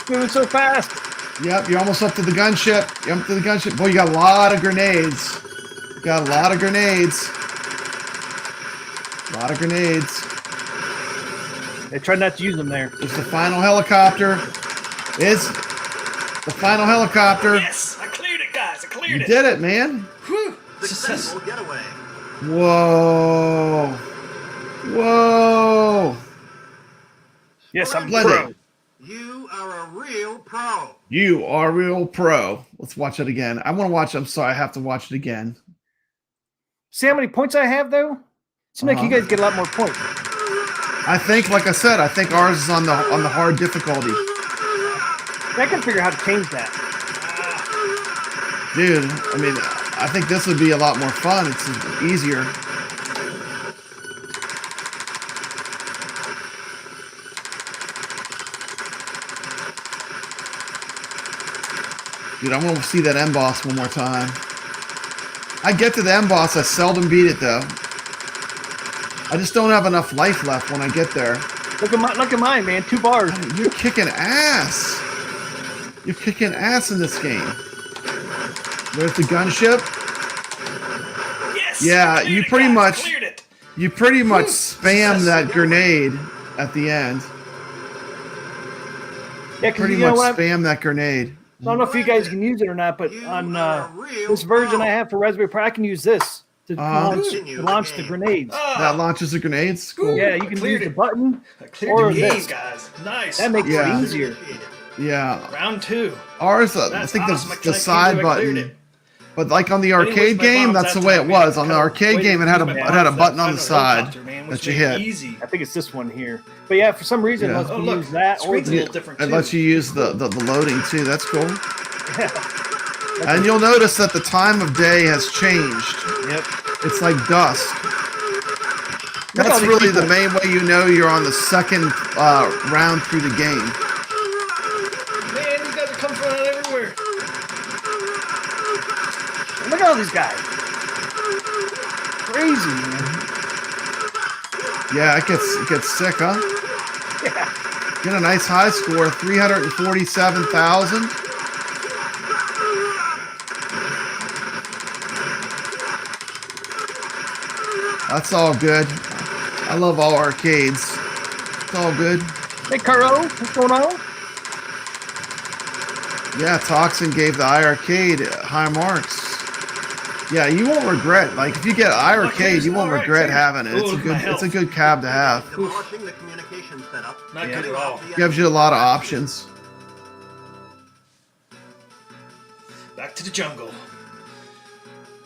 Moving so fast. Yep, you're almost up to the gunship. You're up to the gunship. Boy, you got a lot of grenades. You got a lot of grenades. A lot of grenades. They tried not to use them there. It's the final helicopter. It's the final helicopter. Yes, I cleared it, guys. I cleared You it. did it, man. Whew. Successful getaway. Whoa. Whoa. Yes, I'm Splendid. pro. You are a real pro. You are a real pro. Let's watch it again. I want to watch. I'm sorry, I have to watch it again. See how many points I have, though? Seems like you guys get a lot more points. I think, like I said, I think ours is on the hard difficulty. I can figure out how to change that. Dude, I mean, I think this would be a lot more fun. It's easier. Dude, I want to see that end boss one more time. I get to the end boss. I seldom beat it, though. I just don't have enough life left when I get there. Look at mine, man. 2 bars. You're kicking ass. You're kicking ass in this game. There's the gunship. Yes. Yeah, you pretty much cleared it. you pretty much spam that grenade at the end. Yeah, Pretty you know much what? spam that grenade. I don't know if you guys can use it or not, but on this version I have for Raspberry Pi, I can use this to launch the grenades. That launches the grenades. Cool. Yeah, you can use the button I cleared or the game, this. guys. Nice. That makes Yeah. it easier. Yeah. Round 2. Ours, I That's think awesome. I the can't side believe I cleared button. it. But like on the Anyways, arcade my game, mom's that's that the way time, it man. was. On the Kinda arcade waited game, it to had use a my it had a mom's button on the final side helicopter, man, which that you made it hit. easy. I think it's this one here. But yeah, for some reason, Yeah. let's Oh, look, use that or screen's a the, little different It too. lets you use the loading too. That's cool. yeah. And you'll notice that the time of day has changed. Yep. It's like dusk. Look at all That's these really the people. main way you know you're on the second round through the game. Man, these guys are coming from out everywhere. Look at all these guys. Crazy, man. Yeah, it gets sick, huh? Yeah. Get a nice high score, 347,000. That's all good. I love all arcades. It's all good. Hey, Kuro, what's going on? Yeah, Toxin gave the iiRcade high marks. Yeah, you won't regret. Like if you get iiRcade, you won't regret having it. It's a good cab to have. Demolishing the communication setup. Not good at all. Gives you a lot of options. Back to the jungle.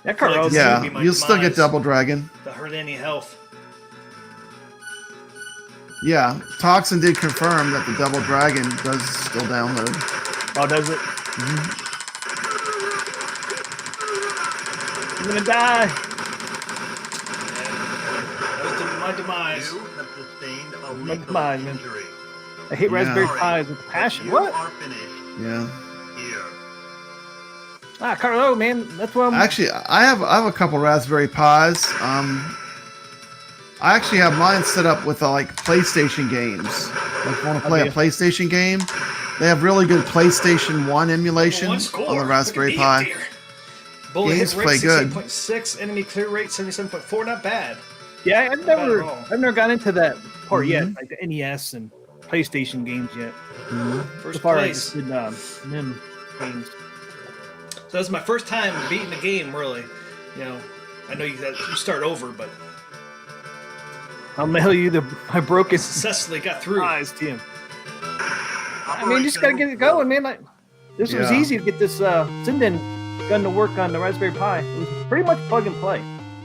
That I feel like Kuro. this is gonna be Yeah, my you'll still get demise. Double Dragon. That hurt any health. Yeah, Toxin did confirm that the Double Dragon does still download. Oh, does it? I'm gonna die. That was my demise. You have sustained a My lethal demise, man. injury. I hate Yeah. Raspberry Pis with passion. You What? are finished Yeah. here. Ah, Kuro, man. That's what I'm. Actually, I have a couple Raspberry Pis. I actually have mine set up with like PlayStation games. Like, want to play a PlayStation game? They have really good PlayStation 1 emulation on the Raspberry Pi. Bullet Games hit rate play good. 68.6, enemy clear rate 77.4. Not bad. Yeah, I've never Not bad at all. got into that part yet, Mhm. like the NES and PlayStation games yet. First So far, I place. just did NIM games. So that's my first time beating the game, really. You know, I know you start over, but I'll mail you my broken successfully got through. eyes, Tim. I mean, you just gotta get it going, man. Like, this was Yeah. easy to get this Sinden gun to work on the Raspberry Pi. It was pretty much plug and play.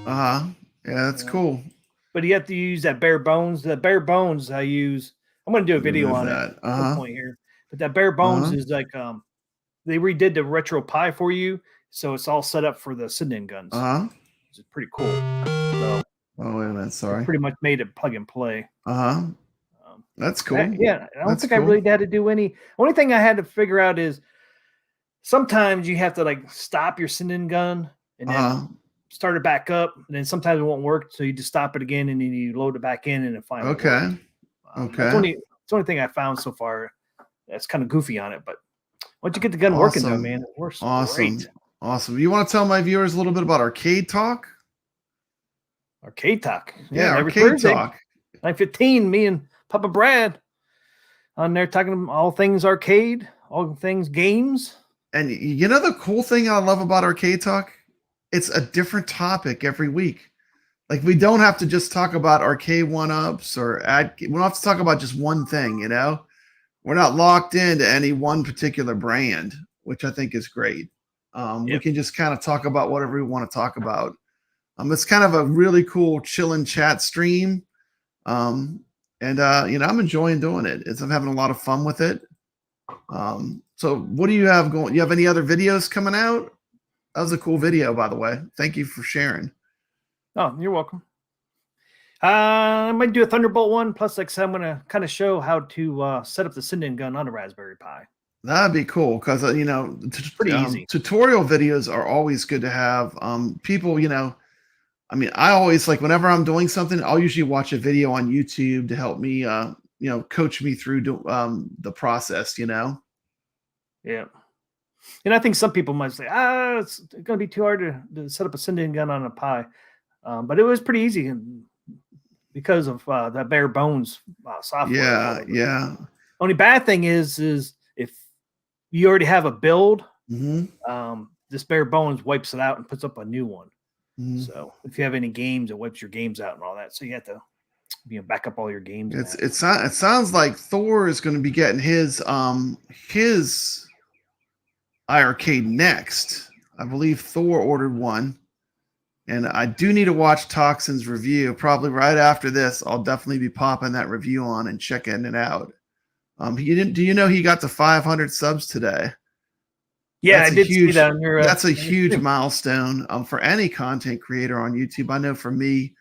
Uh huh. Yeah, that's cool. But you have to use that bare bones. The bare bones I use. I'm gonna do a video Remove on that. it at some Uh-huh. point here. But that bare bones Uh-huh. is like they redid the retro Pi for you, so it's all set up for the Sinden guns. Uh huh. Which is pretty cool. So Oh wait a minute. Sorry. pretty much made it plug and play. Uh huh. That's cool. Yeah, I don't That's think I cool. really had to do any. Only thing I had to figure out is sometimes you have to like stop your Sinden gun and then Uh-huh. start it back up, and then sometimes it won't work, so you just stop it again and then you load it back in and it finally Okay. works. Okay. It's the only thing I found so far that's kind of goofy on it, but once you get the gun working though, Awesome. man, it works Awesome. great. Awesome. You want to tell my viewers a little bit about Arcade Talk? Arcade Talk. Yeah, every Arcade Thursday, Talk. 9:15, me and Papa Brad on there talking all things arcade, all things games. And you know the cool thing I love about Arcade Talk? It's a different topic every week. Like we don't have to just talk about arcade one-ups we don't have to talk about just one thing, you know? We're not locked into any one particular brand, which I think is great. We can just kind of talk about whatever we want to talk about. It's kind of a really cool chillin' chat stream. I'm enjoying doing it. I'm having a lot of fun with it. So what do you have going? You have any other videos coming out? That was a cool video, by the way. Thank you for sharing. Oh, you're welcome. I might do a Thunderbolt one. Plus, like I said, I'm going to kind of show how to set up the Sinden gun on a Raspberry Pi. That'd be cool because pretty easy. Tutorial videos are always good to have. People, I always like whenever I'm doing something, I'll usually watch a video on YouTube to help me, coach me through the process. Yeah. And I think some people might say, it's going to be too hard to set up a Sinden gun on a Pi. But it was pretty easy because of that bare bones software. Yeah, yeah. Only bad thing is if you already have a build, this bare bones wipes it out and puts up a new one. So if you have any games, it wipes your games out and all that. So you have to back up all your games. It sounds like Thor is going to be getting his iiRcade next. I believe Thor ordered one. And I do need to watch Toxin's review. Probably right after this, I'll definitely be popping that review on and checking it out. Do you know he got to 500 subs today? Yeah, I did see that on your. That's a huge milestone for any content creator on YouTube. I know for me,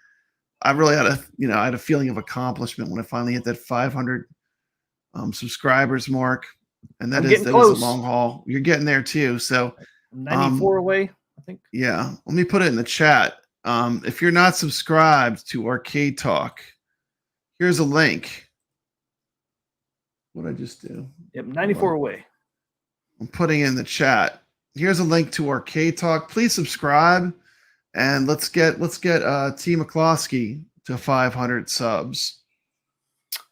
I really had a feeling of accomplishment when I finally hit that 500 subscribers mark, and that is a long haul. You're getting there too. So 94 away, I think. Yeah, let me put it in the chat. If you're not subscribed to Arcade Talk, here's a link. What did I just do? Yep, 94 away. I'm putting in the chat. Here's a link to Arcade Talk. Please subscribe, and let's get T. McCloskey to 500 subs.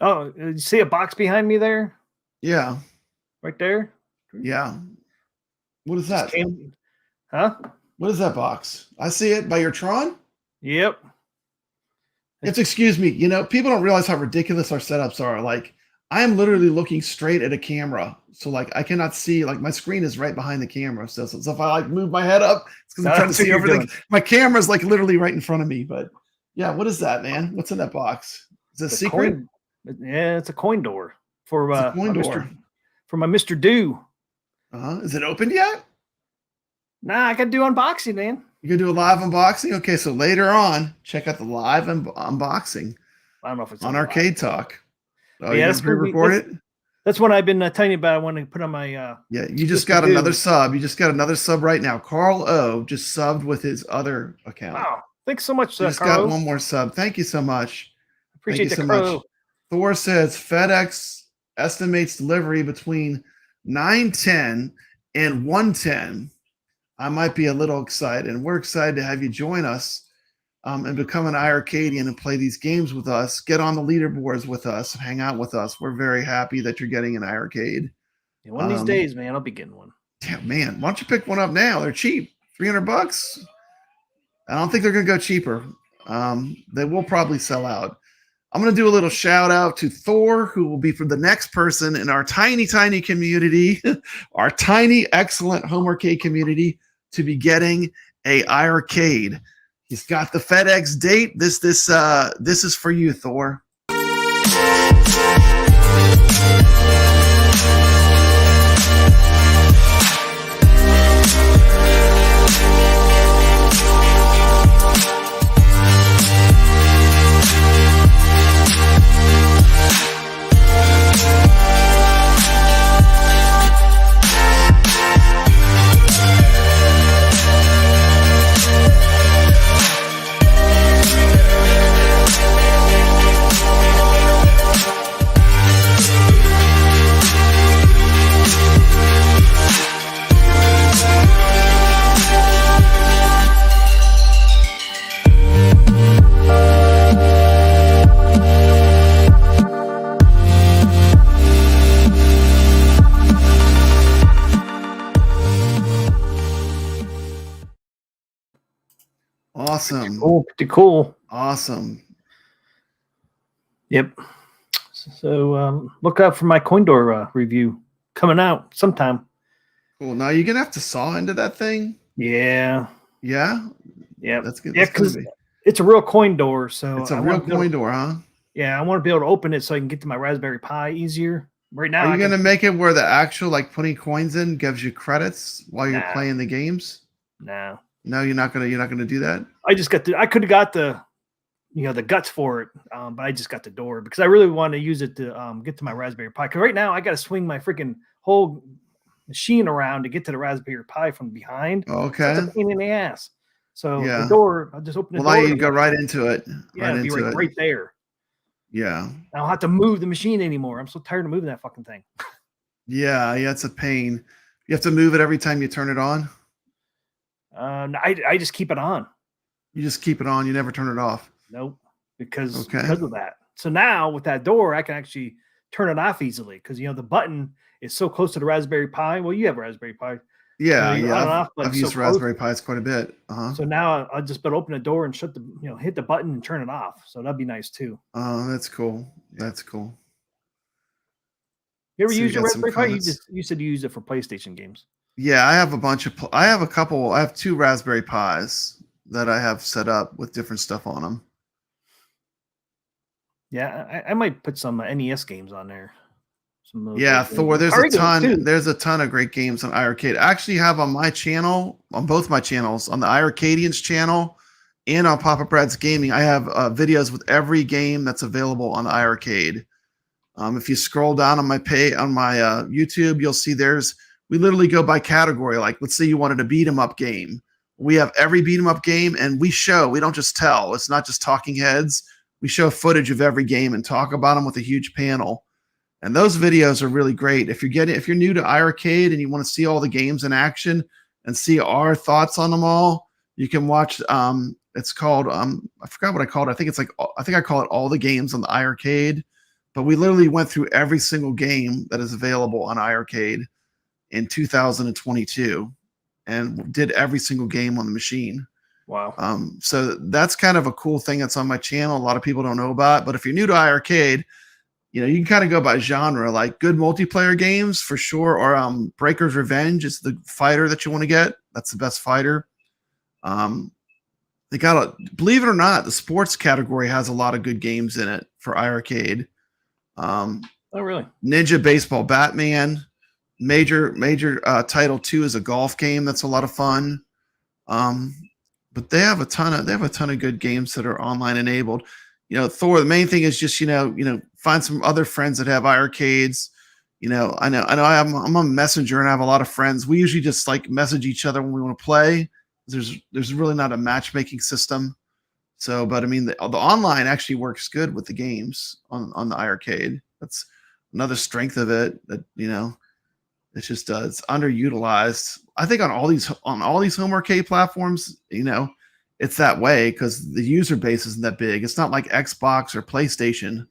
Oh, you see a box behind me there? Yeah, right there. Yeah. What is that? Huh? What is that box? I see it by your Tron. Yep. You have to excuse me. People don't realize how ridiculous our setups are. Like, I am literally looking straight at a camera. So like I cannot see, like my screen is right behind the camera. So if I like move my head up, it's because I'm trying to see everything. My camera's like literally right in front of me. But yeah, what is that, man? What's in that box? Is it a secret? Yeah, it's a coin door for a coin door. For my Mr. Do. Is it opened yet? Nah, I gotta do unboxing, man. You gonna do a live unboxing? Okay, so later on, check out the live unboxing. I don't know if it's on Arcade Talk. Oh, yeah, you pre-record it? That's what I've been telling you about. I want to put on my. Yeah, you just got another sub. You just got another sub right now. Carl O just subbed with his other account. Wow, thanks so much. Just got one more sub. Thank you so much. Appreciate the Carl. Thor says FedEx estimates delivery between 9:10 and 1:10. I might be a little excited, and we're excited to have you join us and become an iiRcadian and play these games with us. Get on the leaderboards with us and hang out with us. We're very happy that you're getting an iiRcade. Yeah, one of these days, man, I'll be getting one. Yeah, man. Why don't you pick one up now? They're cheap, $300. I don't think they're going to go cheaper. They will probably sell out. I'm going to do a little shout out to Thor, who will be for the next person in our tiny, tiny community, our tiny, excellent home arcade community, to be getting a iiRcade. He's got the FedEx date. This is for you, Thor. Awesome. Pretty cool. Awesome. Yep. So look out for my coin door review coming out sometime. Cool. Now you're gonna have to saw into that thing. Yeah. Yeah. Yeah. That's good. Yeah, because it's a real coin door. So it's a real coin door, huh? Yeah, I want to be able to open it so I can get to my Raspberry Pi easier. Right now, are you gonna make it where the actual like putting coins in gives you credits while you're playing the games? No. No, you're not gonna do that. I could have got the guts for it, but I just got the door because I really want to use it to get to my Raspberry Pi. Because right now I got to swing my freaking whole machine around to get to the Raspberry Pi from behind. Okay, so it's a pain in the ass. So yeah. the door, I'll just open the door. Well, you go right into it. Yeah, it'll be right there. Yeah. I don't have to move the machine anymore. I'm so tired of moving that fucking thing. Yeah, it's a pain. You have to move it every time you turn it on. I just keep it on. You just keep it on. You never turn it off. Nope, because of that. So now with that door, I can actually turn it off easily because the button is so close to the Raspberry Pi. Well, you have a Raspberry Pi. Yeah. I've used Raspberry Pis quite a bit. So now I'll just open the door and shut hit the button and turn it off. So that'd be nice too. Oh, that's cool. That's cool. You ever use your Raspberry Pi? You said you use it for PlayStation games. Yeah, I have a bunch of. I have 2 Raspberry Pis that I have set up with different stuff on them. Yeah, I might put some NES games on there. Yeah, Thor. There's a ton. There's a ton of great games on iiRcade. I actually have on my channel, on both my channels, on the iiRcadians channel and on Papa Brad's Gaming. I have videos with every game that's available on iiRcade. If you scroll down on my YouTube, you'll see we literally go by category. Like, let's say you wanted a beat 'em up game. We have every beat 'em up game, and we don't just tell. It's not just talking heads. We show footage of every game and talk about them with a huge panel. And those videos are really great. If you're new to iiRcade and you want to see all the games in action and see our thoughts on them all, you can watch. It's called I forgot what I called it. I think I call it All the Games on the iiRcade. But we literally went through every single game that is available on iiRcade in 2022 and did every single game on the machine. Wow. So that's kind of a cool thing that's on my channel. A lot of people don't know about. But if you're new to iiRcade, you can kind of go by genre, like good multiplayer games for sure, or Breaker's Revenge is the fighter that you want to get. That's the best fighter. They believe it or not, the sports category has a lot of good games in it for iiRcade. Oh, really? Ninja Baseball Batman. Major Title 2 is a golf game that's a lot of fun. But they have a ton of good games that are online enabled. Thor, the main thing is just find some other friends that have iiRcades. I know I'm a messenger and I have a lot of friends. We usually just like message each other when we want to play. There's really not a matchmaking system. So, but I mean, the online actually works good with the games on the iiRcade. That's another strength of it. That it's just it's underutilized. I think on all these home arcade platforms, it's that way because the user base isn't that big. It's not like Xbox or PlayStation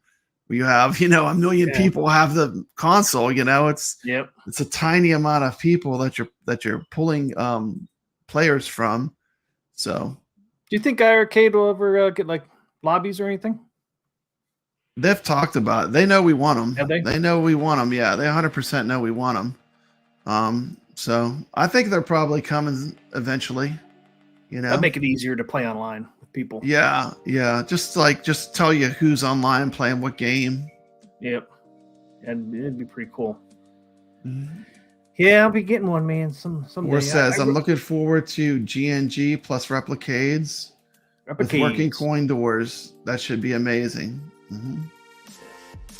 where you have a million people have the console. It's a tiny amount of people that you're pulling players from. So. Do you think iiRcade will ever get like lobbies or anything? They've talked about it. They know we want them. Have they? They know we want them. Yeah, they 100% know we want them. So I think they're probably coming eventually. That'd make it easier to play online with people. Yeah. Just tell you who's online playing what game. Yep. And it'd be pretty cool. Mm-hmm. Yeah, I'll be getting one, man. Someday. Or says I'm looking forward to GNG plus Replicades. With working coin doors. That should be amazing. Mm-hmm.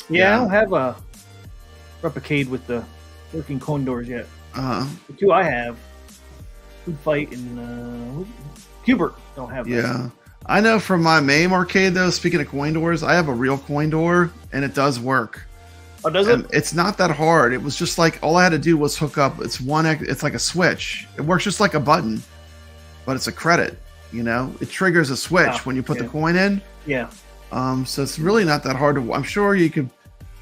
Yeah, I don't have a Rcade with the working coin doors yet. The 2 I have, Food Fight and Hubert don't have. Yeah, I know from my MAME arcade though. Speaking of coin doors, I have a real coin door and it does work. Oh, does it? It's not that hard. It was just like all I had to do was hook up. It's like a switch. It works just like a button, but it's a credit. It triggers a switch when you put the coin in. Yeah. So it's really not that hard to. I'm sure you could.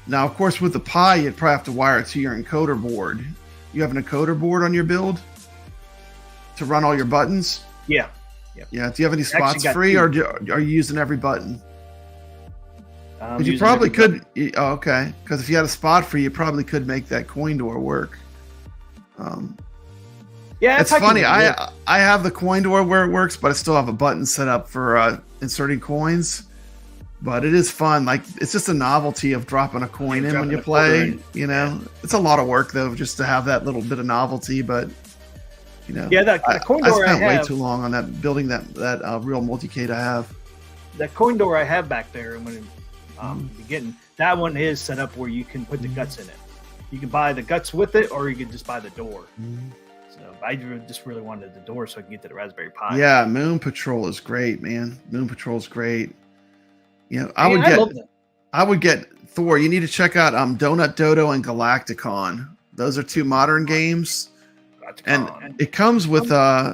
Now, of course, with the Pi, you'd probably have to wire it to your encoder board. You have an encoder board on your build to run all your buttons. Yeah. Yeah. Do you have any spots free, or are you using every button? You probably could. Oh, okay. Because if you had a spot free, you probably could make that coin door work. Yeah, it's funny. I have the coin door where it works, but I still have a button set up for inserting coins. But it is fun. Like, it's just a novelty of dropping a coin in when you play. It's a lot of work though, just to have that little bit of novelty. But that coin door I spent way too long on that building that real multicade I have. That coin door I have back there, and when beginning, that one is set up where you can put the guts in it. You can buy the guts with it, or you can just buy the door. So I just really wanted the door so I can get to the Raspberry Pi. Yeah, Moon Patrol is great, man. Moon Patrol is great. I would get Thor. You need to check out Donut Dodo and Galacticon. Those are 2 modern games, and it comes with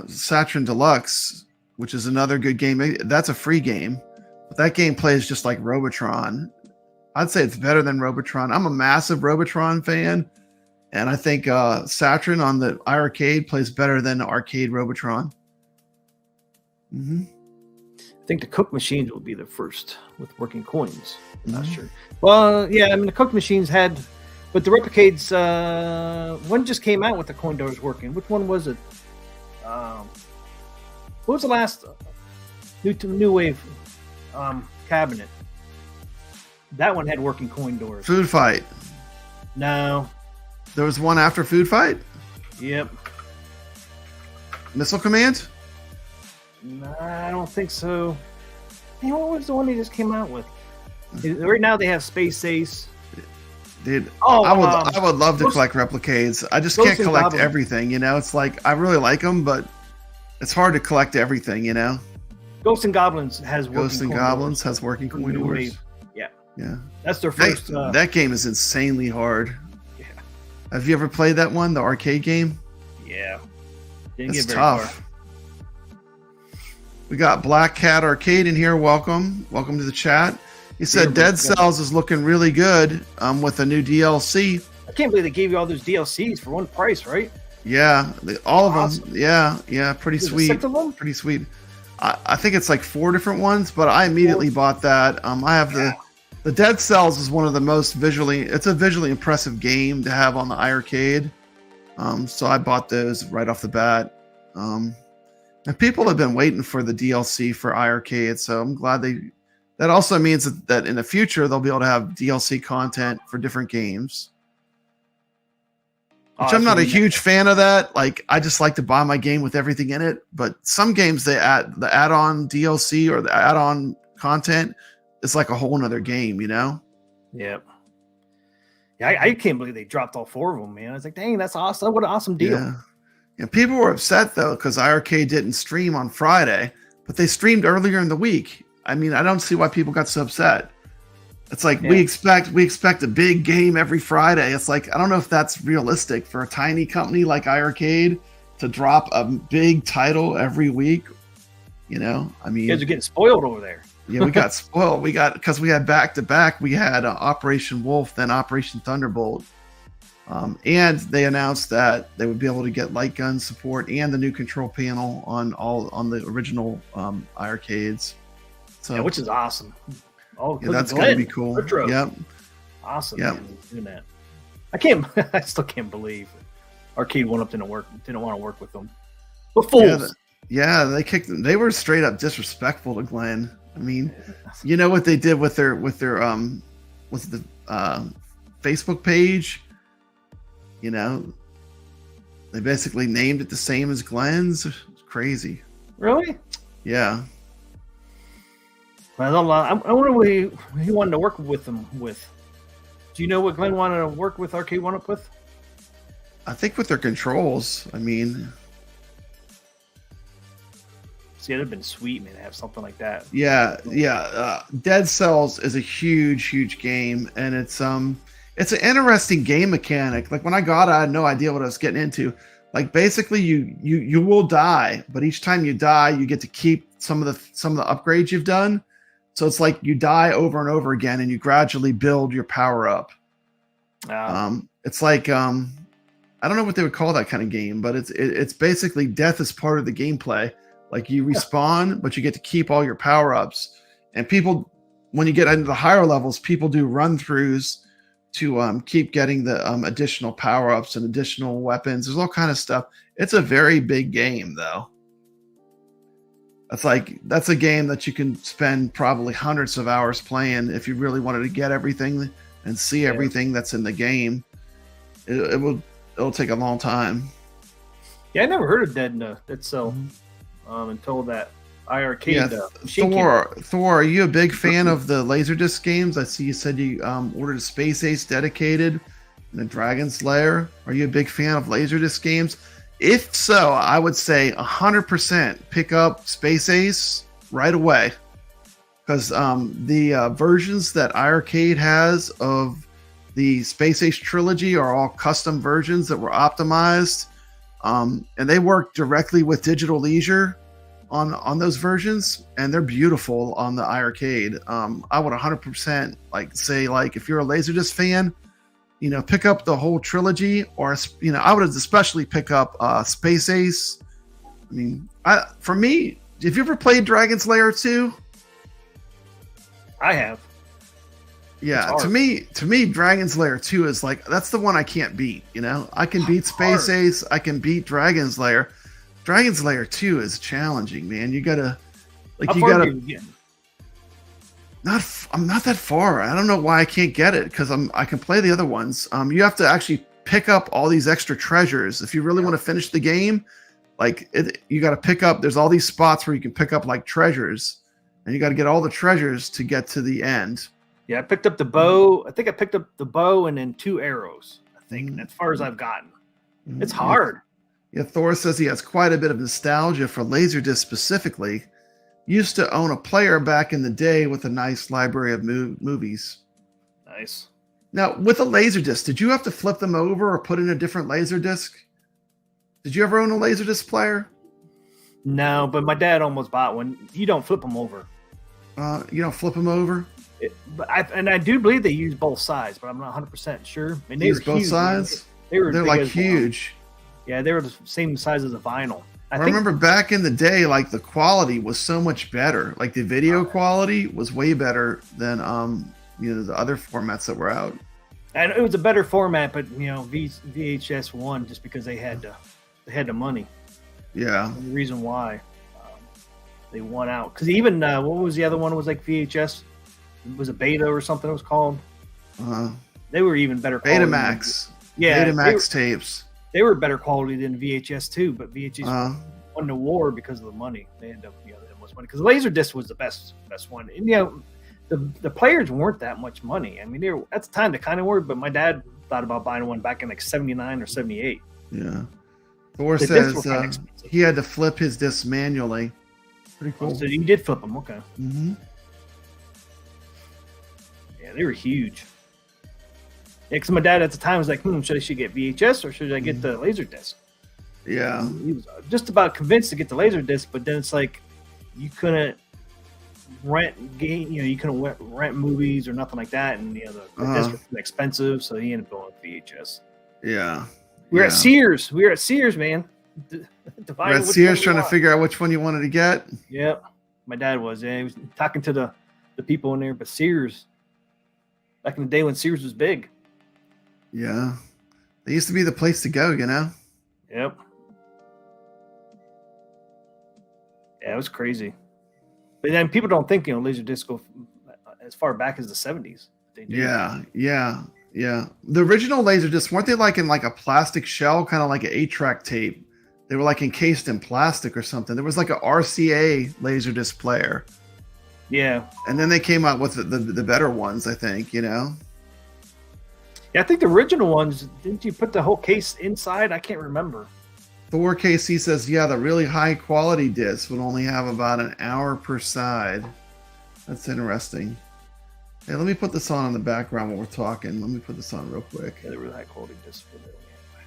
Saturn Deluxe, which is another good game. That's a free game, but that game plays just like Robotron. I'd say it's better than Robotron. I'm a massive Robotron fan, and I think Saturn on the iiRcade plays better than Arcade Robotron. Mm-hmm. I think the Cook machines will be the first with working coins. I'm not sure. Well, yeah, I mean, the Cook machines had But the Replicades, one just came out with the coin doors working. Which one was it? What was the last new wave cabinet? That one had working coin doors. Food Fight. No. There was one after Food Fight? Yep. Missile Command? No, I don't think so. Hey, what was the one they just came out with? Right now they have Space Ace. Dude, I would love to collect Replicades. I just can't collect everything, you know? It's like, I really like them, but it's hard to collect everything, you know? Ghosts and Goblins has working Ghosts and Goblins has working coin doors. Yeah. Yeah. That's their first. That game is insanely hard. Yeah. Have you ever played that one, the arcade game? Yeah. It's tough. We got Black Cat Arcade in here. Welcome to the chat. He said Dead Cells is looking really good with a new DLC. I can't believe they gave you all those DLCs for one price, right? Yeah, all of them. Yeah, pretty sweet. 6 of them? Pretty sweet. I think it's like 4 different ones, but I immediately bought that. I have the Dead Cells is one of the most visually impressive game to have on the iiRcade. So I bought those right off the bat. And people have been waiting for the DLC for iiRcade, so I'm glad that also means that in the future they'll be able to have DLC content for different games. Which I'm not a huge fan of that. Like, I just like to buy my game with everything in it. But some games, they add the add-on DLC or the add-on content. It's like a whole nother game, you know? Yep. Yeah, I can't believe they dropped all 4 of them, man. I was like, dang, that's awesome. What an awesome deal. Yeah. And people were upset, though, because iiRcade didn't stream on Friday. But they streamed earlier in the week. I mean, I don't see why people got so upset. It's like we expect a big game every Friday. It's like, I don't know if that's realistic for a tiny company like iiRcade to drop a big title every week. You know, I mean, you guys are getting spoiled over there. Yeah, we got spoiled. Because we had back to back. We had Operation Wolf, then Operation Thunderbolt, and they announced that they would be able to get light gun support and the new control panel on the original iiRcades. So, yeah, which is awesome. Oh, yeah, that's gonna be cool. Retro. Yep. Awesome. Yep. Man, doing that. I still can't believe Arcade 1UP didn't want to work with them. But fools. Yeah, they kicked them. They were straight up disrespectful to Glenn. I mean, you know what they did with their Facebook page? You know, they basically named it the same as Glenn's. It's crazy. Really? Yeah. I wonder what he wanted to work with them with. Do you know what Glenn wanted to work with Arcade 1UP with? I think with their controls. I mean, see, it'd have been sweet, man, to have something like that. Yeah. Dead Cells is a huge game, and it's an interesting game mechanic. Like when I got it, I had no idea what I was getting into. Like basically, you will die, but each time you die, you get to keep some of the upgrades you've done. So it's like you die over and over again, and you gradually build your power up. It's like I don't know what they would call that kind of game, but it's basically death is part of the gameplay. Like you respawn, but you get to keep all your power ups. And people, when you get into the higher levels, people do run throughs to keep getting the additional power ups and additional weapons. There's all kind of stuff. It's a very big game, though. That's a game that you can spend probably hundreds of hours playing if you really wanted to get everything and see everything that's in the game. It'll take a long time. Yeah, I never heard of Dead Cell until that iiRcade. Thor, are you a big fan of the Laserdisc games? I see you said you ordered a Space Ace Dedicated and a Dragon Slayer. Are you a big fan of Laserdisc games? If so, I would say 100% pick up Space Ace right away. Because the versions that iiRcade has of the Space Ace trilogy are all custom versions that were optimized. And they work directly with Digital Leisure on those versions, and they're beautiful on the iiRcade. I would 100% say if you're a Laserdisc fan, pick up the whole trilogy, or I would especially pick up Space Ace. I mean, for me, have you ever played Dragon Slayer 2? I have. Yeah, to me, Dragon's Lair 2 is like, that's the one I can't beat. You know, I can beat Space Ace, I can beat Dragon's Lair. Dragon's Lair 2 is challenging, man. You gotta, like, How you far gotta. are you getting? I'm not that far. I don't know why I can't get it because I can play the other ones. You have to actually pick up all these extra treasures if you really want to finish the game. Like you got to pick up. There's all these spots where you can pick up like treasures, and you got to get all the treasures to get to the end. Yeah, I picked up the bow. I think I picked up the bow and then 2 arrows. I think as far as I've gotten. It's hard. Yeah, Thor says he has quite a bit of nostalgia for Laserdisc specifically. Used to own a player back in the day with a nice library of movies. Nice. Now, with a Laserdisc, did you have to flip them over or put in a different Laserdisc? Did you ever own a Laserdisc player? No, but my dad almost bought one. You don't flip them over. You don't flip them over? I do believe they use both sides, but I'm not 100% sure. And they use were both huge, sides? They're They're big like as well. huge. Yeah, they were the same size as a vinyl. I remember back in the day, like the quality was so much better. Like the video quality was way better than the other formats that were out. And it was a better format, but VHS won just because they had the money. Yeah. And the reason why they won out, because even what was the other one? It was like VHS. It was a Beta or something. It was called. They were even better. Betamax. Yeah, Betamax tapes. They were better quality than VHS too, but VHS won the war because of the money. They had the most money because Laserdisc was the best one. And the players weren't that much money. I mean, they were, at the time they kind of were, but my dad thought about buying one back in like 79 or 78. Yeah. Thor says he had to flip his discs manually. Pretty cool. So you did flip them, okay? Mm-hmm. Yeah, they were huge. Yeah, because my dad at the time was like, should I get VHS or should I get the Laserdisc? Yeah. He was just about convinced to get the Laserdisc, but then it's like you couldn't rent you couldn't rent movies or nothing like that, and the discs were expensive, so he ended up going with VHS. Yeah. We were at Sears. We were at Sears, man. We're at Sears trying to figure out which one you wanted to get. Yep. My dad was. Yeah, he was talking to the people in there, but Sears, back in the day when Sears was big. Yeah. They used to be the place to go, you know? Yep. Yeah, it was crazy. But then people don't think, Laserdisc go as far back as the 70s. They do. Yeah. The original Laserdiscs, weren't they like in like a plastic shell, kind of like an 8-track tape? They were like encased in plastic or something. There was like a RCA Laserdisc player. Yeah. And then they came out with the better ones, I think, Yeah, I think the original ones, didn't you put the whole case inside? I can't remember. Thor KC says, yeah, the really high quality disc would only have about an hour per side. That's interesting. Hey, let me put this on in the background while we're talking. Let me put this on real quick. Yeah, the really high quality disc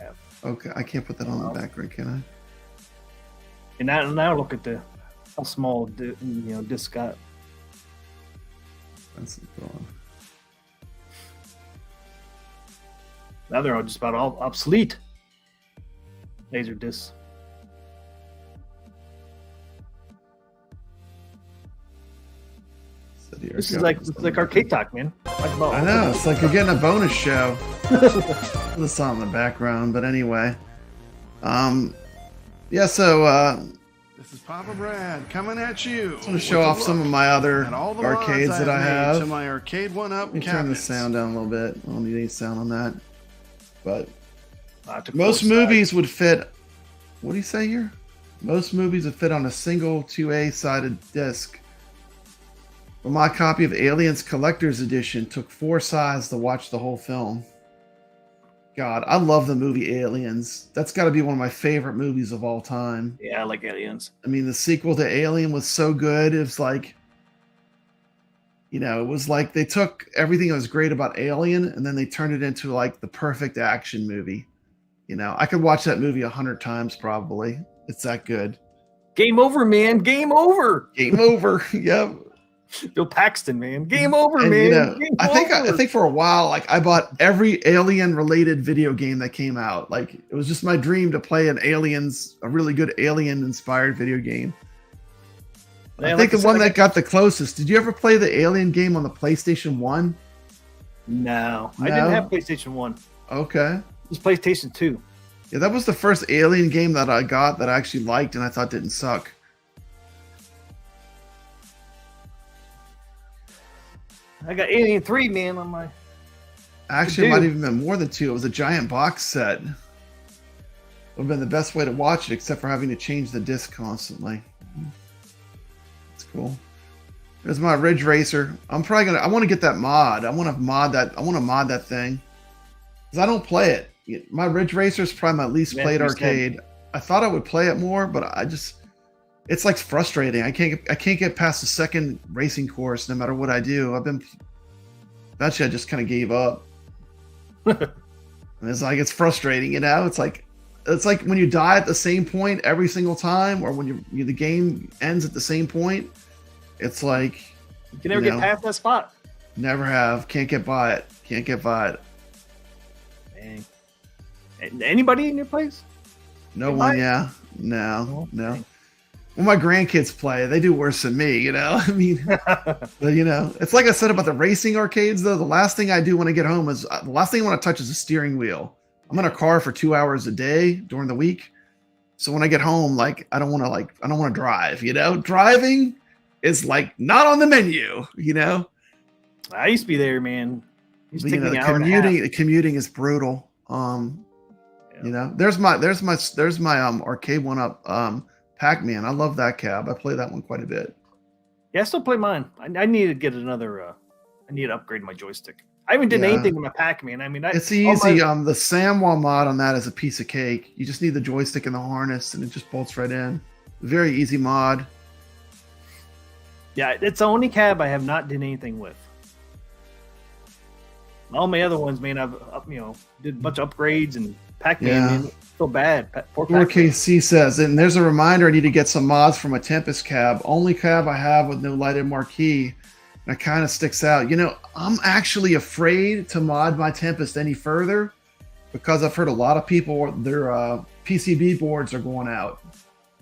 have. Okay, I can't put that on the background, can I? And now look at how small disc got. That's gone. Now they're all just about all obsolete. Laser discs. This is like arcade talk, man. I know, it's like you're getting a bonus show. Put this on in the background, but anyway. Yeah, so this is Papa Brad coming at you. I want to show off some of my other all the arcades that I have. To my arcade one-up Let me turn the sound down a little bit. I don't need any sound on that. But most movies would fit. What do you say here? Most movies would fit on a single 2A sided disc. But my copy of Aliens Collector's Edition took 4 sides to watch the whole film. God, I love the movie Aliens. That's got to be one of my favorite movies of all time. Yeah, I like Aliens. I mean, the sequel to Alien was so good. It was like, it was like they took everything that was great about Alien and then they turned it into like the perfect action movie. I could watch that movie 100 times probably. It's that good. Game over, man. Game over. Game over. Yep. Bill Paxton, man. Game over, man. Game I think for a while, like I bought every Alien related video game that came out. Like it was just my dream to play a really good Alien inspired video game. I think the one that got the closest. Did you ever play the Alien game on the PlayStation 1? No, I didn't have PlayStation 1. Okay. It was PlayStation 2. Yeah, that was the first Alien game that I got that I actually liked and I thought didn't suck. I got Alien 3, man, on my... Actually, it might have even been more than 2. It was a giant box set. Would have been the best way to watch it, except for having to change the disc constantly. That's cool. There's my Ridge Racer. I'm probably gonna. I want to get that mod. I want to mod that thing because I don't play it. My Ridge Racer is probably my least played arcade. I thought I would play it more, but it's like frustrating. I can't get past the second racing course no matter what I do. Eventually I just kind of gave up. And it's frustrating, It's like when you die at the same point every single time, or when the game ends at the same point. It's like you can never get past that spot. Never have. Can't get by it. Dang. Anybody in your place? No one. Yeah. No. When my grandkids play, they do worse than me. I mean, but, it's like I said about the racing arcades. Though the last thing I do when I get home is the last thing I want to touch is the steering wheel. I'm in a car for 2 hours a day during the week, so when I get home, I don't want to drive. Driving is not on the menu. I used to be there, man. The commuting is brutal. There's my arcade one up. Pac-Man. I love that cab. I play that one quite a bit. Yeah, I still play mine. I need to get another. I need to upgrade my joystick. I haven't done anything with my Pac-Man. I mean, it's easy. The Samwa mod on that is a piece of cake. You just need the joystick and the harness, and it just bolts right in. Very easy mod. Yeah, it's the only cab I have not done anything with. All my other ones, man, I've did a bunch of upgrades, and Pac-Man, man, so bad. Poor 4KC says, and there's a reminder, I need to get some mods for my Tempest cab. Only cab I have with no lighted marquee. And it kind of sticks out. I'm actually afraid to mod my Tempest any further because I've heard a lot of people, their PCB boards are going out.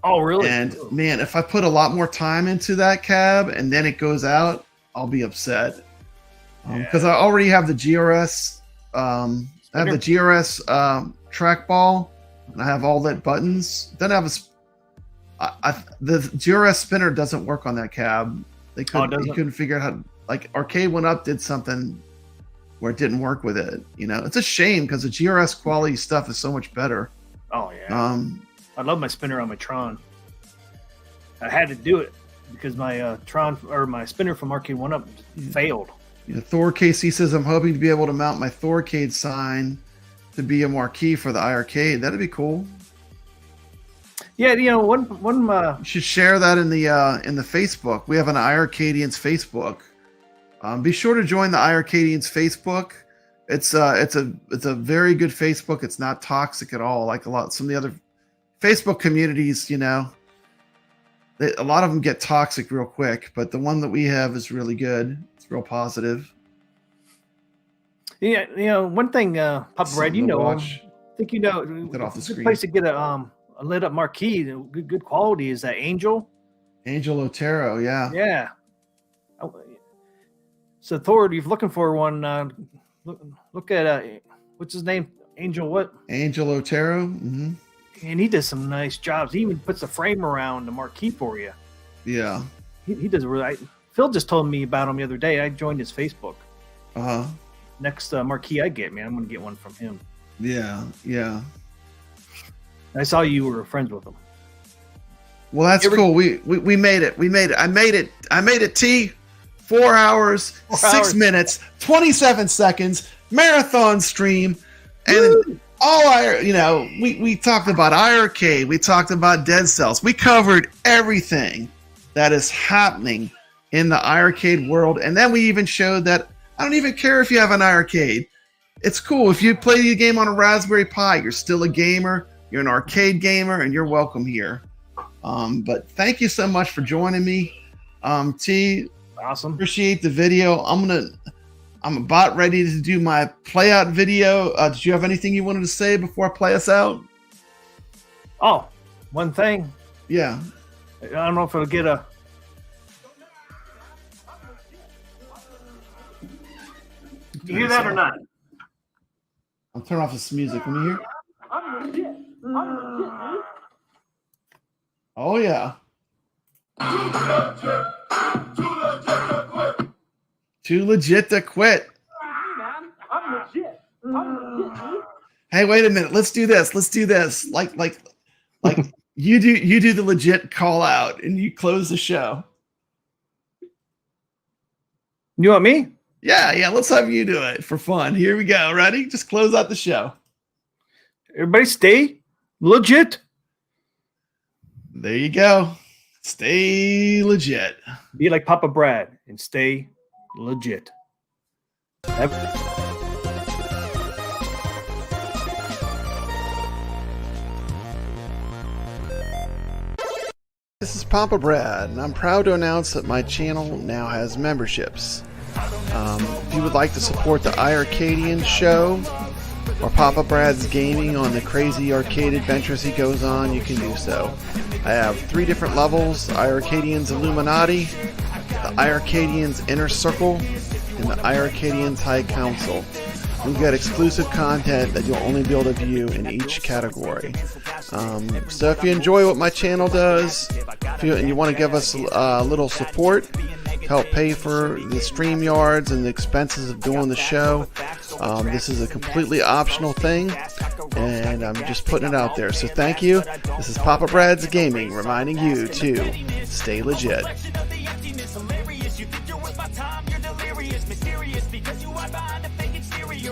Oh, really? And man, if I put a lot more time into that cab and then it goes out, I'll be upset. Because I already have the GRS. I have the GRS trackball, and I have all that buttons. Then I have the GRS spinner doesn't work on that cab. They couldn't figure out how. Arcade went up, did something where it didn't work with it. It's a shame because the GRS quality stuff is so much better. Oh yeah. I love my spinner on my Tron. I had to do it because my Tron or my spinner from Arcade 1-Up failed. Thor KC says, I'm hoping to be able to mount my Thorcade sign to be a marquee for the iiRcade. That'd be cool. Yeah, one you should share that in the Facebook. We have an iiRcadians Facebook. Be sure to join the iiRcadians Facebook. It's a very good Facebook. It's not toxic at all. Like some of the other Facebook communities, a lot of them get toxic real quick, but the one that we have is really good. It's real positive. Yeah, one thing, Papa Red, I think get off the screen. Place to get a lit up marquee, good quality is that Angel Otero. Yeah. So Thor, if you're looking for one, look at what's his name? Angel Otero. Mm-hmm. And he does some nice jobs. He even puts a frame around the marquee for you. Yeah. He does really. Phil just told me about him the other day. I joined his Facebook. Next marquee I get, man, I'm going to get one from him. Yeah. I saw you were friends with him. Well, that's cool. We made it. I made it. T. 4 hours, 6 minutes, 27 seconds, marathon stream, and we talked about iiRcade, we talked about Dead Cells, we covered everything that is happening in the iiRcade world, and then we even showed that I don't even care if you have an iiRcade. It's cool if you play the game on a Raspberry Pi. You're still a gamer. You're an arcade gamer, and you're welcome here. But thank you so much for joining me, T. Awesome. Appreciate the video. I'm about ready to do my play out video. Did you have anything you wanted to say before I play us out? Oh, one thing. Yeah. I don't know if it'll get a. You hear that or not? I'll turn off this music. Let me hear. Oh yeah. Too legit to quit. Hey, wait a minute. Let's do this. Let's do this. Like you do the legit call out and you close the show. You want me? Yeah. Let's have you do it for fun. Here we go. Ready? Just close out the show. Everybody stay legit. There you go. Stay legit. Be like Papa Brad and stay legit. This is Papa Brad, and I'm proud to announce that my channel now has memberships. If you would like to support the iiRcadians show or Papa Brad's gaming on the crazy arcade adventures he goes on, you can do so. I have 3 different levels: the iiRcadians Illuminati, the iiRcadians Inner Circle, and the iiRcadians High Council. You'll get exclusive content that you'll only be able to view in each category. So if you enjoy what my channel does, and you want to give us a little support, help pay for the StreamYards and the expenses of doing the show, this is a completely optional thing, and I'm just putting it out there. So thank you. This is Papa Brad's Gaming, reminding you to stay legit.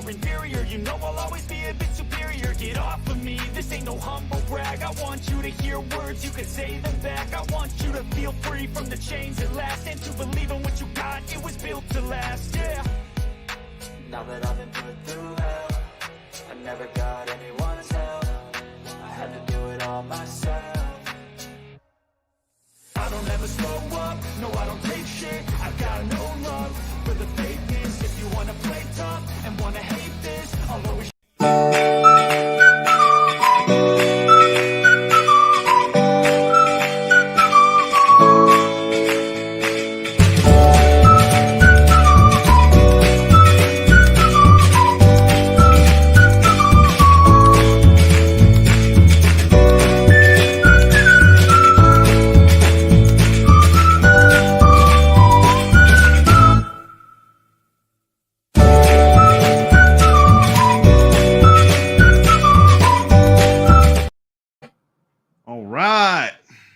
Inferior, you know I'll always be a bit superior. Get off of me, this ain't no humble brag. I want you to hear words, you can say them back. I want you to feel free from the chains that last, and to believe in what you got, it was built to last, yeah. Now that I've been put through hell, I never got anyone's help. I had to do it all myself. I don't ever slow up, no I don't take shit. I've got no love for the fakeness. If you wanna play tough and wanna hate this, I'll always All right.